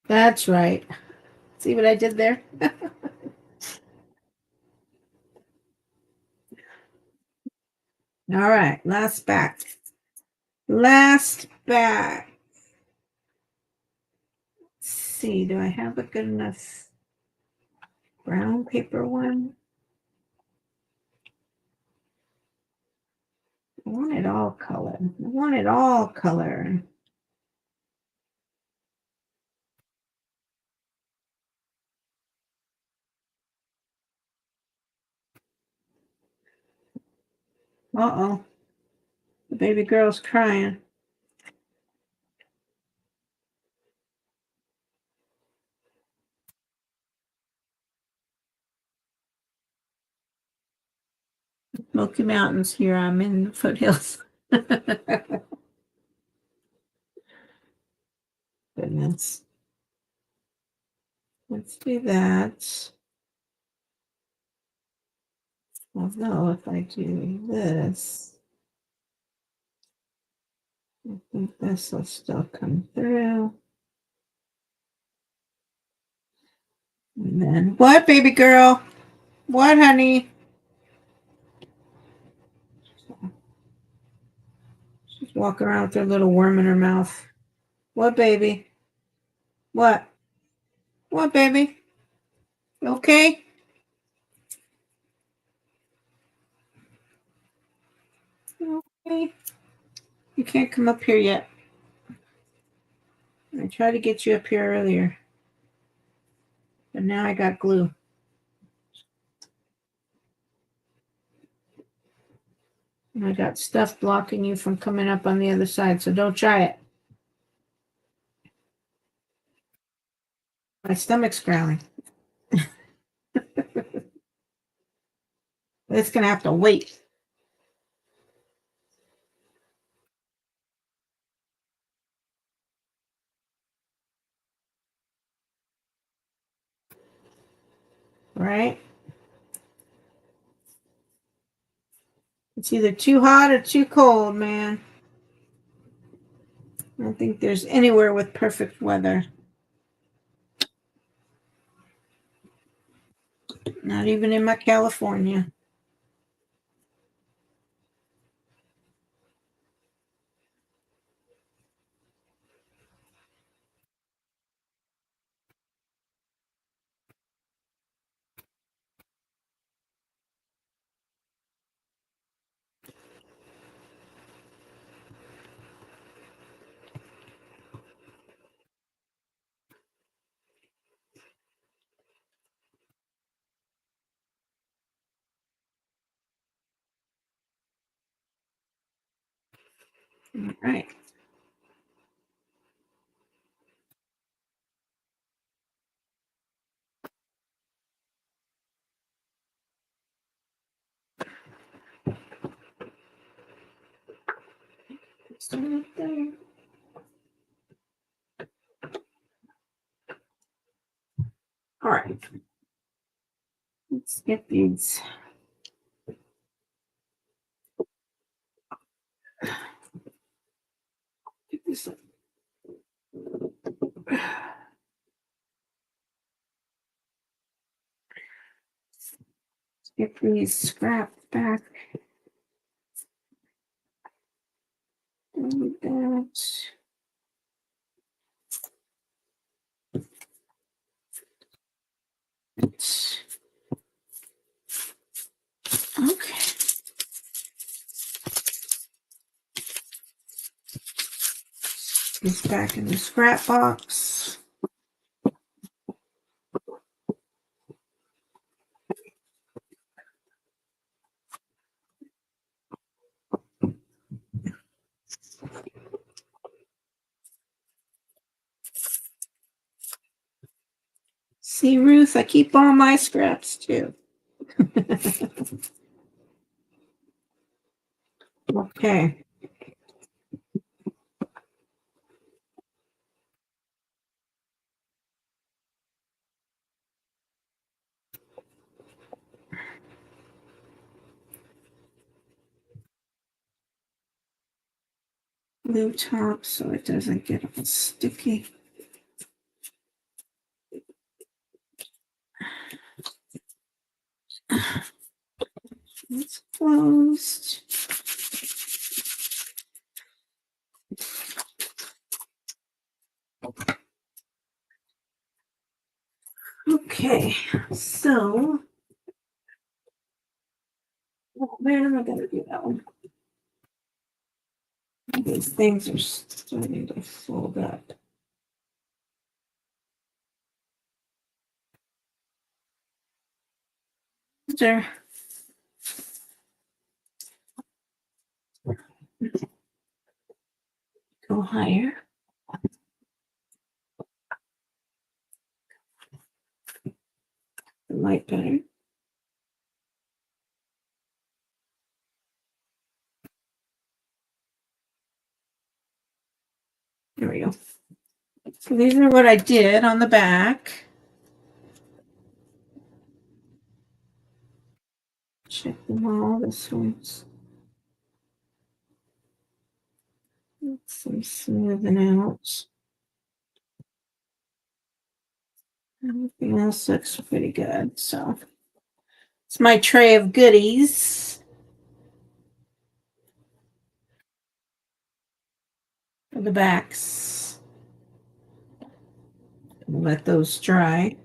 That's right. See what I did there? All right, last back. Last back. Let's see, do I have a good enough brown paper one? I want it all color. I want it all color. Uh-oh. The baby girl's crying. Smoky Mountains here. I'm in the foothills. Goodness. Let's do that. Although if I do this, I think this will still come through. And then, what, baby girl? What, honey? She's walking around with her little worm in her mouth. What, baby? What? What, baby? You okay? You okay? You can't come up here yet. I tried to get you up here earlier, but now I got glue. And I got stuff blocking you from coming up on the other side, so don't try it. My stomach's growling. It's going to have to wait. Right? It's either too hot or too cold, man. I don't think there's anywhere with perfect weather. Not even in my California. All right. Right there. All right. Let's get these. Get this up. Let's get these scraps back. Do that. Okay. It's back in the scrap box. See, Ruth, I keep all my scraps too. Okay. Glue top so it doesn't get all sticky. It's closed. Okay, so where am I going to do that one? These things are starting to fold up. Sure. Go higher. The light better. There we go. So these are what I did on the back. Check them all. This one's some smoothing out. Everything else looks pretty good. So it's my tray of goodies. For the backs. Let those dry.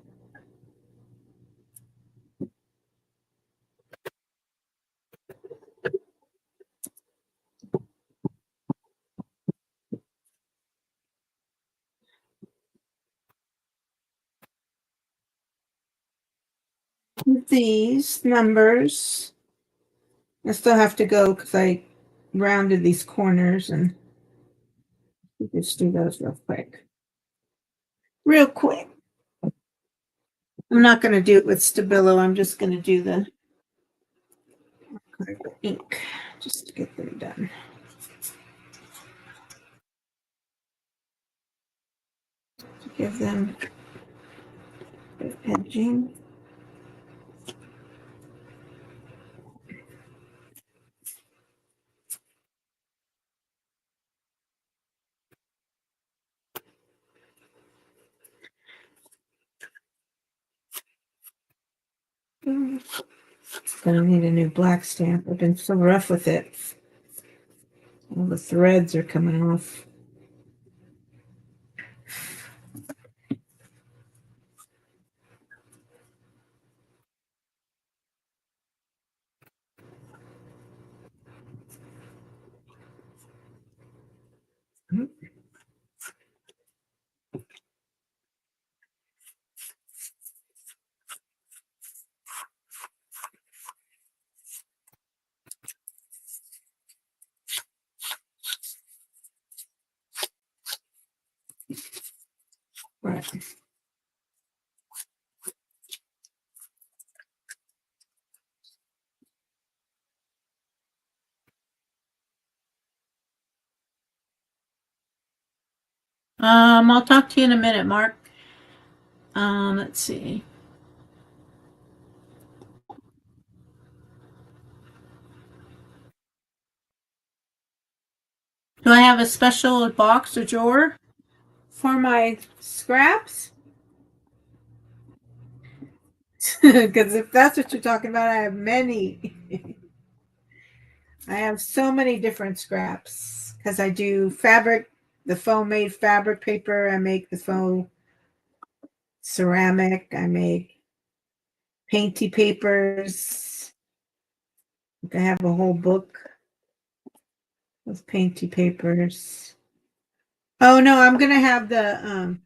These numbers, I still have to go because I rounded these corners, and we just do those real quick. Real quick. I'm not going to do it with Stabilo. I'm just going to do the ink just to get them done. To give them the edging. Gonna need a new black stamp. I've been so rough with it. All the threads are coming off. Right. I'll talk to you in a minute, Mark. Let's see. Do I have a special box or drawer for my scraps? Because if that's what you're talking about, I have many. I have so many different scraps because I do fabric, the foam made fabric paper. I make the foam ceramic. I make painty papers. I have a whole book of painty papers. Oh no, I'm gonna have the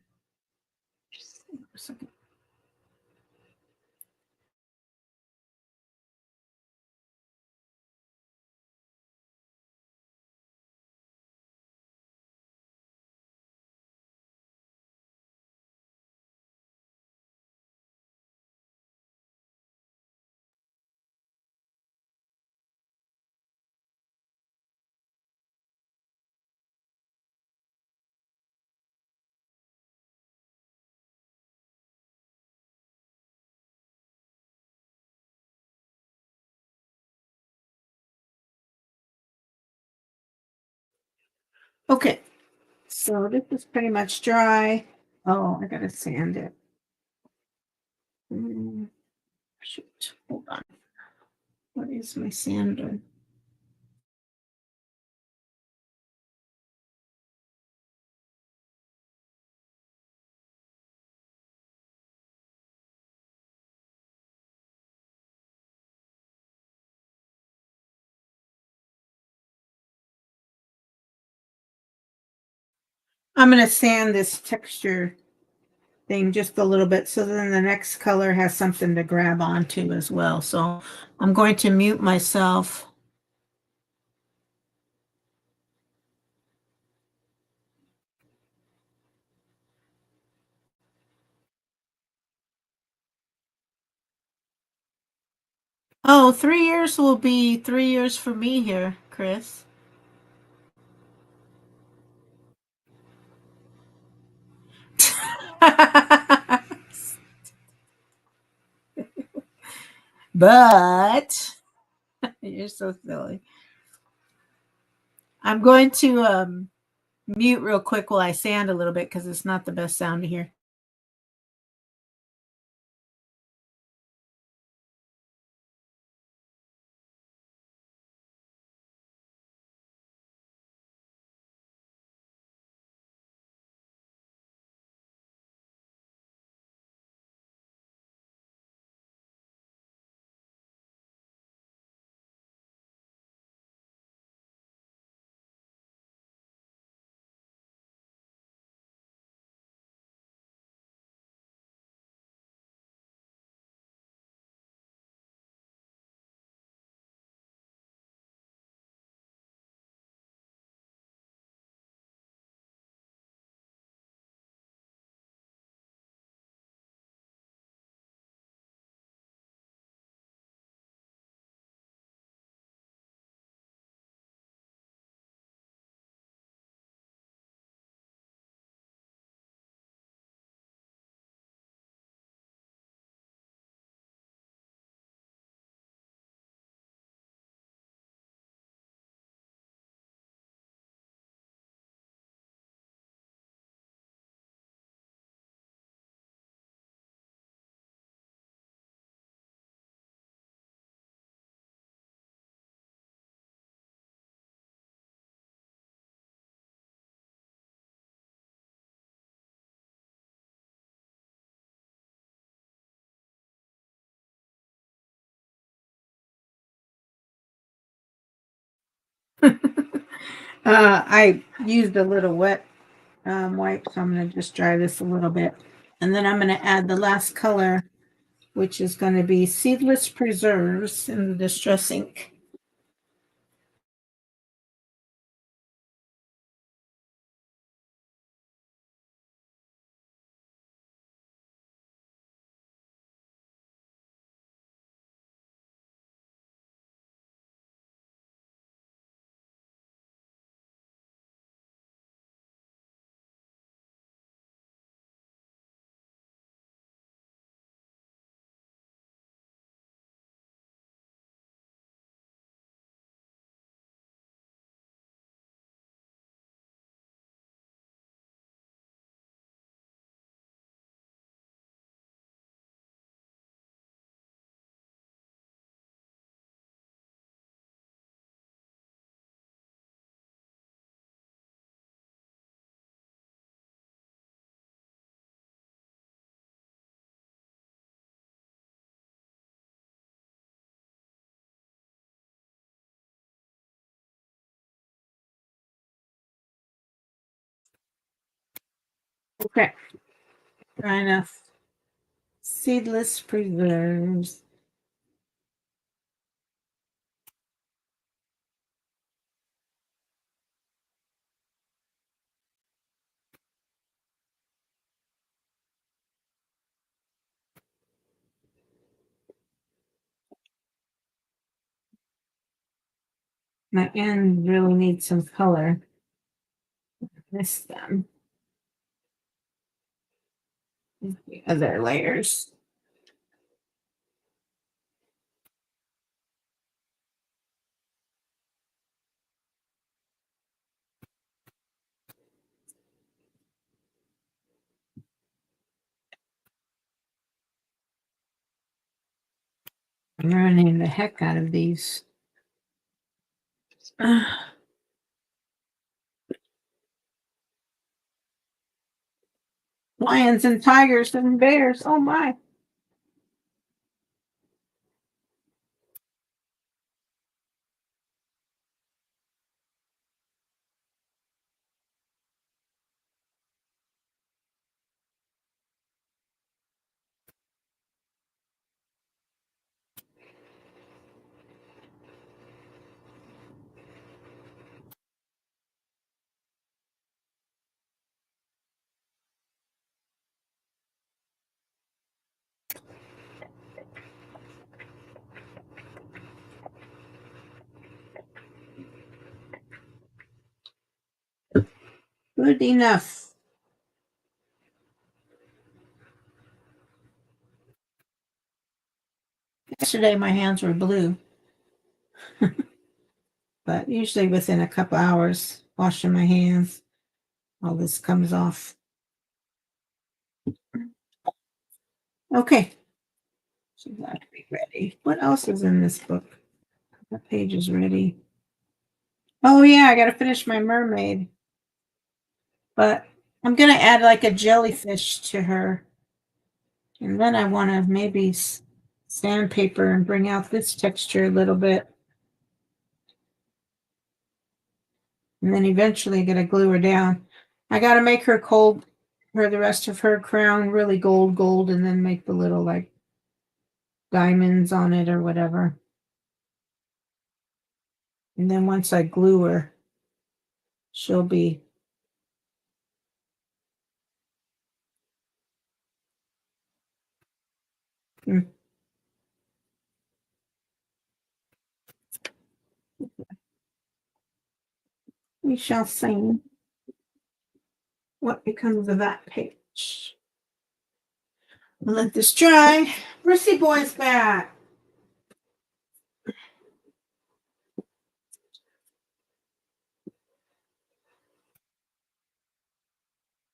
okay. So this is pretty much dry. Oh, I gotta sand it. Shoot, hold on. What is my sander? I'm gonna sand this texture thing just a little bit so then the next color has something to grab onto as well. So I'm going to mute myself. Oh, 3 years will be 3 years for me here, Chris. But you're so silly. I'm going to mute real quick while I sand a little bit because it's not the best sound to hear. I used a little wet wipe, so I'm going to just dry this a little bit. And then I'm going to add the last color, which is going to be Seedless Preserves in the Distress ink. Okay, dry enough. Seedless Preserves. My ends really need some color. Miss them. The other layers. I'm running the heck out of these. Lions and tigers and bears. Oh my. Good enough. Yesterday my hands were blue. But usually within a couple hours, washing my hands, all this comes off. Okay. So that to be ready. What else is in this book? That page is ready. Oh yeah, I got to finish my mermaid. But I'm going to add like a jellyfish to her. And then I want to maybe sandpaper and bring out this texture a little bit. And then eventually going to glue her down. I got to make her cold, her the rest of her crown really gold, and then make the little like diamonds on it or whatever. And then once I glue her, she'll be we shall see what becomes of that page. I'll let this dry. Brucey boy's back.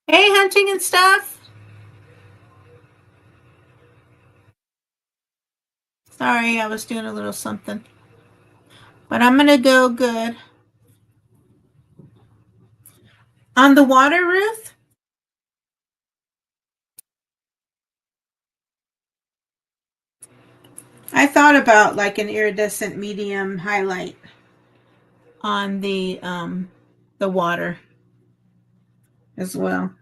Hey, hunting and stuff. Sorry, I was doing a little something. But I'm going to go good. On the water, Ruth? I thought about like an iridescent medium highlight on the water as well.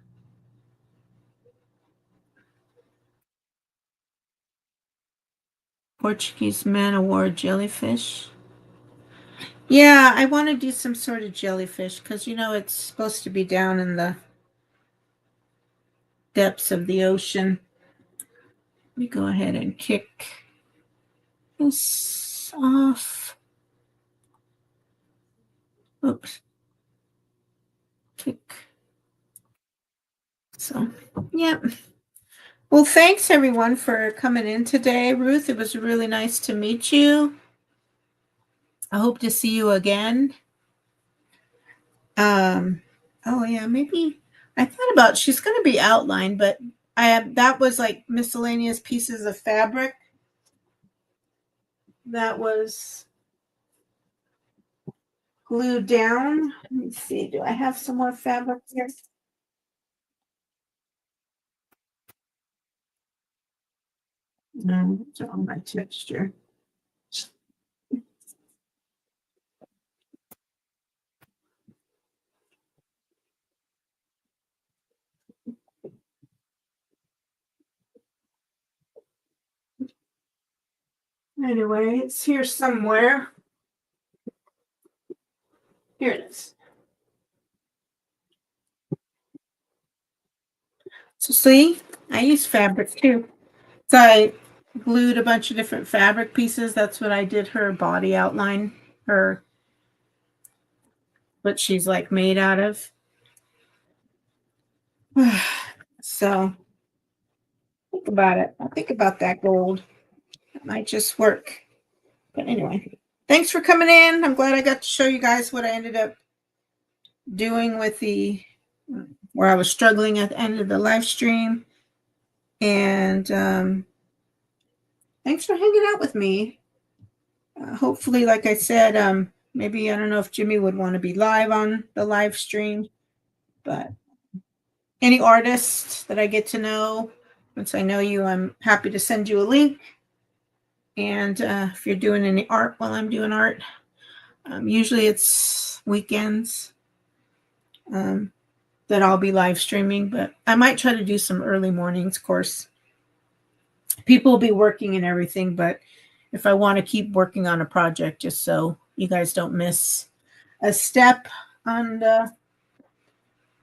Portuguese man o' war jellyfish. Yeah, I want to do some sort of jellyfish because, you know, it's supposed to be down in the depths of the ocean. Let me go ahead and kick this off. Oops. Kick. So, yeah. Well, thanks everyone for coming in today. Ruth, it was really nice to meet you. I hope to see you again. Oh yeah, maybe I thought about she's going to be outlined, but that was like miscellaneous pieces of fabric. That was glued down. Let me see. Do I have some more fabric here? No, it's on my texture. Anyway, it's here somewhere. Here it is. So see, I use fabric too. So I glued a bunch of different fabric pieces. That's what I did her body outline, her what she's like made out of. So think about it. I'll think about that gold. It might just work. But anyway, thanks for coming in. I'm glad I got to show you guys what I ended up doing with the where I was struggling at the end of the live stream. And thanks for hanging out with me. Hopefully, like I said, maybe I don't know if Jimmy would want to be live on the live stream, but any artists that I get to know, once I know you, I'm happy to send you a link. And if you're doing any art while I'm doing art, usually it's weekends that I'll be live streaming, but I might try to do some early mornings. Of course, people will be working and everything, but if I want to keep working on a project, just so you guys don't miss a step on the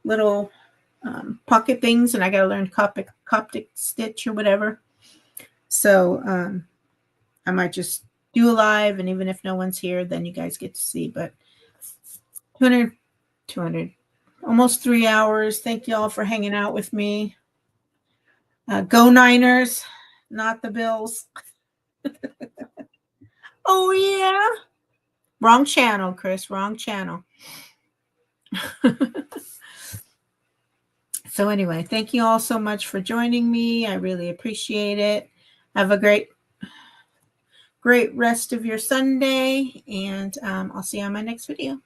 little pocket things, and I got to learn Coptic stitch or whatever. So I might just do a live, and even if no one's here, then you guys get to see. But 200, Almost 3 hours. Thank you all for hanging out with me. Go Niners, not the Bills. Oh, yeah. Wrong channel, Chris. Wrong channel. So anyway, thank you all so much for joining me. I really appreciate it. Have a great rest of your Sunday, and I'll see you on my next video.